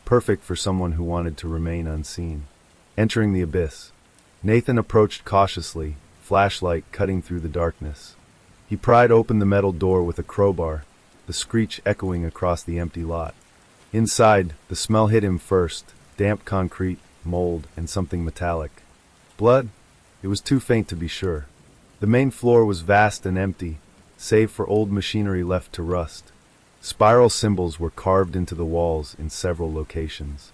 perfect for someone who wanted to remain unseen. Entering the abyss, Nathan approached cautiously, flashlight cutting through the darkness. He pried open the metal door with a crowbar, the screech echoing across the empty lot. Inside, the smell hit him first, damp concrete, mold, and something metallic. Blood? It was too faint to be sure. The main floor was vast and empty, save for old machinery left to rust. Spiral symbols were carved into the walls in several locations.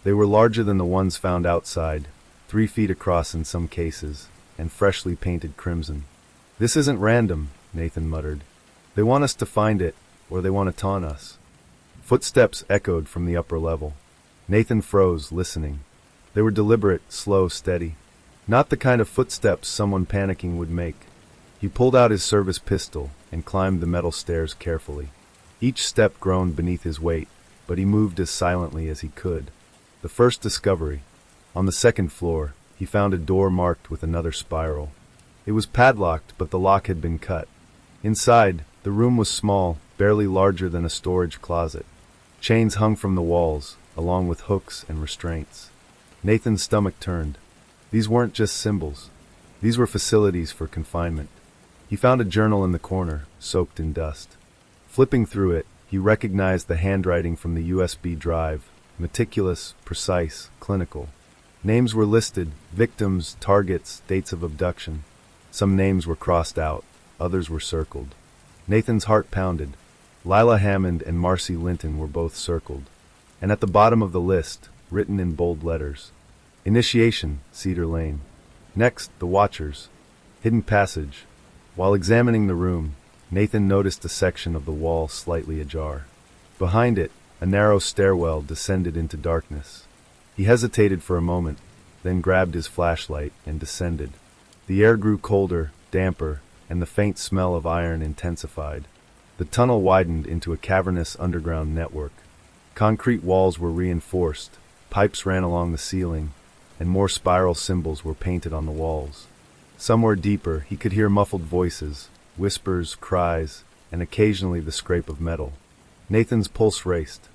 They were larger than the ones found outside, 3 feet across in some cases, and freshly painted crimson. "This isn't random," Nathan muttered. "They want us to find it, or they want to taunt us." Footsteps echoed from the upper level. Nathan froze, listening. They were deliberate, slow, steady. Not the kind of footsteps someone panicking would make. He pulled out his service pistol and climbed the metal stairs carefully. Each step groaned beneath his weight, but he moved as silently as he could. The first discovery. On the second floor, he found a door marked with another spiral. It was padlocked, but the lock had been cut. Inside, the room was small, barely larger than a storage closet. Chains hung from the walls, along with hooks and restraints. Nathan's stomach turned. These weren't just symbols. These were facilities for confinement. He found a journal in the corner, soaked in dust. Flipping through it, he recognized the handwriting from the USB drive, meticulous, precise, clinical. Names were listed, victims, targets, dates of abduction. Some names were crossed out, others were circled. Nathan's heart pounded. Lila Hammond and Marcy Linton were both circled. And at the bottom of the list, written in bold letters, Initiation, Cedar Lane. Next, the Watchers. Hidden passage. While examining the room, Nathan noticed a section of the wall slightly ajar. Behind it, a narrow stairwell descended into darkness. He hesitated for a moment, then grabbed his flashlight and descended. The air grew colder, damper, and the faint smell of iron intensified. The tunnel widened into a cavernous underground network. Concrete walls were reinforced, pipes ran along the ceiling, and more spiral symbols were painted on the walls. Somewhere deeper, he could hear muffled voices, whispers, cries, and occasionally the scrape of metal. Nathan's pulse raced.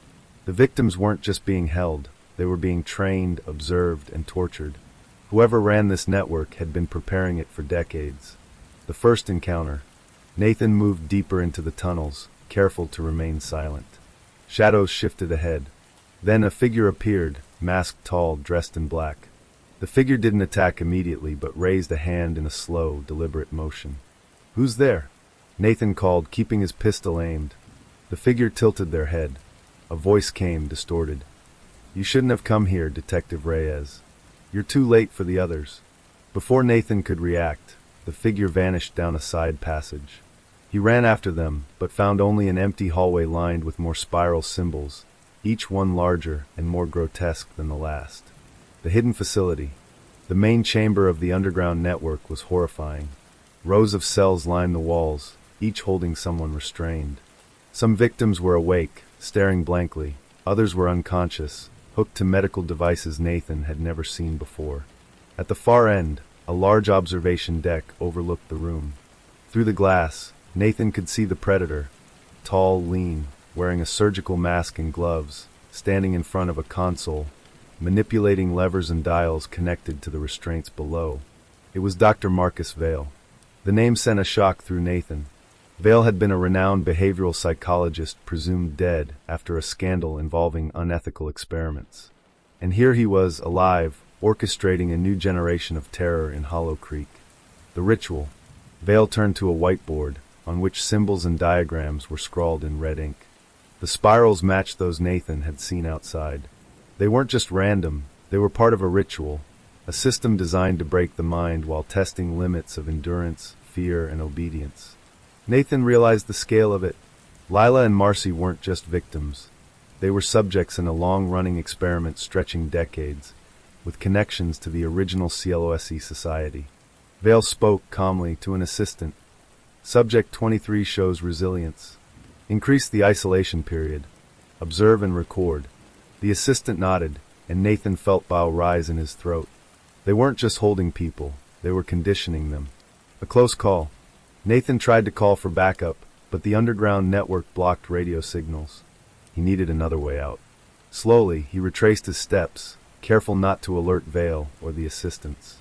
The victims weren't just being held, they were being trained, observed, and tortured. Whoever ran this network had been preparing it for decades. The first encounter. Nathan moved deeper into the tunnels, careful to remain silent. Shadows shifted ahead. Then a figure appeared, masked tall, dressed in black. The figure didn't attack immediately, but raised a hand in a slow, deliberate motion. "Who's there?" Nathan called, keeping his pistol aimed. The figure tilted their head. A voice came, distorted. "You shouldn't have come here, Detective Reyes." You're too late for the others." Before Nathan could react, the figure vanished down a side passage. He ran after them, but found only an empty hallway lined with more spiral symbols, each one larger and more grotesque than the last. The hidden facility, the main chamber of the underground network, was horrifying. Rows of cells lined the walls, each holding someone restrained. Some victims were awake, staring blankly. Others were unconscious, hooked to medical devices Nathan had never seen before. At the far end, a large observation deck overlooked the room. Through the glass, Nathan could see the predator, tall, lean, wearing a surgical mask and gloves, standing in front of a console, manipulating levers and dials connected to the restraints below. It was Dr. Marcus Vale. The name sent a shock through Nathan. Vale had been a renowned behavioral psychologist presumed dead after a scandal involving unethical experiments. And here he was, alive, orchestrating a new generation of terror in Hollow Creek. The ritual. Vale turned to a whiteboard, on which symbols and diagrams were scrawled in red ink. The spirals matched those Nathan had seen outside. They weren't just random, they were part of a ritual, a system designed to break the mind while testing limits of endurance, fear, and obedience. Nathan realized the scale of it. Lila and Marcy weren't just victims. They were subjects in a long-running experiment stretching decades, with connections to the original CLOSE society. Vale spoke calmly to an assistant. Subject 23 shows resilience. Increase the isolation period. Observe and record. The assistant nodded, and Nathan felt bile rise in his throat. They weren't just holding people, they were conditioning them. A close call. Nathan tried to call for backup, but the underground network blocked radio signals. He needed another way out. Slowly, he retraced his steps, careful not to alert Vale or the assistants.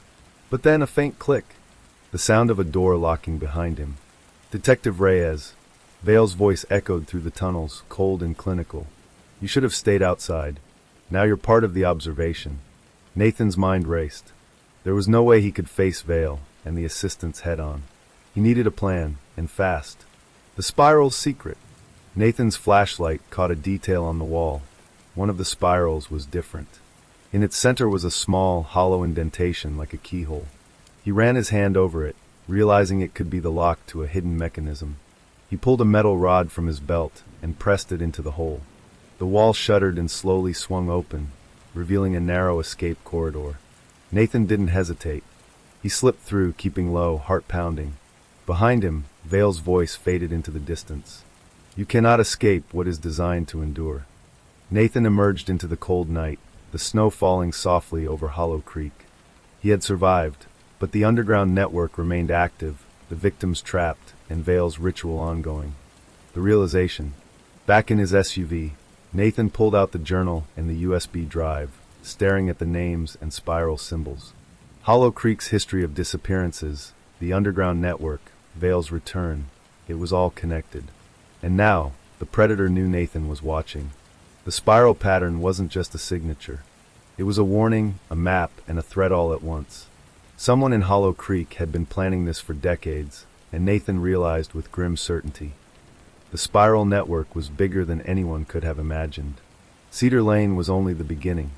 But then a faint click, the sound of a door locking behind him. "Detective Reyes." Vale's voice echoed through the tunnels, cold and clinical. "You should have stayed outside. Now you're part of the observation." Nathan's mind raced. There was no way he could face Vale and the assistants head-on. He needed a plan, and fast. The spiral's secret. Nathan's flashlight caught a detail on the wall. One of the spirals was different. In its center was a small, hollow indentation like a keyhole. He ran his hand over it, realizing it could be the lock to a hidden mechanism. He pulled a metal rod from his belt and pressed it into the hole. The wall shuddered and slowly swung open, revealing a narrow escape corridor. Nathan didn't hesitate. He slipped through, keeping low, heart pounding. Behind him, Vale's voice faded into the distance. "You cannot escape what is designed to endure." Nathan emerged into the cold night, the snow falling softly over Hollow Creek. He had survived, but the underground network remained active, the victims trapped, and Vale's ritual ongoing. The realization. Back in his SUV, Nathan pulled out the journal and the USB drive, staring at the names and spiral symbols. Hollow Creek's history of disappearances, the underground network, Vale's return, it was all connected. And now, the predator knew Nathan was watching. The spiral pattern wasn't just a signature. It was a warning, a map, and a threat all at once. Someone in Hollow Creek had been planning this for decades, and Nathan realized with grim certainty. The spiral network was bigger than anyone could have imagined. Cedar Lane was only the beginning,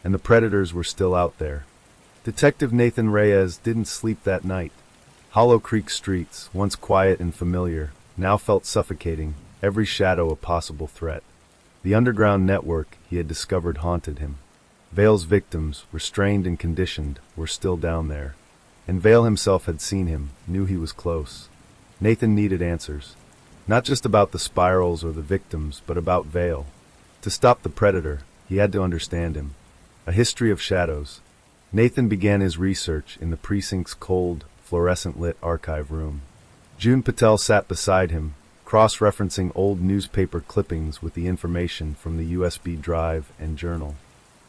and the predators were still out there. Detective Nathan Reyes didn't sleep that night. Hollow Creek streets, once quiet and familiar, now felt suffocating, every shadow a possible threat. The underground network he had discovered haunted him. Vale's victims, restrained and conditioned, were still down there. And Vale himself had seen him, knew he was close. Nathan needed answers. Not just about the spirals or the victims, but about Vale. To stop the predator, he had to understand him. A history of shadows. Nathan began his research in the precinct's cold, fluorescent-lit archive room. June Patel sat beside him, cross-referencing old newspaper clippings with the information from the USB drive and journal.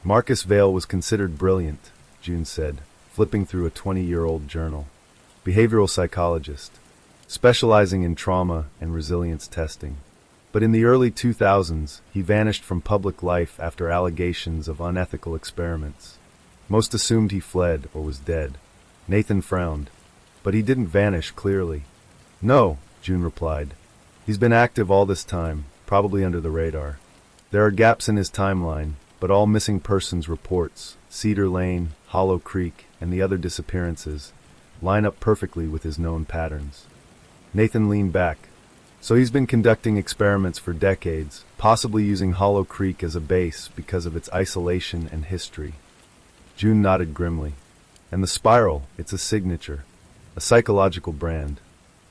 Marcus Vale was considered brilliant, June said, flipping through a 20-year-old journal. Behavioral psychologist, specializing in trauma and resilience testing. But in the early 2000s, he vanished from public life after allegations of unethical experiments. Most assumed he fled or was dead. Nathan frowned. But he didn't vanish clearly. "No," June replied. "He's been active all this time, probably under the radar. There are gaps in his timeline, but all missing persons reports, Cedar Lane, Hollow Creek, and the other disappearances line up perfectly with his known patterns. Nathan leaned back. So he's been conducting experiments for decades, possibly using Hollow Creek as a base because of its isolation and history. June nodded grimly. And the spiral, it's a signature, a psychological brand.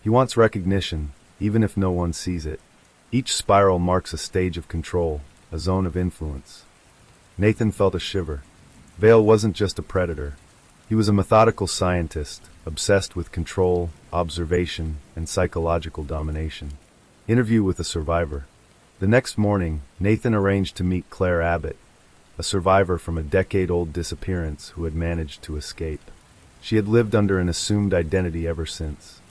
He wants recognition, even if no one sees it. Each spiral marks a stage of control, a zone of influence. Nathan felt a shiver. Vale wasn't just a predator. He was a methodical scientist, obsessed with control, observation, and psychological domination. Interview with a survivor. The next morning, Nathan arranged to meet Claire Abbott, a survivor from a decade-old disappearance who had managed to escape. She had lived under an assumed identity ever since.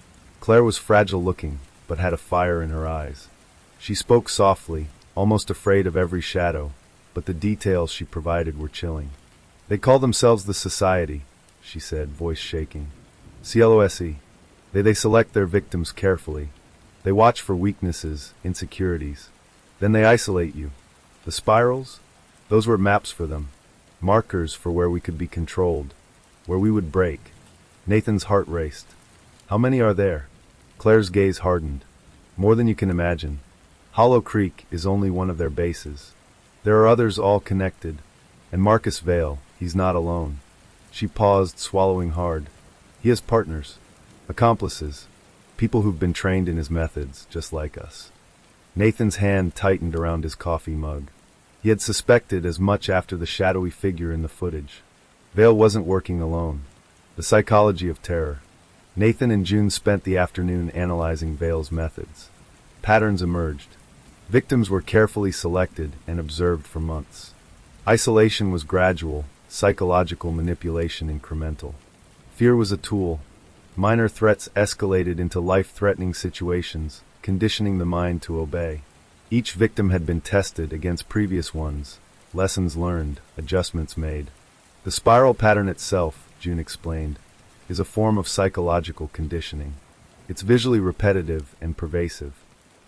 Claire was fragile-looking, but had a fire in her eyes. She spoke softly, almost afraid of every shadow, but the details she provided were chilling. "They call themselves the Society," she said, voice shaking. "CLOSE. They select their victims carefully. They watch for weaknesses, insecurities. Then they isolate you. The spirals? Those were maps for them. Markers for where we could be controlled, where we would break." Nathan's heart raced. "How many are there?" Claire's gaze hardened. "More than you can imagine. Hollow Creek is only one of their bases. There are others all connected. And Marcus Vale, he's not alone." She paused, swallowing hard. "He has partners, accomplices, people who've been trained in his methods, just like us." Nathan's hand tightened around his coffee mug. He had suspected as much after the shadowy figure in the footage. Vale wasn't working alone. The psychology of terror. Nathan and June spent the afternoon analyzing Vale's methods. Patterns emerged. Victims were carefully selected and observed for months. Isolation was gradual, psychological manipulation incremental. Fear was a tool. Minor threats escalated into life-threatening situations, conditioning the mind to obey. Each victim had been tested against previous ones, lessons learned, adjustments made. The spiral pattern itself, June explained, is a form of psychological conditioning. It's visually repetitive and pervasive.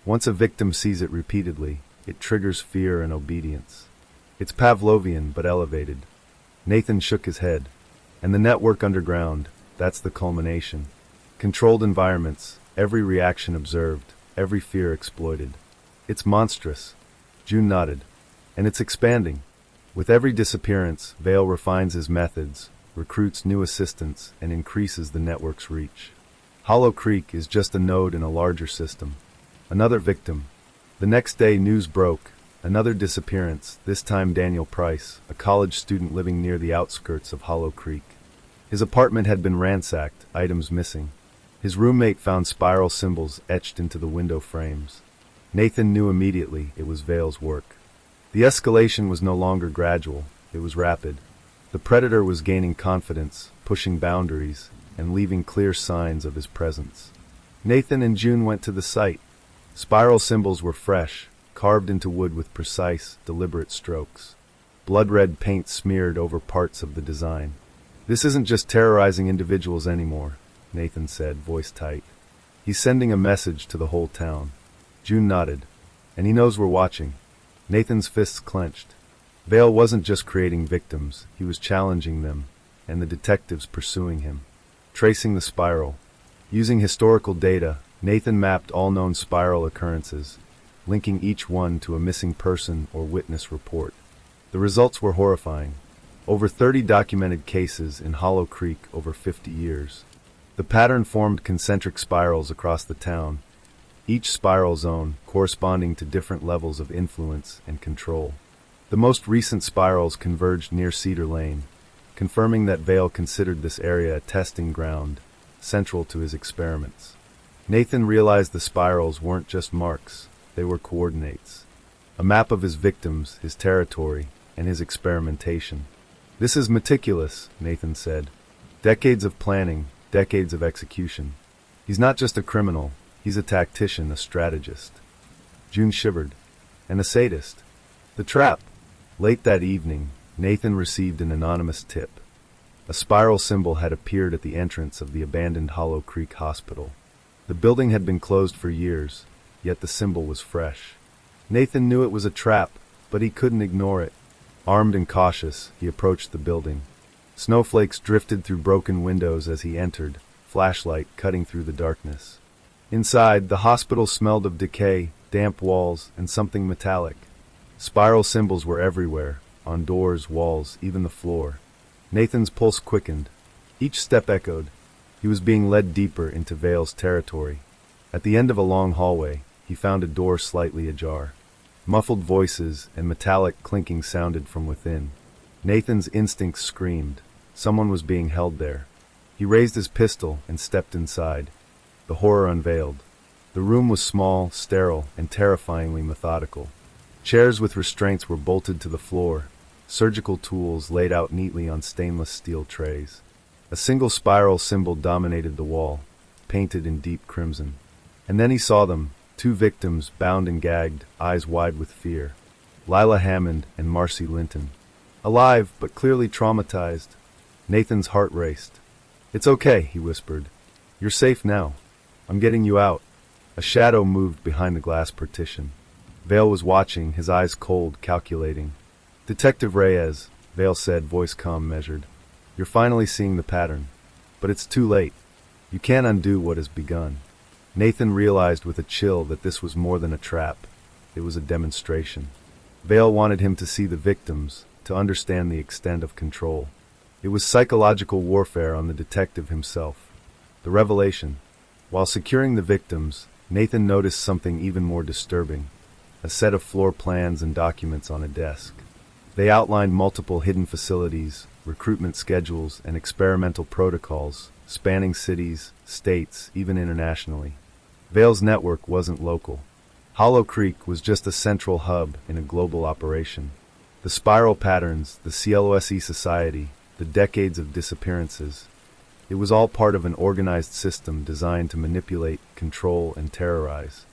Once a victim sees it repeatedly, it triggers fear and obedience. It's Pavlovian but elevated. Nathan shook his head. And the network underground, that's the culmination. Controlled environments, every reaction observed, every fear exploited. It's monstrous. June nodded. And it's expanding. With every disappearance, Vale refines his methods, recruits new assistants, and increases the network's reach. Hollow Creek is just a node in a larger system. Another victim. The next day, news broke. Another disappearance, this time Daniel Price, a college student living near the outskirts of Hollow Creek. His apartment had been ransacked, items missing. His roommate found spiral symbols etched into the window frames. Nathan knew immediately it was Vale's work. The escalation was no longer gradual, it was rapid. The predator was gaining confidence, pushing boundaries, and leaving clear signs of his presence. Nathan and June went to the site. Spiral symbols were fresh, carved into wood with precise, deliberate strokes. Blood-red paint smeared over parts of the design. "This isn't just terrorizing individuals anymore," Nathan said, voice tight. "He's sending a message to the whole town." June nodded. "And he knows we're watching." Nathan's fists clenched. Vale wasn't just creating victims, he was challenging them, and the detectives pursuing him. Tracing the spiral. Using historical data, Nathan mapped all known spiral occurrences, linking each one to a missing person or witness report. The results were horrifying. Over 30 documented cases in Hollow Creek over 50 years. The pattern formed concentric spirals across the town, each spiral zone corresponding to different levels of influence and control. The most recent spirals converged near Cedar Lane, confirming that Vale considered this area a testing ground, central to his experiments. Nathan realized the spirals weren't just marks, they were coordinates. A map of his victims, his territory, and his experimentation. "This is meticulous," Nathan said. "Decades of planning, decades of execution. He's not just a criminal, he's a tactician, a strategist." June shivered. "And a sadist." The trap. Late that evening, Nathan received an anonymous tip. A spiral symbol had appeared at the entrance of the abandoned Hollow Creek Hospital. The building had been closed for years, yet the symbol was fresh. Nathan knew it was a trap, but he couldn't ignore it. Armed and cautious, he approached the building. Snowflakes drifted through broken windows as he entered, flashlight cutting through the darkness. Inside, the hospital smelled of decay, damp walls, and something metallic. Spiral symbols were everywhere, on doors, walls, even the floor. Nathan's pulse quickened. Each step echoed. He was being led deeper into Vale's territory. At the end of a long hallway, he found a door slightly ajar. Muffled voices and metallic clinking sounded from within. Nathan's instincts screamed. Someone was being held there. He raised his pistol and stepped inside. The horror unveiled. The room was small, sterile, and terrifyingly methodical. Chairs with restraints were bolted to the floor, surgical tools laid out neatly on stainless steel trays. A single spiral symbol dominated the wall, painted in deep crimson. And then he saw them, two victims bound and gagged, eyes wide with fear. Lila Hammond and Marcy Linton. Alive, but clearly traumatized. Nathan's heart raced. "It's okay," he whispered. "You're safe now. I'm getting you out." A shadow moved behind the glass partition. Vale was watching, his eyes cold, calculating. "Detective Reyes," Vale said, voice calm, measured. "You're finally seeing the pattern. But it's too late. You can't undo what has begun." Nathan realized with a chill that this was more than a trap. It was a demonstration. Vale wanted him to see the victims, to understand the extent of control. It was psychological warfare on the detective himself. The revelation. While securing the victims, Nathan noticed something even more disturbing. A set of floor plans and documents on a desk. They outlined multiple hidden facilities, recruitment schedules, and experimental protocols, spanning cities, states, even internationally. Vale's network wasn't local. Hollow Creek was just a central hub in a global operation. The spiral patterns, the CLOSE society, the decades of disappearances. It was all part of an organized system designed to manipulate, control, and terrorize.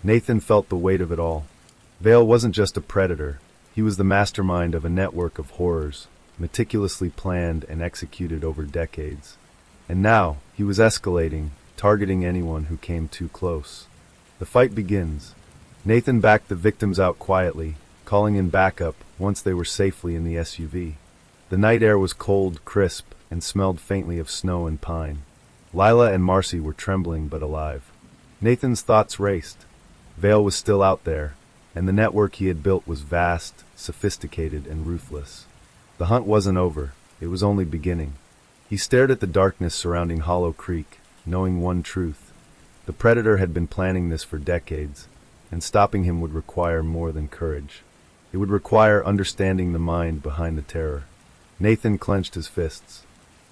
Nathan felt the weight of it all. Vale wasn't just a predator. He was the mastermind of a network of horrors, meticulously planned and executed over decades. And now, he was escalating, targeting anyone who came too close. The fight begins. Nathan backed the victims out quietly, calling in backup once they were safely in the SUV. The night air was cold, crisp, and smelled faintly of snow and pine. Lila and Marcy were trembling but alive. Nathan's thoughts raced. Vale was still out there, and the network he had built was vast, sophisticated, and ruthless. The hunt wasn't over. It was only beginning. He stared at the darkness surrounding Hollow Creek, knowing one truth. The predator had been planning this for decades, and stopping him would require more than courage. It would require understanding the mind behind the terror. Nathan clenched his fists.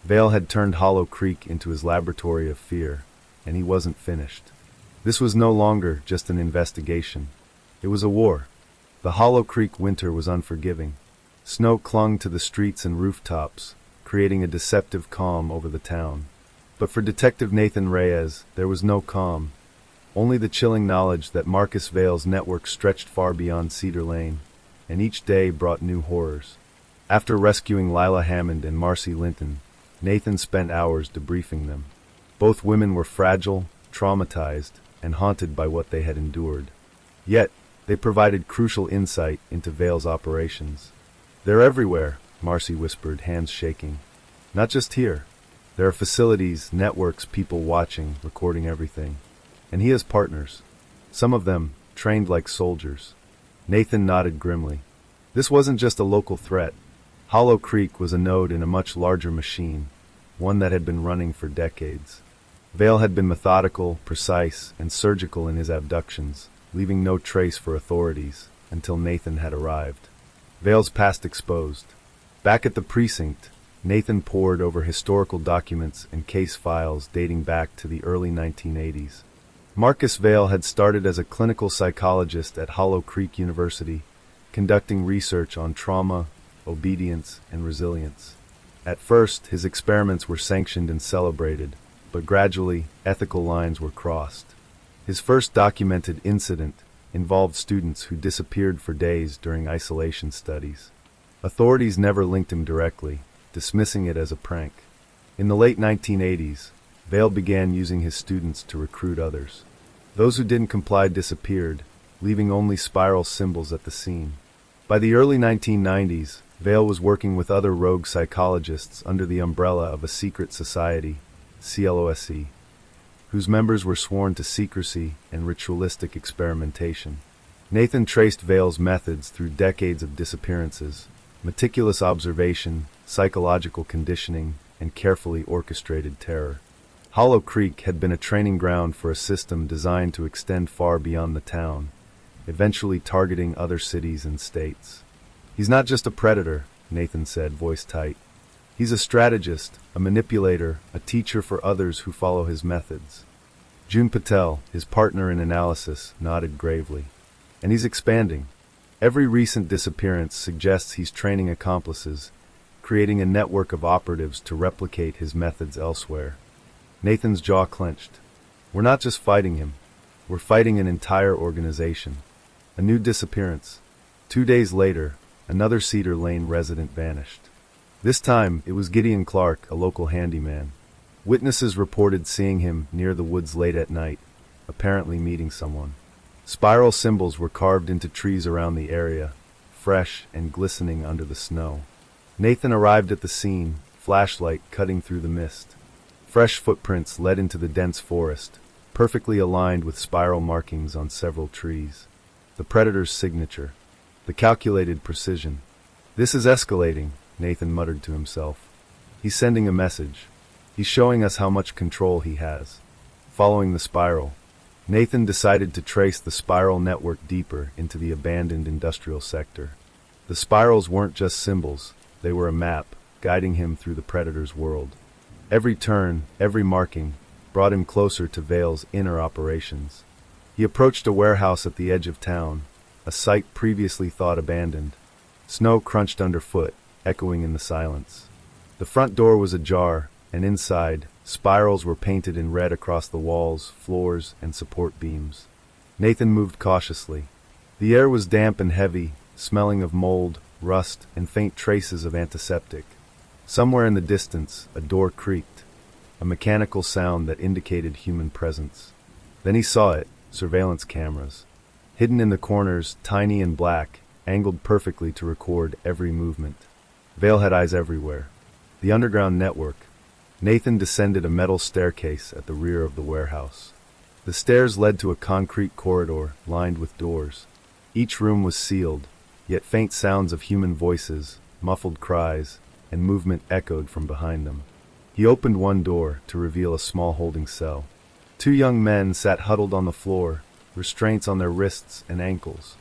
Vale had turned Hollow Creek into his laboratory of fear, and he wasn't finished. This was no longer just an investigation. It was a war. The Hollow Creek winter was unforgiving. Snow clung to the streets and rooftops, creating a deceptive calm over the town. But for Detective Nathan Reyes, there was no calm. Only the chilling knowledge that Marcus Vale's network stretched far beyond Cedar Lane, and each day brought new horrors. After rescuing Lila Hammond and Marcy Linton, Nathan spent hours debriefing them. Both women were fragile, traumatized, and haunted by what they had endured. Yet, they provided crucial insight into Vale's operations. "They're everywhere," Marcy whispered, hands shaking. "Not just here. There are facilities, networks, people watching, recording everything. And he has partners. Some of them, trained like soldiers." Nathan nodded grimly. This wasn't just a local threat. Hollow Creek was a node in a much larger machine, one that had been running for decades. Vale had been methodical, precise, and surgical in his abductions, leaving no trace for authorities, until Nathan had arrived. Vale's past exposed. Back at the precinct, Nathan pored over historical documents and case files dating back to the early 1980s. Marcus Vale had started as a clinical psychologist at Hollow Creek University, conducting research on trauma, obedience, and resilience. At first, his experiments were sanctioned and celebrated, but gradually, ethical lines were crossed. His first documented incident involved students who disappeared for days during isolation studies. Authorities never linked him directly, dismissing it as a prank. In the late 1980s, Vale began using his students to recruit others. Those who didn't comply disappeared, leaving only spiral symbols at the scene. By the early 1990s, Vale was working with other rogue psychologists under the umbrella of a secret society, CLOSC, whose members were sworn to secrecy and ritualistic experimentation. Nathan traced Vale's methods through decades of disappearances, meticulous observation, psychological conditioning, and carefully orchestrated terror. Hollow Creek had been a training ground for a system designed to extend far beyond the town, eventually targeting other cities and states. "He's not just a predator," Nathan said, voice tight. "He's a strategist, a manipulator, a teacher for others who follow his methods." June Patel, his partner in analysis, nodded gravely. "And he's expanding. Every recent disappearance suggests he's training accomplices, creating a network of operatives to replicate his methods elsewhere." Nathan's jaw clenched. "We're not just fighting him. We're fighting an entire organization." A new disappearance. 2 days later, another Cedar Lane resident vanished. This time, it was Gideon Clark, a local handyman. Witnesses reported seeing him near the woods late at night, apparently meeting someone. Spiral symbols were carved into trees around the area, fresh and glistening under the snow. Nathan arrived at the scene, flashlight cutting through the mist. Fresh footprints led into the dense forest, perfectly aligned with spiral markings on several trees. The predator's signature. The calculated precision. "This is escalating," Nathan muttered to himself. "He's sending a message. He's showing us how much control he has." Following the spiral, Nathan decided to trace the spiral network deeper into the abandoned industrial sector. The spirals weren't just symbols, they were a map, guiding him through the predator's world. Every turn, every marking, brought him closer to Vale's inner operations. He approached a warehouse at the edge of town, a site previously thought abandoned. Snow crunched underfoot, echoing in the silence. The front door was ajar, and inside, spirals were painted in red across the walls, floors, and support beams. Nathan moved cautiously. The air was damp and heavy, smelling of mold, rust, and faint traces of antiseptic. Somewhere in the distance, a door creaked, a mechanical sound that indicated human presence. Then he saw it, surveillance cameras. Hidden in the corners, tiny and black, angled perfectly to record every movement. Vale had eyes everywhere. The underground network. Nathan descended a metal staircase at the rear of the warehouse. The stairs led to a concrete corridor lined with doors. Each room was sealed, yet faint sounds of human voices, muffled cries, and movement echoed from behind them. He opened one door to reveal a small holding cell. 2 young men sat huddled on the floor, restraints on their wrists and ankles.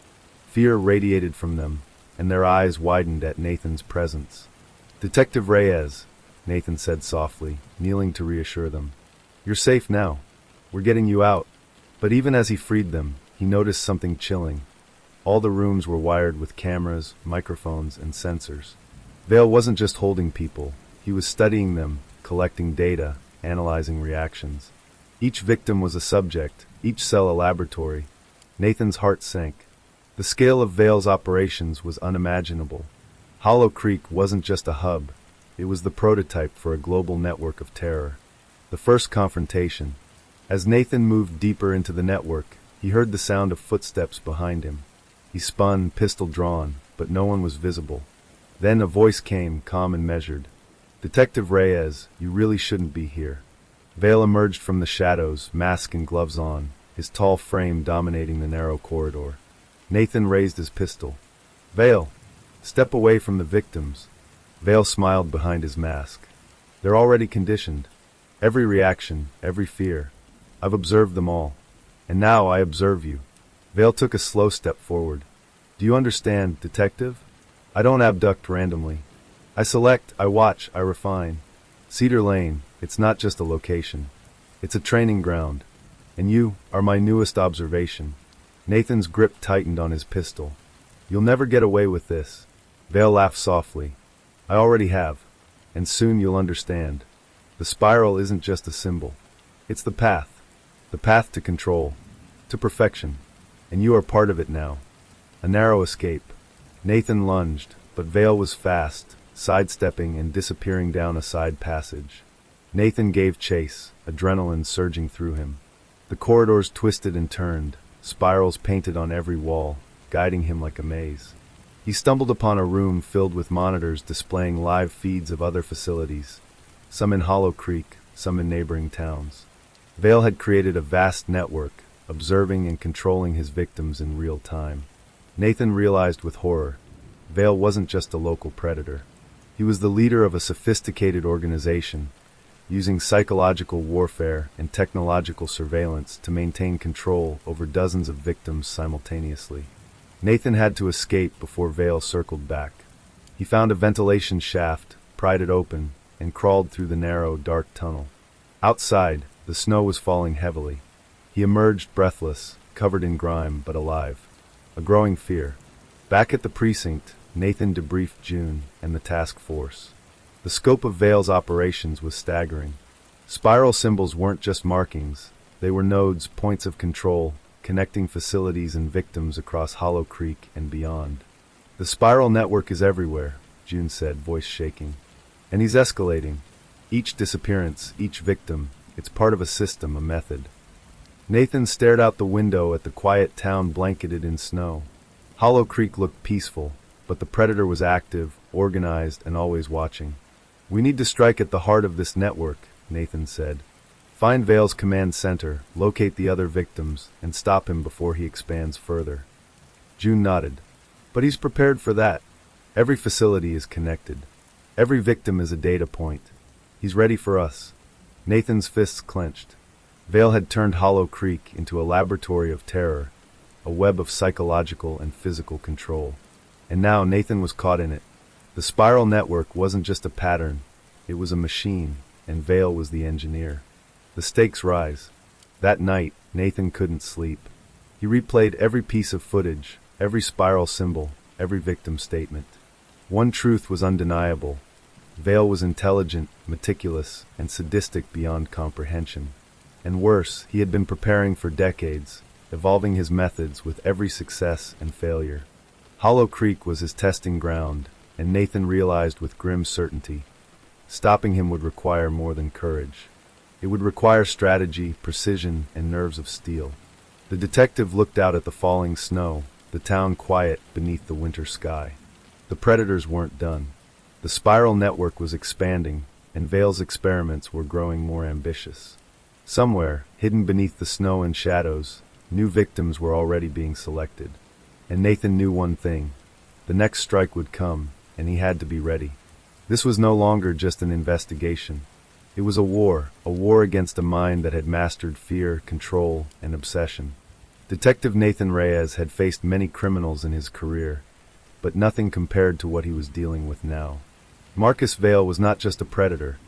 Fear radiated from them, and their eyes widened at Nathan's presence. "Detective Reyes," Nathan said softly, kneeling to reassure them. "You're safe now. We're getting you out." But even as he freed them, he noticed something chilling. All the rooms were wired with cameras, microphones, and sensors. Vale wasn't just holding people. He was studying them, collecting data, analyzing reactions. Each victim was a subject, each cell a laboratory. Nathan's heart sank. The scale of Vale's operations was unimaginable. Hollow Creek wasn't just a hub. It was the prototype for a global network of terror. The first confrontation. As Nathan moved deeper into the network, he heard the sound of footsteps behind him. He spun, pistol drawn, but no one was visible. Then a voice came, calm and measured. "Detective Reyes, you really shouldn't be here." Vale emerged from the shadows, mask and gloves on, his tall frame dominating the narrow corridor. Nathan raised his pistol. "Vale, step away from the victims." Vale smiled behind his mask. "They're already conditioned. Every reaction, every fear. I've observed them all. And now I observe you." Vale took a slow step forward. "Do you understand, detective? I don't abduct randomly. I select, I watch, I refine. Cedar Lane, it's not just a location. It's a training ground. And you are my newest observation." Nathan's grip tightened on his pistol. "You'll never get away with this." Vale laughed softly. "I already have. And soon you'll understand. The spiral isn't just a symbol. It's the path. The path to control. To perfection. And you are part of it now." A narrow escape. Nathan lunged, but Vale was fast, sidestepping and disappearing down a side passage. Nathan gave chase, adrenaline surging through him. The corridors twisted and turned, spirals painted on every wall, guiding him like a maze. He He stumbled upon a room filled with monitors displaying live feeds of other facilities, some in Hollow Creek, some in neighboring towns. Vale had created a vast network, observing and controlling his victims in real time. Nathan realized with horror, Vale wasn't just a local predator. He was the leader of a sophisticated organization, using psychological warfare and technological surveillance to maintain control over dozens of victims simultaneously. Nathan had to escape before Vale circled back. He found a ventilation shaft, pried it open, and crawled through the narrow, dark tunnel. Outside, the snow was falling heavily. He emerged breathless, covered in grime, but alive. A growing fear. Back at the precinct, Nathan debriefed June and the task force. The scope of Vale's operations was staggering. Spiral symbols weren't just markings, they were nodes, points of control, connecting facilities and victims across Hollow Creek and beyond. The spiral network is everywhere, June said, voice shaking. And he's escalating. Each disappearance, each victim, it's part of a system, a method. Nathan stared out the window at the quiet town blanketed in snow. Hollow Creek looked peaceful, but the predator was active, organized, and always watching. We need to strike at the heart of this network, Nathan said. Find Vale's command center, locate the other victims, and stop him before he expands further. June nodded. But he's prepared for that. Every facility is connected. Every victim is a data point. He's ready for us. Nathan's fists clenched. Vale had turned Hollow Creek into a laboratory of terror, a web of psychological and physical control. And now Nathan was caught in it. The spiral network wasn't just a pattern, it was a machine, and Vale was the engineer. The stakes rise. That night, Nathan couldn't sleep. He replayed every piece of footage, every spiral symbol, every victim statement. One truth was undeniable. Vale was intelligent, meticulous, and sadistic beyond comprehension. And worse, he had been preparing for decades, evolving his methods with every success and failure. Hollow Creek was his testing ground, and Nathan realized with grim certainty, stopping him would require more than courage. It would require strategy, precision, and nerves of steel. The detective looked out at the falling snow, the town quiet beneath the winter sky. The predators weren't done. The spiral network was expanding, and Vale's experiments were growing more ambitious. Somewhere, hidden beneath the snow and shadows, new victims were already being selected. And Nathan knew one thing. The next strike would come, and he had to be ready. This was no longer just an investigation. It was a war against a mind that had mastered fear, control, and obsession. Detective Nathan Reyes had faced many criminals in his career, but nothing compared to what he was dealing with now. Marcus Vale was not just a predator.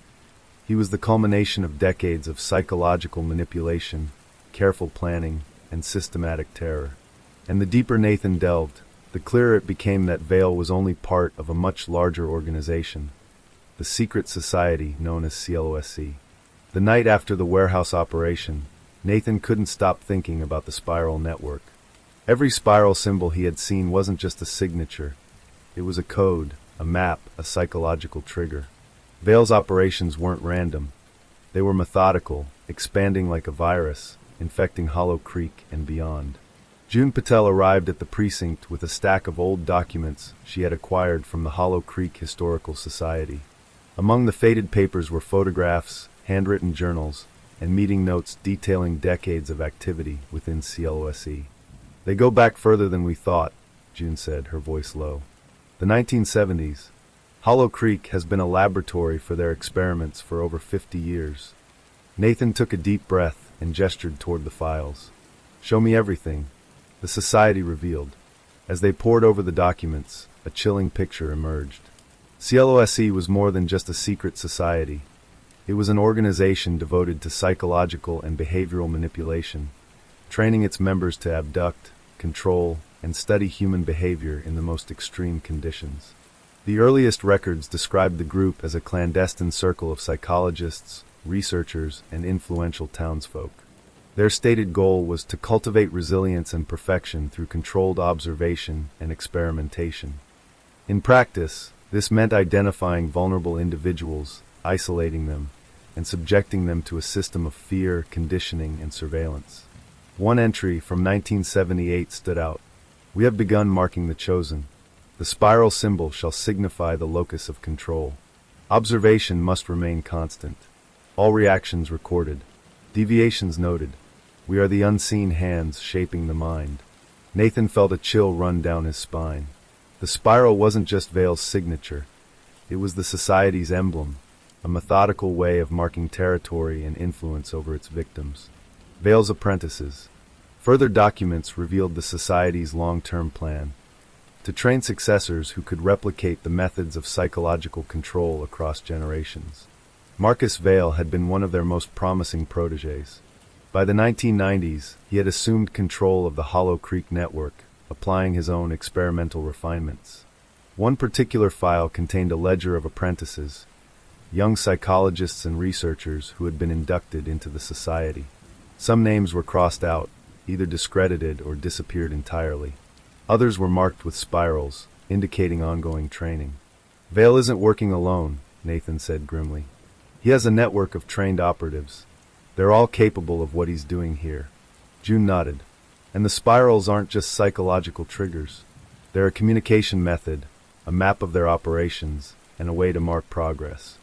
He was the culmination of decades of psychological manipulation, careful planning, and systematic terror. And the deeper Nathan delved, the clearer it became that Vale was only part of a much larger organization, the secret society known as CLOSC. The night after the warehouse operation, Nathan couldn't stop thinking about the spiral network. Every spiral symbol he had seen wasn't just a signature. It was a code, a map, a psychological trigger. Vale's operations weren't random. They were methodical, expanding like a virus, infecting Hollow Creek and beyond. June Patel arrived at the precinct with a stack of old documents she had acquired from the Hollow Creek Historical Society. Among the faded papers were photographs, handwritten journals, and meeting notes detailing decades of activity within CLOSC. They go back further than we thought, June said, her voice low. The 1970s. Hollow Creek has been a laboratory for their experiments for over 50 years. Nathan took a deep breath and gestured toward the files. Show me everything. The society revealed. As they pored over the documents, a chilling picture emerged. CLOSC was more than just a secret society. It was an organization devoted to psychological and behavioral manipulation, training its members to abduct, control, and study human behavior in the most extreme conditions. The earliest records described the group as a clandestine circle of psychologists, researchers, and influential townsfolk. Their stated goal was to cultivate resilience and perfection through controlled observation and experimentation. In practice, this meant identifying vulnerable individuals, isolating them, and subjecting them to a system of fear, conditioning, and surveillance. One entry from 1978 stood out. We have begun marking the chosen. The The spiral symbol shall signify the locus of control. Observation must remain constant. All reactions recorded. Deviations noted. We are the unseen hands shaping the mind. Nathan felt a chill run down his spine. The spiral wasn't just Vale's signature. It was the society's emblem, a methodical way of marking territory and influence over its victims. Vale's apprentices. Further documents revealed the society's long-term plan to train successors who could replicate the methods of psychological control across generations. Marcus Vale had been one of their most promising protégés. By the 1990s, he had assumed control of the Hollow Creek network, applying his own experimental refinements. One particular file contained a ledger of apprentices, young psychologists and researchers who had been inducted into the society. Some names were crossed out, either discredited or disappeared entirely. Others were marked with spirals, indicating ongoing training. Vale isn't working alone, Nathan said grimly. He has a network of trained operatives. They're all capable of what he's doing here. June nodded. And the spirals aren't just psychological triggers. They're a communication method, a map of their operations, and a way to mark progress.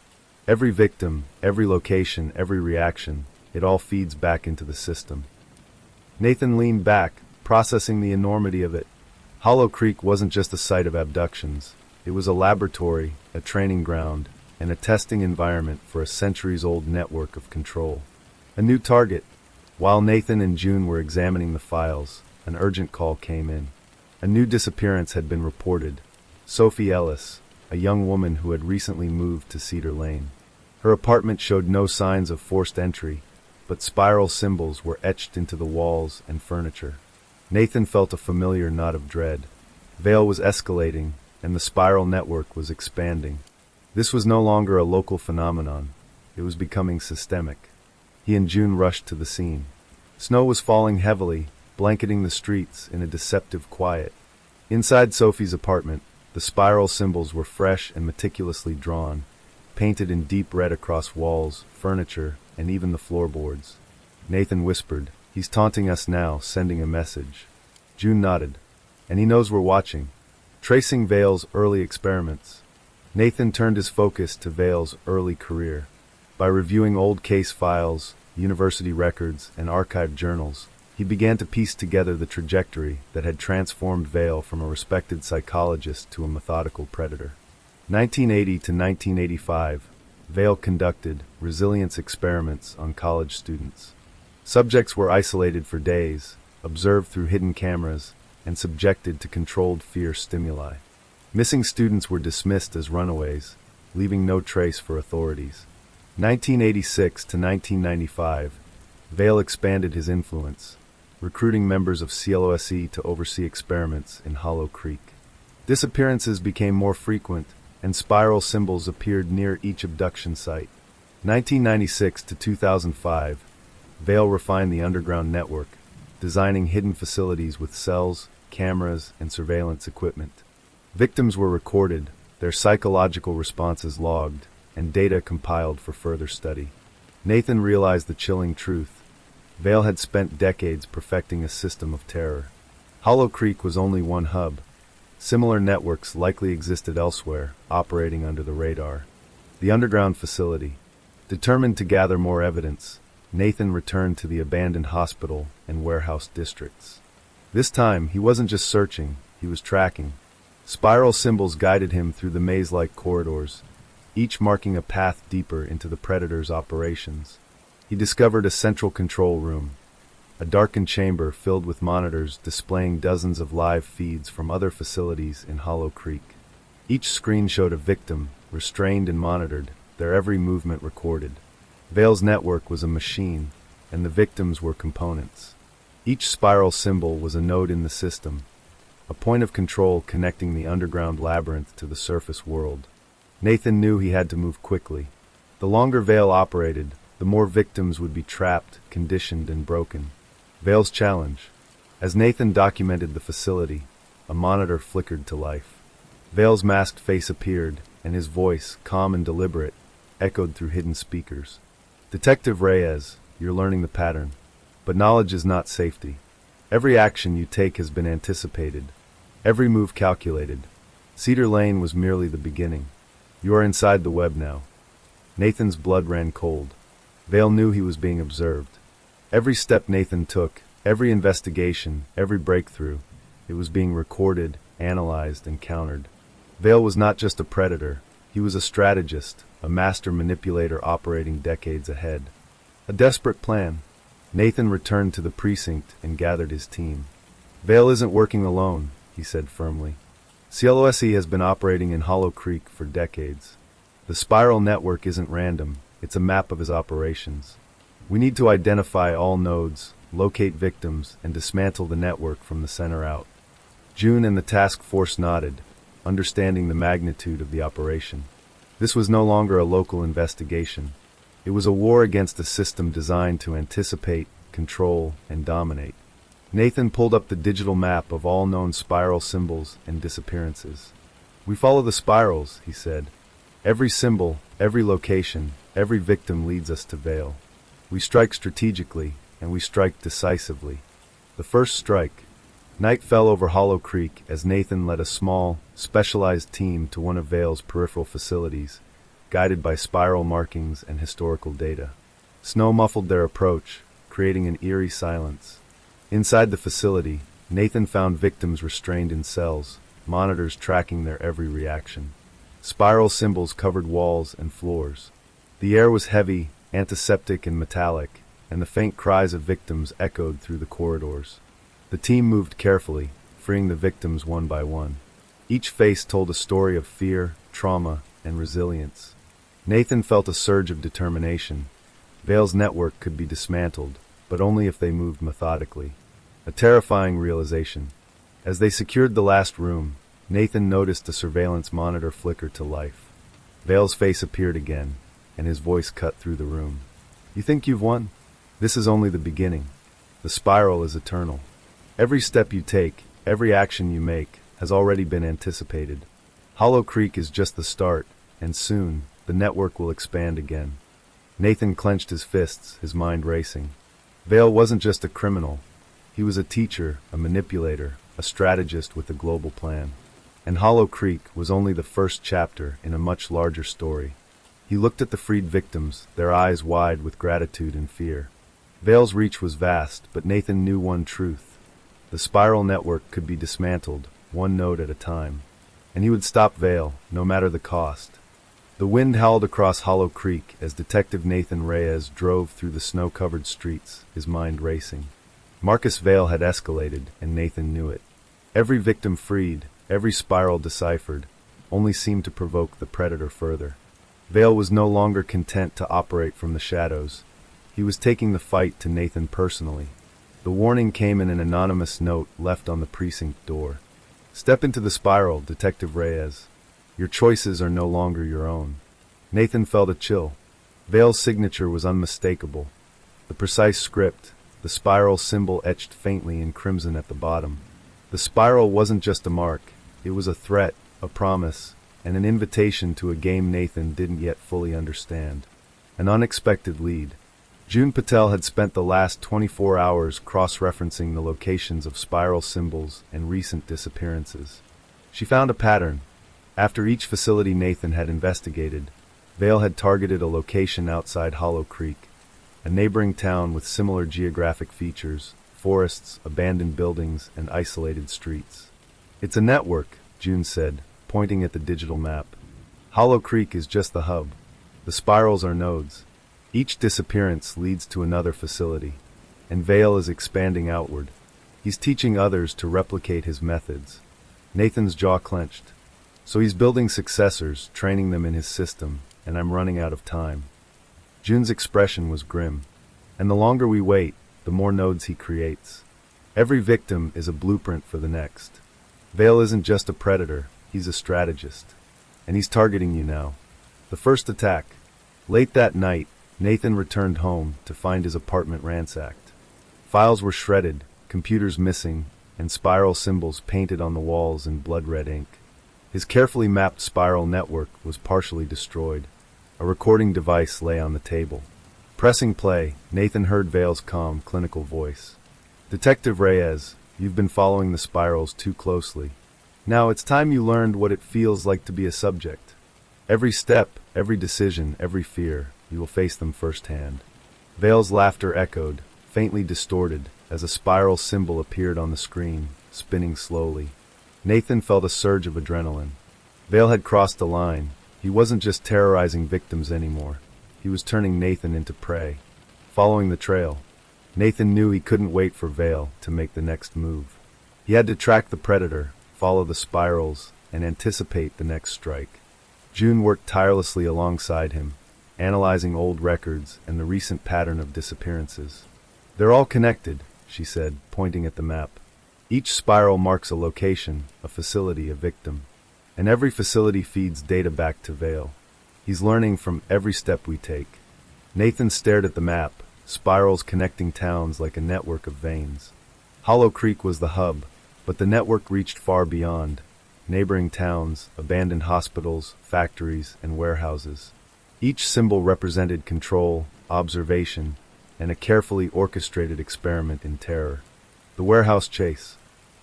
Every victim, every location, every reaction, it all feeds back into the system. Nathan leaned back, processing the enormity of it. Hollow Creek wasn't just a site of abductions. It was a laboratory, a training ground, and a testing environment for a centuries-old network of control. A new target. While Nathan and June were examining the files, an urgent call came in. A new disappearance had been reported. Sophie Ellis, a young woman who had recently moved to Cedar Lane. Her apartment showed no signs of forced entry, but spiral symbols were etched into the walls and furniture. Nathan felt a familiar knot of dread. Vale was escalating, and the spiral network was expanding. This was no longer a local phenomenon. It was becoming systemic. He and June rushed to the scene. Snow was falling heavily, blanketing the streets in a deceptive quiet. Inside Sophie's apartment, the spiral symbols were fresh and meticulously drawn, painted in deep red across walls, furniture, and even the floorboards. Nathan whispered, "He's taunting us now, sending a message." June nodded. "And he knows we're watching." Tracing Vale's early experiments. Nathan turned his focus to Vale's early career. By reviewing old case files, university records, and archived journals, he began to piece together the trajectory that had transformed Vale from a respected psychologist to a methodical predator. 1980 to 1985, Vale conducted resilience experiments on college students. Subjects were isolated for days, observed through hidden cameras, and subjected to controlled fear stimuli. Missing students were dismissed as runaways, leaving no trace for authorities. 1986 to 1995, Vale expanded his influence, recruiting members of CLOSE to oversee experiments in Hollow Creek. Disappearances became more frequent, and spiral symbols appeared near each abduction site. 1996 to 2005, Vale refined the underground network, designing hidden facilities with cells, cameras, and surveillance equipment. Victims were recorded, their psychological responses logged, and data compiled for further study. Nathan realized the chilling truth. Vale had spent decades perfecting a system of terror. Hollow Creek was only one hub. Similar networks likely existed elsewhere, operating under the radar. The underground facility. Determined to gather more evidence, Nathan returned to the abandoned hospital and warehouse districts. This time, he wasn't just searching, he was tracking. Spiral symbols guided him through the maze-like corridors, each marking a path deeper into the predator's operations. He discovered a central control room, a darkened chamber filled with monitors displaying dozens of live feeds from other facilities in Hollow Creek. Each screen showed a victim, restrained and monitored, their every movement recorded. Vale's network was a machine, and the victims were components. Each spiral symbol was a node in the system, a point of control connecting the underground labyrinth to the surface world. Nathan knew he had to move quickly. The longer Vale operated, the more victims would be trapped, conditioned, and broken. Vale's challenge. As Nathan documented the facility, a monitor flickered to life. Vale's masked face appeared, and his voice, calm and deliberate, echoed through hidden speakers. "Detective Reyes, you're learning the pattern. But knowledge is not safety. Every action you take has been anticipated. Every move calculated. Cedar Lane was merely the beginning. You are inside the web now. Nathan's blood ran cold. Vale knew he was being observed. Every step Nathan took, every investigation, every breakthrough, it was being recorded, analyzed, and countered. Vale was not just a predator, he was a strategist, a master manipulator operating decades ahead. A desperate plan. Nathan returned to the precinct and gathered his team. Vale isn't working alone, he said firmly. CLOSE has been operating in Hollow Creek for decades. The spiral network isn't random, it's a map of his operations. We need to identify all nodes, locate victims, and dismantle the network from the center out. June and the task force nodded, understanding the magnitude of the operation. This was no longer a local investigation. It was a war against a system designed to anticipate, control, and dominate. Nathan pulled up the digital map of all known spiral symbols and disappearances. We follow the spirals, he said. Every symbol, every location, every victim leads us to Vale. We strike strategically, and we strike decisively. The first strike. Night fell over Hollow Creek as Nathan led a small, specialized team to one of Vale's peripheral facilities, guided by spiral markings and historical data. Snow muffled their approach, creating an eerie silence. Inside the facility, Nathan found victims restrained in cells, monitors tracking their every reaction. Spiral symbols covered walls and floors. The air was heavy, antiseptic and metallic, and the faint cries of victims echoed through the corridors. The team moved carefully, freeing the victims one by one. Each face told a story of fear, trauma, and resilience. Nathan felt a surge of determination. Vale's network could be dismantled, but only if they moved methodically. A terrifying realization. As they secured the last room, Nathan noticed the surveillance monitor flicker to life. Vale's face appeared again, and his voice cut through the room. You think you've won? This is only the beginning. The spiral is eternal. Every step you take, every action you make, has already been anticipated. Hollow Creek is just the start, and soon, the network will expand again. Nathan clenched his fists, his mind racing. Vale wasn't just a criminal. He was a teacher, a manipulator, a strategist with a global plan. And Hollow Creek was only the first chapter in a much larger story. He looked at the freed victims, their eyes wide with gratitude and fear. Vale's reach was vast, but Nathan knew one truth. The spiral network could be dismantled, one node at a time. And he would stop Vale, no matter the cost. The wind howled across Hollow Creek as Detective Nathan Reyes drove through the snow-covered streets, his mind racing. Marcus Vale had escalated, and Nathan knew it. Every victim freed, every spiral deciphered, only seemed to provoke the predator further. Vale was no longer content to operate from the shadows. He was taking the fight to Nathan personally. The warning came in an anonymous note left on the precinct door. Step into the spiral, Detective Reyes. Your choices are no longer your own. Nathan felt a chill. Vale's signature was unmistakable. The precise script, the spiral symbol etched faintly in crimson at the bottom. The spiral wasn't just a mark. It was a threat, a promise, and an invitation to a game Nathan didn't yet fully understand. An unexpected lead. June Patel had spent the last 24 hours cross-referencing the locations of spiral symbols and recent disappearances. She found a pattern. After each facility Nathan had investigated, Vale had targeted a location outside Hollow Creek, a neighboring town with similar geographic features, forests, abandoned buildings, and isolated streets. It's a network, June said, pointing at the digital map. Hollow Creek is just the hub. The spirals are nodes. Each disappearance leads to another facility, and Vale is expanding outward. He's teaching others to replicate his methods. Nathan's jaw clenched. So he's building successors, training them in his system, and I'm running out of time. June's expression was grim. And the longer we wait, the more nodes he creates. Every victim is a blueprint for the next. Vale isn't just a predator, he's a strategist. And he's targeting you now. The first attack. Late that night, Nathan returned home to find his apartment ransacked. Files were shredded, computers missing, and spiral symbols painted on the walls in blood-red ink. His carefully mapped spiral network was partially destroyed. A recording device lay on the table. Pressing play, Nathan heard Vale's calm, clinical voice. Detective Reyes, you've been following the spirals too closely. Now it's time you learned what it feels like to be a subject. Every step, every decision, every fear, you will face them firsthand. Vale's laughter echoed, faintly distorted, as a spiral symbol appeared on the screen, spinning slowly. Nathan felt a surge of adrenaline. Vale had crossed the line. He wasn't just terrorizing victims anymore. He was turning Nathan into prey. Following the trail, Nathan knew he couldn't wait for Vale to make the next move. He had to track the predator, follow the spirals, and anticipate the next strike. June worked tirelessly alongside him, analyzing old records and the recent pattern of disappearances. "They're all connected," she said, pointing at the map. "Each spiral marks a location, a facility, a victim. And every facility feeds data back to Vale. He's learning from every step we take." Nathan stared at the map, spirals connecting towns like a network of veins. Hollow Creek was the hub, but the network reached far beyond. Neighboring towns, abandoned hospitals, factories, and warehouses. Each symbol represented control, observation, and a carefully orchestrated experiment in terror. The warehouse chase.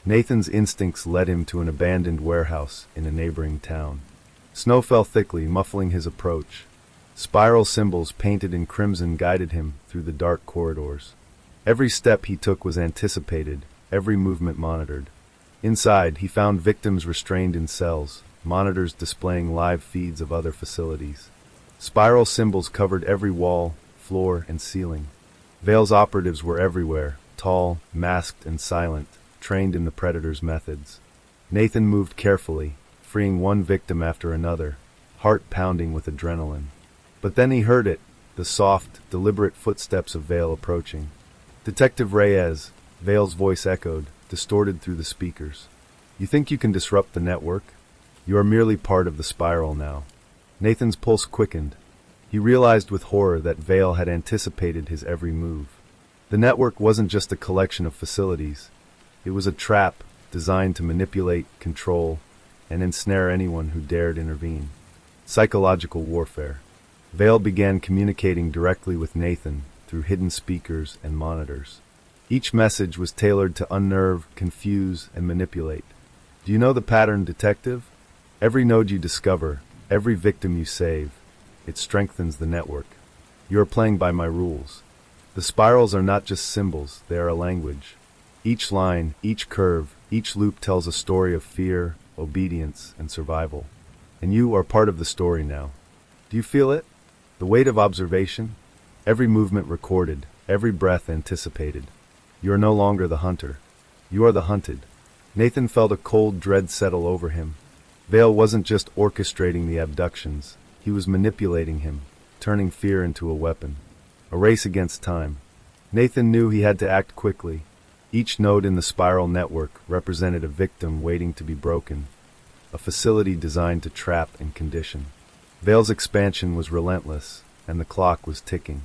Nathan's instincts led him to an abandoned warehouse in a neighboring town. Snow fell thickly, muffling his approach. Spiral symbols painted in crimson guided him through the dark corridors. Every step he took was anticipated, every movement monitored. Inside, he found victims restrained in cells, monitors displaying live feeds of other facilities. Spiral symbols covered every wall, floor, and ceiling. Vale's operatives were everywhere, tall, masked, and silent, trained in the predator's methods. Nathan moved carefully, freeing one victim after another, heart pounding with adrenaline. But then he heard it, the soft, deliberate footsteps of Vale approaching. "Detective Reyes," Vale's voice echoed, distorted through the speakers. "You think you can disrupt the network? You are merely part of the spiral now." Nathan's pulse quickened. He realized with horror that Vale had anticipated his every move. The network wasn't just a collection of facilities. It was a trap designed to manipulate, control, and ensnare anyone who dared intervene. Psychological warfare. Vale began communicating directly with Nathan through hidden speakers and monitors. Each message was tailored to unnerve, confuse, and manipulate. "Do you know the pattern, detective? Every node you discover, every victim you save, it strengthens the network. You are playing by my rules. The spirals are not just symbols, they are a language. Each line, each curve, each loop tells a story of fear, obedience, and survival. And you are part of the story now. Do you feel it? The weight of observation? Every movement recorded, every breath anticipated. You are no longer the hunter. You are the hunted." Nathan felt a cold dread settle over him. Vale wasn't just orchestrating the abductions. He was manipulating him, turning fear into a weapon. A race against time. Nathan knew he had to act quickly. Each node in the spiral network represented a victim waiting to be broken, a facility designed to trap and condition. Vale's expansion was relentless, and the clock was ticking.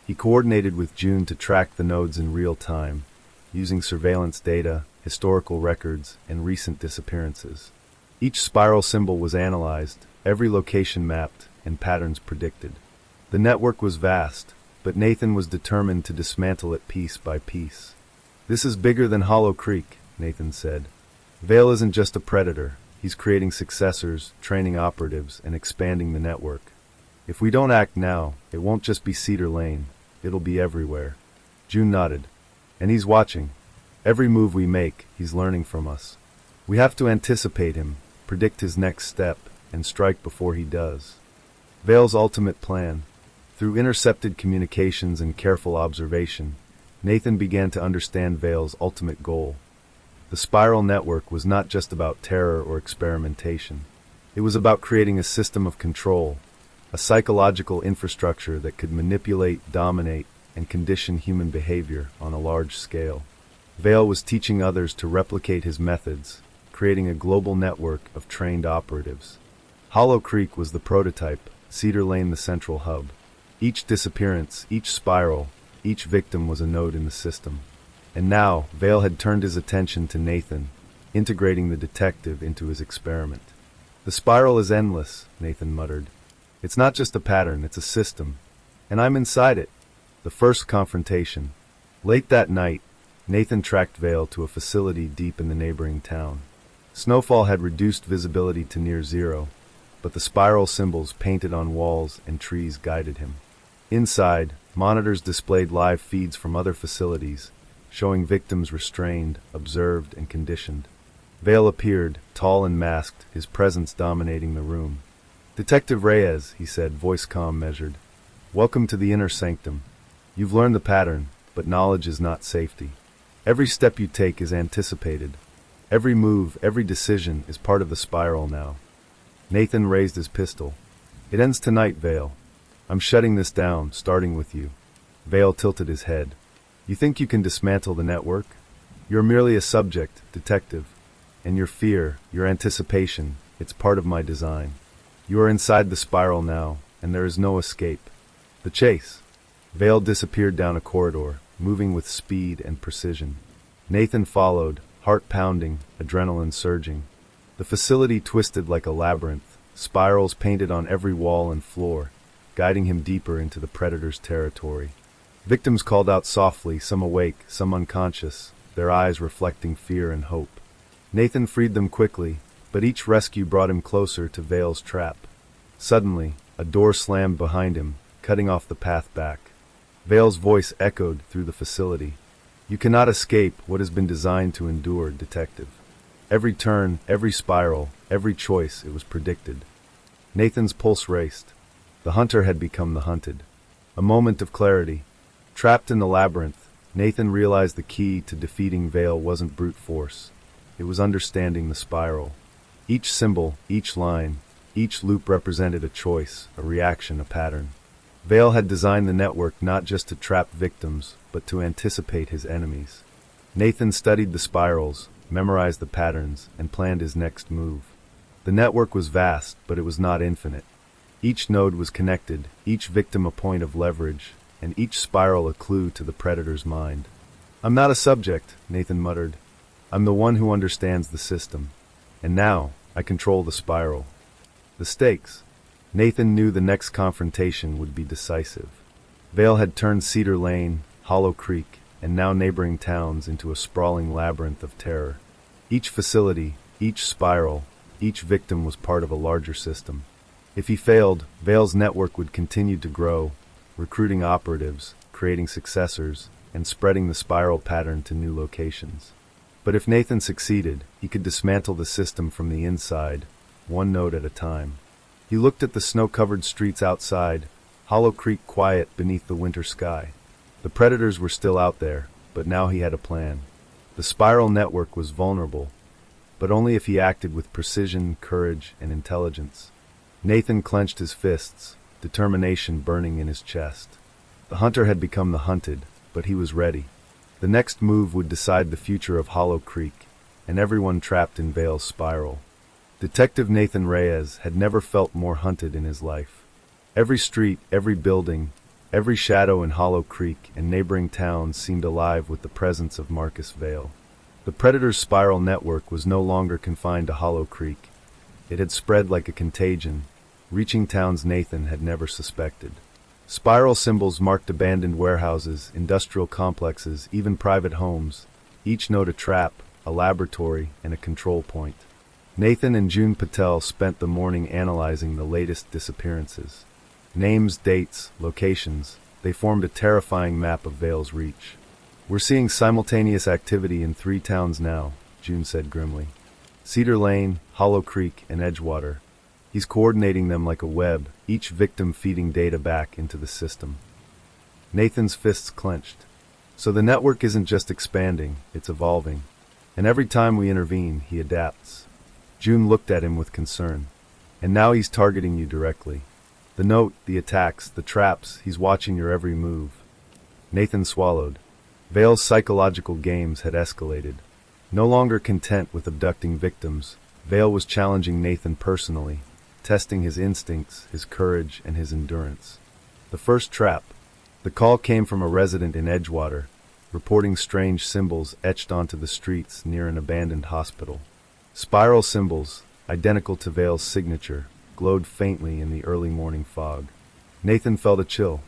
He coordinated with June to track the nodes in real time, using surveillance data, historical records, and recent disappearances. Each spiral symbol was analyzed, every location mapped, and patterns predicted. The network was vast, but Nathan was determined to dismantle it piece by piece. "This is bigger than Hollow Creek," Nathan said. "Vale isn't just a predator. He's creating successors, training operatives, and expanding the network. If we don't act now, it won't just be Cedar Lane. It'll be everywhere." June nodded. "And he's watching. Every move we make, he's learning from us. We have to anticipate him, predict his next step, and strike before he does." Vale's ultimate plan. Through intercepted communications and careful observation, Nathan began to understand Vale's ultimate goal. The spiral network was not just about terror or experimentation. It was about creating a system of control, a psychological infrastructure that could manipulate, dominate, and condition human behavior on a large scale. Vale was teaching others to replicate his methods, creating a global network of trained operatives. Hollow Creek was the prototype, Cedar Lane the central hub. Each disappearance, each spiral, each victim was a node in the system. And now, Vale had turned his attention to Nathan, integrating the detective into his experiment. "The spiral is endless," Nathan muttered. "It's not just a pattern, it's a system. And I'm inside it." The first confrontation. Late that night, Nathan tracked Vale to a facility deep in the neighboring town. Snowfall had reduced visibility to near zero, but the spiral symbols painted on walls and trees guided him. Inside, monitors displayed live feeds from other facilities, showing victims restrained, observed, and conditioned. Vale appeared, tall and masked, his presence dominating the room. "Detective Reyes," he said, voice calm, measured. "Welcome to the inner sanctum. You've learned the pattern, but knowledge is not safety. Every step you take is anticipated. Every move, every decision is part of the spiral now." Nathan raised his pistol. "It ends tonight, Vale. I'm shutting this down, starting with you." Vale tilted his head. "You think you can dismantle the network? You're merely a subject, detective. And your fear, your anticipation, it's part of my design. You are inside the spiral now, and there is no escape." The chase. Vale disappeared down a corridor, moving with speed and precision. Nathan followed, heart pounding, adrenaline surging. The facility twisted like a labyrinth, spirals painted on every wall and floor, guiding him deeper into the predator's territory. Victims called out softly, some awake, some unconscious, their eyes reflecting fear and hope. Nathan freed them quickly, but each rescue brought him closer to Vale's trap. Suddenly, a door slammed behind him, cutting off the path back. Vale's voice echoed through the facility. "You cannot escape what has been designed to endure, detective." Every turn, every spiral, every choice, it was predicted. Nathan's pulse raced. The hunter had become the hunted. A moment of clarity. Trapped in the labyrinth, Nathan realized the key to defeating Vale wasn't brute force. It was understanding the spiral. Each symbol, each line, each loop represented a choice, a reaction, a pattern. Vale had designed the network not just to trap victims, but to anticipate his enemies. Nathan studied the spirals, memorized the patterns, and planned his next move. The network was vast, but it was not infinite. Each node was connected, each victim a point of leverage, and each spiral a clue to the predator's mind. "I'm not a subject," Nathan muttered. "I'm the one who understands the system. And now, I control the spiral." The stakes. Nathan knew the next confrontation would be decisive. Vale had turned Cedar Lane, Hollow Creek, and now neighboring towns into a sprawling labyrinth of terror. Each facility, each spiral, each victim was part of a larger system. If he failed, Vale's network would continue to grow, recruiting operatives, creating successors, and spreading the spiral pattern to new locations. But if Nathan succeeded, he could dismantle the system from the inside, one node at a time. He looked at the snow-covered streets outside, Hollow Creek quiet beneath the winter sky. The predators were still out there, but now he had a plan. The spiral network was vulnerable, but only if he acted with precision, courage, and intelligence. Nathan clenched his fists, determination burning in his chest. The hunter had become the hunted, but he was ready. The next move would decide the future of Hollow Creek, and everyone trapped in Vale's spiral. Detective Nathan Reyes had never felt more hunted in his life. Every street, every building, every shadow in Hollow Creek and neighboring towns seemed alive with the presence of Marcus Vale. The predator's spiral network was no longer confined to Hollow Creek. It had spread like a contagion, reaching towns Nathan had never suspected. Spiral symbols marked abandoned warehouses, industrial complexes, even private homes, each node a trap, a laboratory, and a control point. Nathan and June Patel spent the morning analyzing the latest disappearances. Names, dates, locations, they formed a terrifying map of Vale's reach. "We're seeing simultaneous activity in 3 towns now," June said grimly. "Cedar Lane, Hollow Creek, and Edgewater. He's coordinating them like a web, each victim feeding data back into the system." Nathan's fists clenched. "So the network isn't just expanding, it's evolving. And every time we intervene, he adapts." June looked at him with concern. "And now he's targeting you directly. The note, the attacks, the traps, he's watching your every move." Nathan swallowed. Vale's psychological games had escalated. No longer content with abducting victims, Vale was challenging Nathan personally, testing his instincts, his courage, and his endurance. The first trap. The call came from a resident in Edgewater, reporting strange symbols etched onto the streets near an abandoned hospital. Spiral symbols, identical to Vale's signature, glowed faintly in the early morning fog. Nathan felt a chill.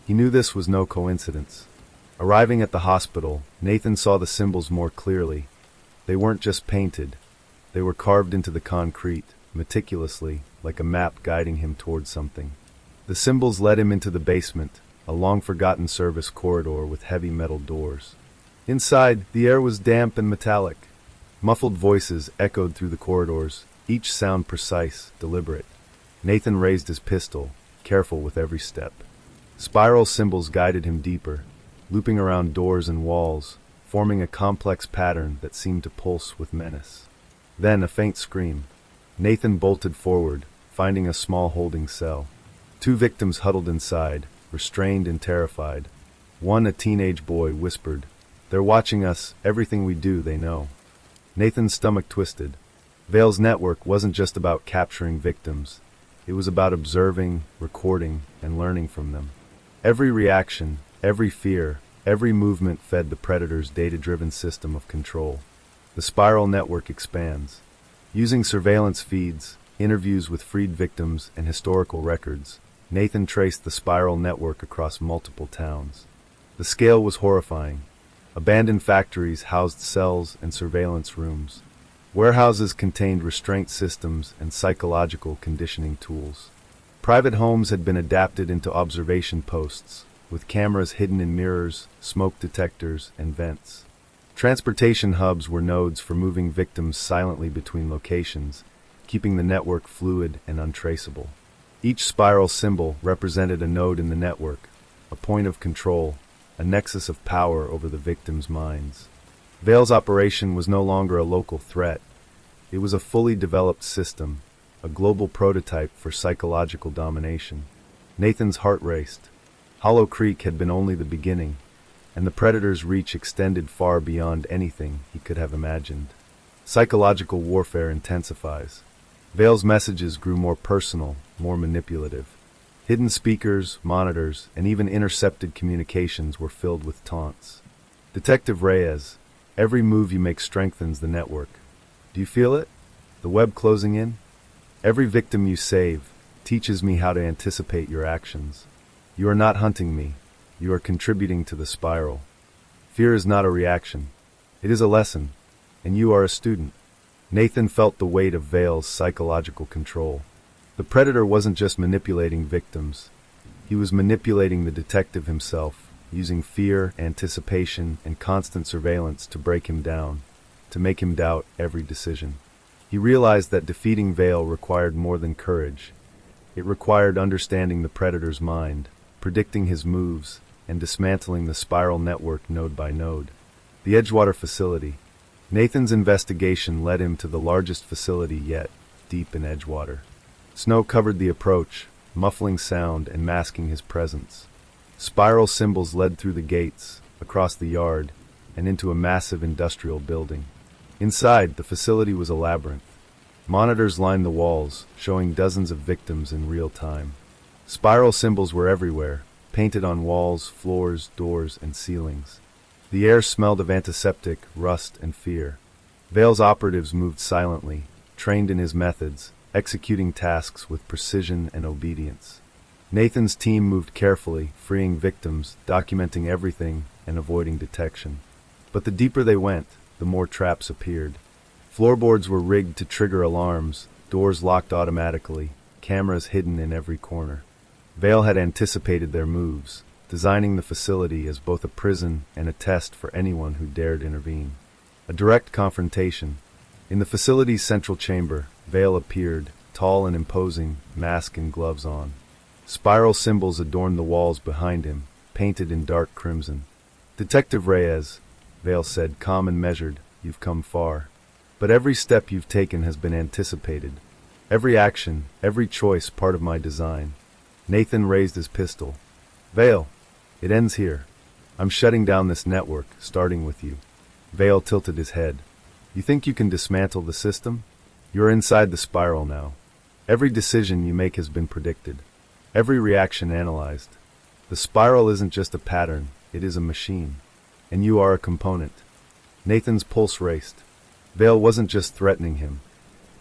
He knew this was no coincidence. Arriving at the hospital, Nathan saw the symbols more clearly. They weren't just painted. They were carved into the concrete, meticulously, like a map guiding him towards something. The symbols led him into the basement, a long-forgotten service corridor with heavy metal doors. Inside, the air was damp and metallic. Muffled voices echoed through the corridors, each sound precise, deliberate. Nathan raised his pistol, careful with every step. Spiral symbols guided him deeper, looping around doors and walls, forming a complex pattern that seemed to pulse with menace. Then a faint scream. Nathan bolted forward, finding a small holding cell. 2 victims huddled inside, restrained and terrified. One, a teenage boy, whispered, "They're watching us, everything we do, they know." Nathan's stomach twisted. Vale's network wasn't just about capturing victims. It was about observing, recording, and learning from them. Every reaction, every fear, every movement fed the Predator's data-driven system of control. The spiral network expands. Using surveillance feeds, interviews with freed victims, and historical records, Nathan traced the spiral network across multiple towns. The scale was horrifying. Abandoned factories housed cells and surveillance rooms. Warehouses contained restraint systems and psychological conditioning tools. Private homes had been adapted into observation posts, with cameras hidden in mirrors, smoke detectors, and vents. Transportation hubs were nodes for moving victims silently between locations, keeping the network fluid and untraceable. Each spiral symbol represented a node in the network, a point of control, a nexus of power over the victims' minds. Vale's operation was no longer a local threat. It was a fully developed system, a global prototype for psychological domination. Nathan's heart raced. Hollow Creek had been only the beginning, and the Predator's reach extended far beyond anything he could have imagined. Psychological warfare intensifies. Vale's messages grew more personal, more manipulative. Hidden speakers, monitors, and even intercepted communications were filled with taunts. "Detective Reyes, every move you make strengthens the network. Do you feel it? The web closing in? Every victim you save teaches me how to anticipate your actions. You are not hunting me. You are contributing to the spiral. Fear is not a reaction. It is a lesson, and you are a student." Nathan felt the weight of Vale's psychological control. The Predator wasn't just manipulating victims. He was manipulating the detective himself, using fear, anticipation, and constant surveillance to break him down, to make him doubt every decision. He realized that defeating Vale required more than courage. It required understanding the Predator's mind, predicting his moves, and dismantling the spiral network node by node. The Edgewater facility. Nathan's investigation led him to the largest facility yet, deep in Edgewater. Snow covered the approach, muffling sound and masking his presence. Spiral symbols led through the gates, across the yard, and into a massive industrial building. Inside, the facility was a labyrinth. Monitors lined the walls, showing dozens of victims in real time. Spiral symbols were everywhere, painted on walls, floors, doors, and ceilings. The air smelled of antiseptic, rust, and fear. Vale's operatives moved silently, trained in his methods, executing tasks with precision and obedience. Nathan's team moved carefully, freeing victims, documenting everything, and avoiding detection. But the deeper they went, the more traps appeared. Floorboards were rigged to trigger alarms, doors locked automatically, cameras hidden in every corner. Vale had anticipated their moves, designing the facility as both a prison and a test for anyone who dared intervene. A direct confrontation. In the facility's central chamber, Vale appeared, tall and imposing, mask and gloves on. Spiral symbols adorned the walls behind him, painted in dark crimson. "Detective Reyes," Vale said, calm and measured, "you've come far. But every step you've taken has been anticipated. Every action, every choice part of my design." Nathan raised his pistol. "Vale, it ends here. I'm shutting down this network, starting with you." Vale tilted his head. "You think you can dismantle the system? You're inside the spiral now. Every decision you make has been predicted. Every reaction analyzed. The spiral isn't just a pattern, it is a machine. And you are a component." Nathan's pulse raced. Vale wasn't just threatening him.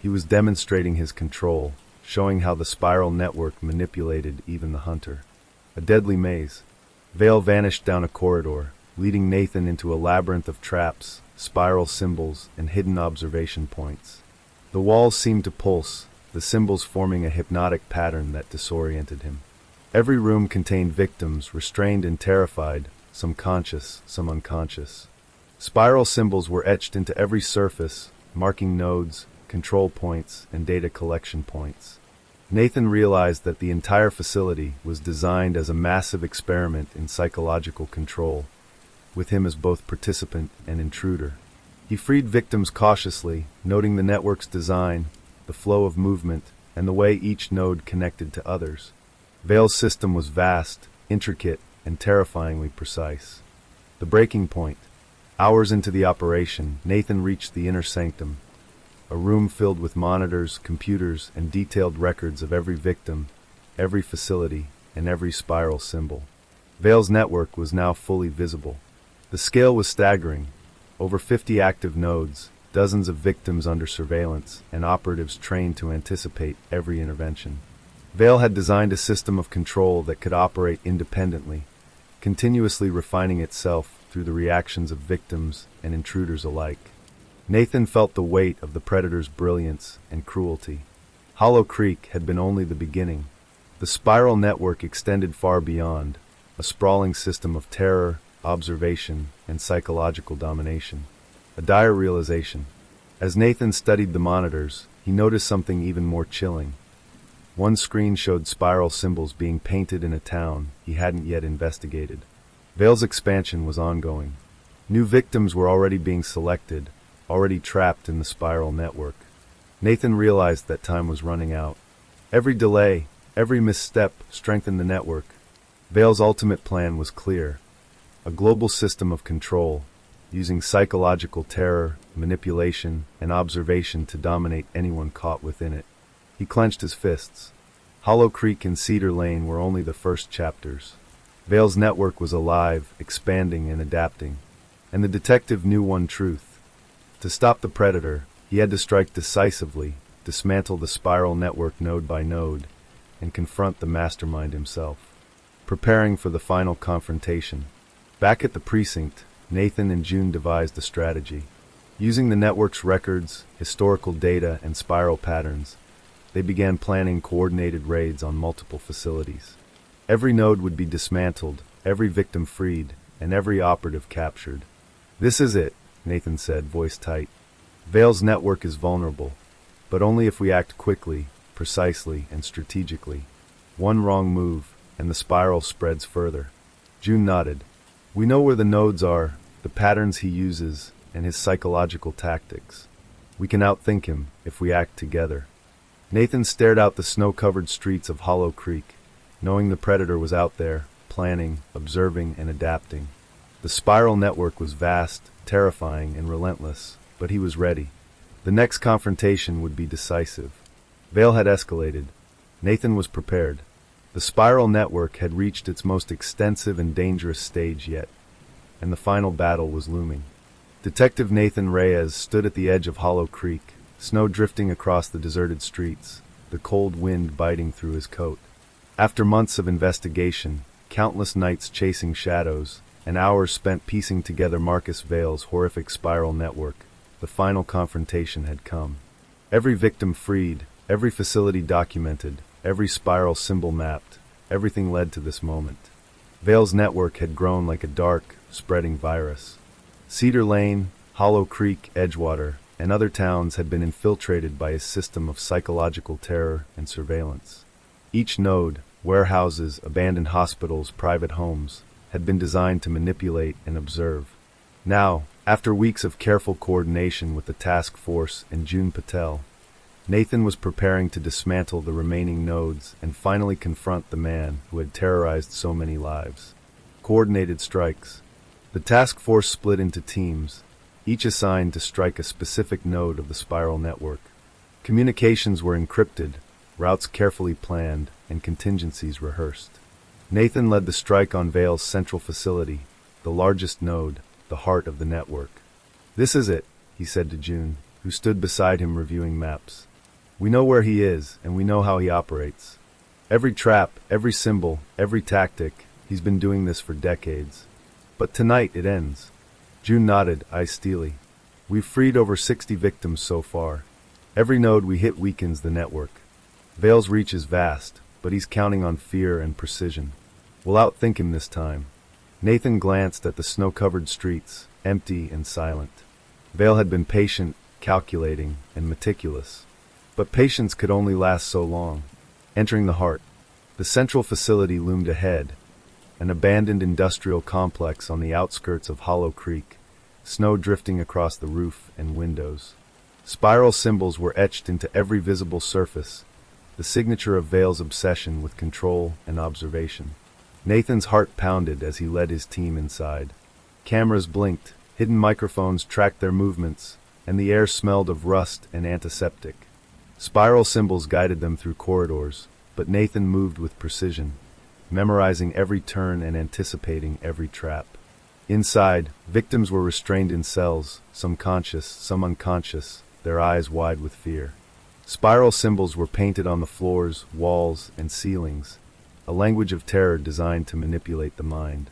He was demonstrating his control, showing how the spiral network manipulated even the hunter. A deadly maze. Vale vanished down a corridor, leading Nathan into a labyrinth of traps, spiral symbols, and hidden observation points. The walls seemed to pulse, the symbols forming a hypnotic pattern that disoriented him. Every room contained victims, restrained and terrified, some conscious, some unconscious. Spiral symbols were etched into every surface, marking nodes, control points, and data collection points. Nathan realized that the entire facility was designed as a massive experiment in psychological control, with him as both participant and intruder. He freed victims cautiously, noting the network's design, the flow of movement, and the way each node connected to others. Vale's system was vast, intricate, and terrifyingly precise. The breaking point. Hours into the operation, Nathan reached the inner sanctum, a room filled with monitors, computers, and detailed records of every victim, every facility, and every spiral symbol. Vale's network was now fully visible. The scale was staggering. Over 50 active nodes, dozens of victims under surveillance, and operatives trained to anticipate every intervention. Vale had designed a system of control that could operate independently, continuously refining itself through the reactions of victims and intruders alike. Nathan felt the weight of the Predator's brilliance and cruelty. Hollow Creek had been only the beginning. The spiral network extended far beyond, a sprawling system of terror, observation, and psychological domination. A dire realization. As Nathan studied the monitors, he noticed something even more chilling. One screen showed spiral symbols being painted in a town he hadn't yet investigated. Vale's expansion was ongoing. New victims were already being selected, already trapped in the spiral network. Nathan realized that time was running out. Every delay, every misstep strengthened the network. Vale's ultimate plan was clear. A global system of control, using psychological terror, manipulation, and observation to dominate anyone caught within it. He clenched his fists. Hollow Creek and Cedar Lane were only the first chapters. Vale's network was alive, expanding and adapting. And the detective knew one truth. To stop the Predator, he had to strike decisively, dismantle the spiral network node by node, and confront the mastermind himself. Preparing for the final confrontation. Back at the precinct, Nathan and June devised a strategy. Using the network's records, historical data, and spiral patterns, they began planning coordinated raids on multiple facilities. Every node would be dismantled, every victim freed, and every operative captured. "This is it," Nathan said, voice tight. "Vale's network is vulnerable, but only if we act quickly, precisely, and strategically. One wrong move, and the spiral spreads further." June nodded. "We know where the nodes are, the patterns he uses, and his psychological tactics. We can outthink him if we act together." Nathan stared out the snow-covered streets of Hollow Creek, knowing the Predator was out there, planning, observing, and adapting. The spiral network was vast, terrifying, and relentless, but he was ready. The next confrontation would be decisive. Vale had escalated. Nathan was prepared. The spiral network had reached its most extensive and dangerous stage yet, and the final battle was looming. Detective Nathan Reyes stood at the edge of Hollow Creek, snow drifting across the deserted streets, the cold wind biting through his coat. After months of investigation, countless nights chasing shadows, and hours spent piecing together Marcus Vale's horrific spiral network, the final confrontation had come. Every victim freed, every facility documented, every spiral symbol mapped, everything led to this moment. Vale's network had grown like a dark, spreading virus. Cedar Lane, Hollow Creek, Edgewater, and other towns had been infiltrated by a system of psychological terror and surveillance. Each node, warehouses, abandoned hospitals, private homes, had been designed to manipulate and observe. Now, after weeks of careful coordination with the task force and June Patel, Nathan was preparing to dismantle the remaining nodes and finally confront the man who had terrorized so many lives. Coordinated strikes. The task force split into teams, each assigned to strike a specific node of the spiral network. Communications were encrypted, routes carefully planned, and contingencies rehearsed. Nathan led the strike on Vale's central facility, the largest node, the heart of the network. "This is it," he said to June, who stood beside him reviewing maps. "We know where he is, and we know how he operates. Every trap, every symbol, every tactic, he's been doing this for decades. But tonight it ends." June nodded, eyes steely. "We've freed over 60 victims so far. Every node we hit weakens the network. Vale's reach is vast, but he's counting on fear and precision. We'll outthink him this time. Nathan glanced at the snow-covered streets, empty and silent. Vale had been patient, calculating, and meticulous. But patience could only last so long. Entering the heart, the central facility loomed ahead, an abandoned industrial complex on the outskirts of Hollow Creek, snow drifting across the roof and windows. Spiral symbols were etched into every visible surface, the signature of Vale's obsession with control and observation. Nathan's heart pounded as he led his team inside. Cameras blinked, hidden microphones tracked their movements, and the air smelled of rust and antiseptic. Spiral symbols guided them through corridors, but Nathan moved with precision, memorizing every turn and anticipating every trap. Inside, victims were restrained in cells, some conscious, some unconscious, their eyes wide with fear. Spiral symbols were painted on the floors, walls, and ceilings, a language of terror designed to manipulate the mind.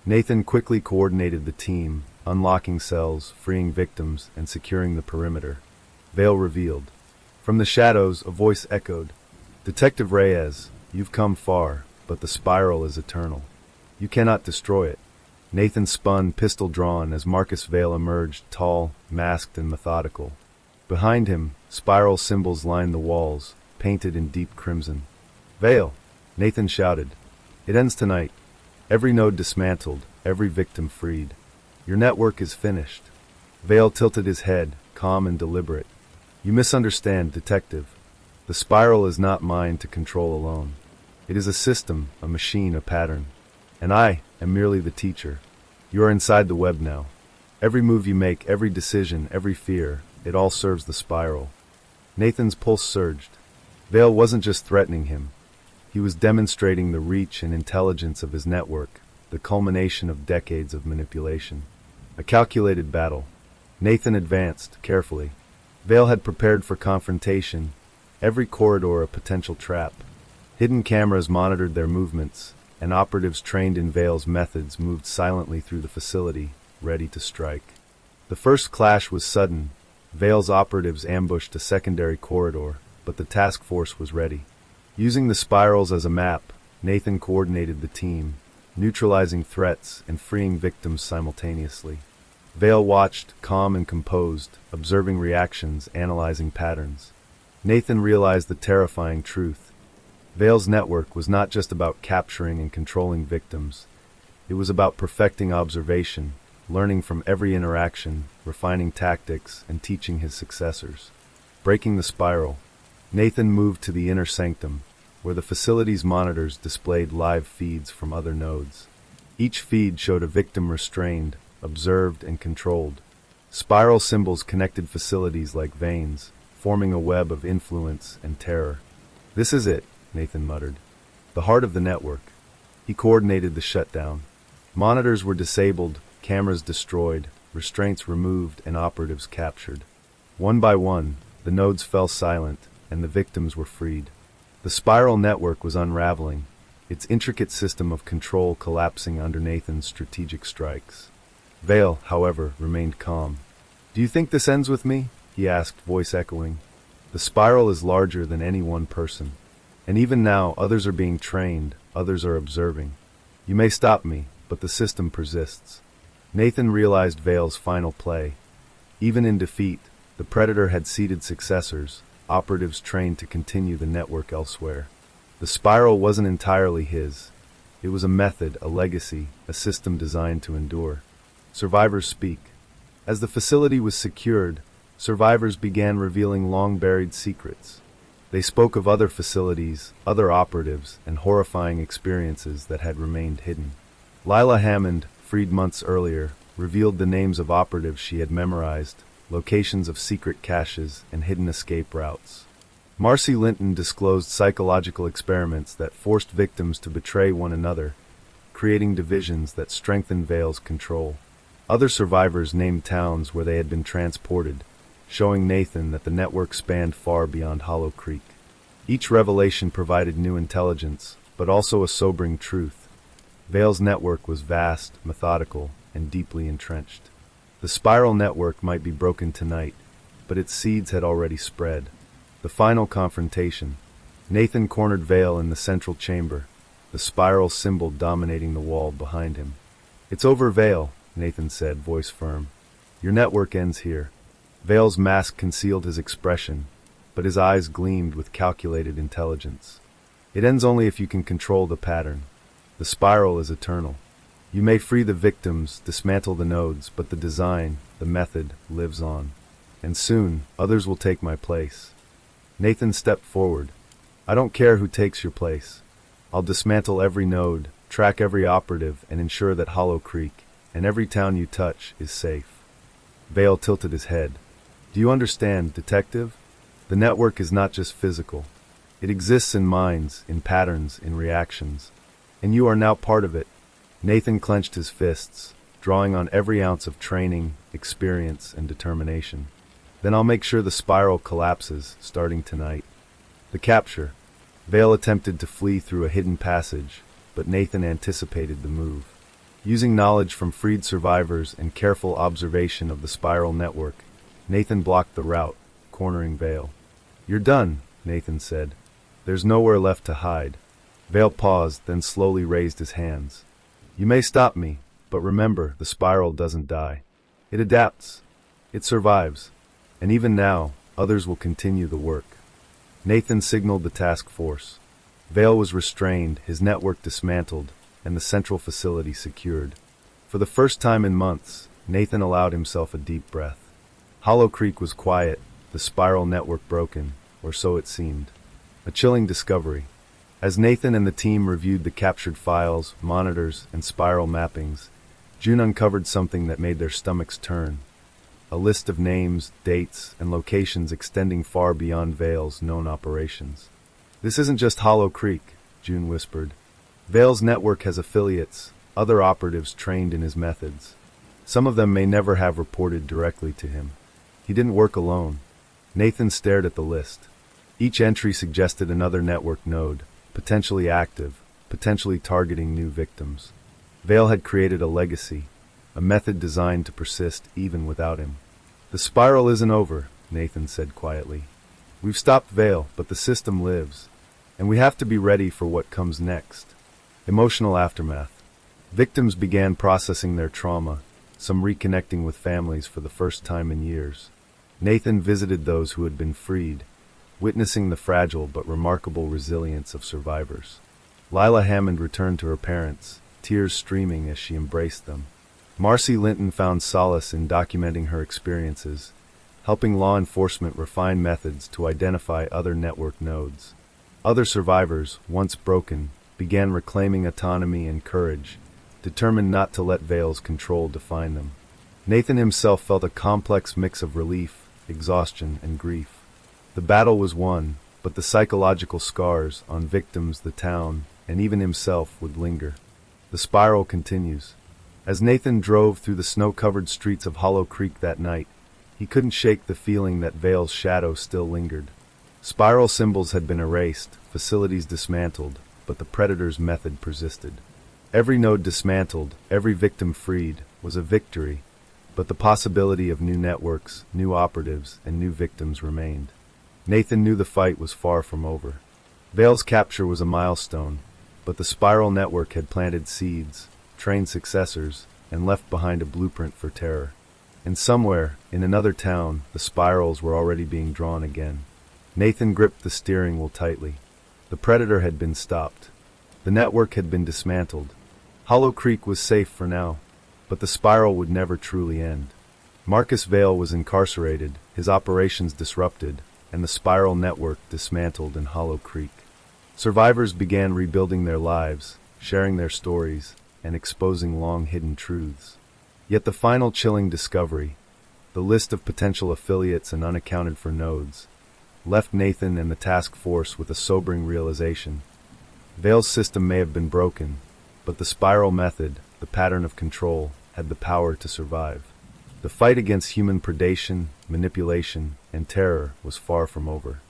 Nathan quickly coordinated the team, unlocking cells, freeing victims, and securing the perimeter. Vale revealed. From the shadows, a voice echoed, "Detective Reyes, you've come far, but the spiral is eternal. You cannot destroy it." Nathan spun, pistol drawn, as Marcus Vale emerged, tall, masked, and methodical. Behind him, spiral symbols lined the walls, painted in deep crimson. "Vale!" Nathan shouted. "It ends tonight. Every node dismantled, every victim freed. Your network is finished." Vale tilted his head, calm and deliberate. "You misunderstand, Detective. The spiral is not mine to control alone. It is a system, a machine, a pattern. And I am merely the teacher. You are inside the web now. Every move you make, every decision, every fear, it all serves the spiral." Nathan's pulse surged. Vale wasn't just threatening him. He was demonstrating the reach and intelligence of his network, the culmination of decades of manipulation. A calculated battle. Nathan advanced, carefully. Vale had prepared for confrontation, every corridor a potential trap. Hidden cameras monitored their movements, and operatives trained in Vale's methods moved silently through the facility, ready to strike. The first clash was sudden. Vale's operatives ambushed a secondary corridor, but the task force was ready. Using the spirals as a map, Nathan coordinated the team, neutralizing threats and freeing victims simultaneously. Vale watched, calm and composed, observing reactions, analyzing patterns. Nathan realized the terrifying truth. Vale's network was not just about capturing and controlling victims. It was about perfecting observation, learning from every interaction, refining tactics, and teaching his successors. Breaking the spiral, Nathan moved to the inner sanctum, where the facility's monitors displayed live feeds from other nodes. Each feed showed a victim restrained, observed, and controlled. Spiral symbols connected facilities like veins, forming a web of influence and terror. "This is it," Nathan muttered. "The heart of the network." He coordinated the shutdown. Monitors were disabled, cameras destroyed, restraints removed, and operatives captured. One by one, the nodes fell silent, and the victims were freed. The spiral network was unraveling, its intricate system of control collapsing under Nathan's strategic strikes. Vale, however, remained calm. "Do you think this ends with me?" he asked, voice echoing. "The spiral is larger than any one person. And even now, others are being trained, others are observing. You may stop me, but the system persists." Nathan realized Vale's final play. Even in defeat, the Predator had seeded successors, operatives trained to continue the network elsewhere. The spiral wasn't entirely his. It was a method, a legacy, a system designed to endure. Survivors speak. As the facility was secured, survivors began revealing long-buried secrets. They spoke of other facilities, other operatives, and horrifying experiences that had remained hidden. Lila Hammond, freed months earlier, revealed the names of operatives she had memorized, locations of secret caches, and hidden escape routes. Marcy Linton disclosed psychological experiments that forced victims to betray one another, creating divisions that strengthened Vale's control. Other survivors named towns where they had been transported, showing Nathan that the network spanned far beyond Hollow Creek. Each revelation provided new intelligence, but also a sobering truth. Vale's network was vast, methodical, and deeply entrenched. The spiral network might be broken tonight, but its seeds had already spread. The final confrontation. Nathan cornered Vale in the central chamber, the spiral symbol dominating the wall behind him. "It's over, Vale," Nathan said, voice firm. "Your network ends here." Vale's mask concealed his expression, but his eyes gleamed with calculated intelligence. "It ends only if you can control the pattern. The spiral is eternal. You may free the victims, dismantle the nodes, but the design, the method, lives on. And soon, others will take my place." Nathan stepped forward. "I don't care who takes your place. I'll dismantle every node, track every operative, and ensure that Hollow Creek, and every town you touch, is safe." Vale tilted his head. "Do you understand, detective? The network is not just physical. It exists in minds, in patterns, in reactions. And you are now part of it." Nathan clenched his fists, drawing on every ounce of training, experience, and determination. "Then I'll make sure the spiral collapses, starting tonight." The capture. Vale attempted to flee through a hidden passage, but Nathan anticipated the move. Using knowledge from freed survivors and careful observation of the spiral network, Nathan blocked the route, cornering Vale. "You're done," Nathan said. "There's nowhere left to hide." Vale paused, then slowly raised his hands. "You may stop me, but remember, the spiral doesn't die. It adapts. It survives. And even now, others will continue the work." Nathan signaled the task force. Vale was restrained, his network dismantled, and the central facility secured. For the first time in months, Nathan allowed himself a deep breath. Hollow Creek was quiet, the spiral network broken, or so it seemed. A chilling discovery. As Nathan and the team reviewed the captured files, monitors, and spiral mappings, June uncovered something that made their stomachs turn. A list of names, dates, and locations extending far beyond Vale's known operations. "This isn't just Hollow Creek," June whispered. "Vale's network has affiliates, other operatives trained in his methods. Some of them may never have reported directly to him. He didn't work alone." Nathan stared at the list. Each entry suggested another network node, potentially active, potentially targeting new victims. Vale had created a legacy, a method designed to persist even without him. "The spiral isn't over," Nathan said quietly. "We've stopped Vale, but the system lives, and we have to be ready for what comes next." Emotional aftermath. Victims began processing their trauma, some reconnecting with families for the first time in years. Nathan visited those who had been freed, witnessing the fragile but remarkable resilience of survivors. Lila Hammond returned to her parents, tears streaming as she embraced them. Marcy Linton found solace in documenting her experiences, helping law enforcement refine methods to identify other network nodes. Other survivors, once broken, began reclaiming autonomy and courage, determined not to let Vale's control define them. Nathan himself felt a complex mix of relief, exhaustion, and grief. The battle was won, but the psychological scars on victims, the town, and even himself would linger. The spiral continues. As Nathan drove through the snow-covered streets of Hollow Creek that night, he couldn't shake the feeling that Vale's shadow still lingered. Spiral symbols had been erased, facilities dismantled, but the predator's method persisted. Every node dismantled, every victim freed, was a victory, but the possibility of new networks, new operatives, and new victims remained. Nathan knew the fight was far from over. Vale's capture was a milestone, but the spiral network had planted seeds, trained successors, and left behind a blueprint for terror. And somewhere, in another town, the spirals were already being drawn again. Nathan gripped the steering wheel tightly. The predator had been stopped. The network had been dismantled. Hollow Creek was safe for now, but the spiral would never truly end. Marcus Vale was incarcerated, his operations disrupted, and the spiral network dismantled in Hollow Creek. Survivors began rebuilding their lives, sharing their stories, and exposing long-hidden truths. Yet the final chilling discovery, the list of potential affiliates and unaccounted-for nodes, left Nathan and the task force with a sobering realization. Vale's system may have been broken, but the spiral method, the pattern of control, had the power to survive. The fight against human predation, manipulation, and terror was far from over.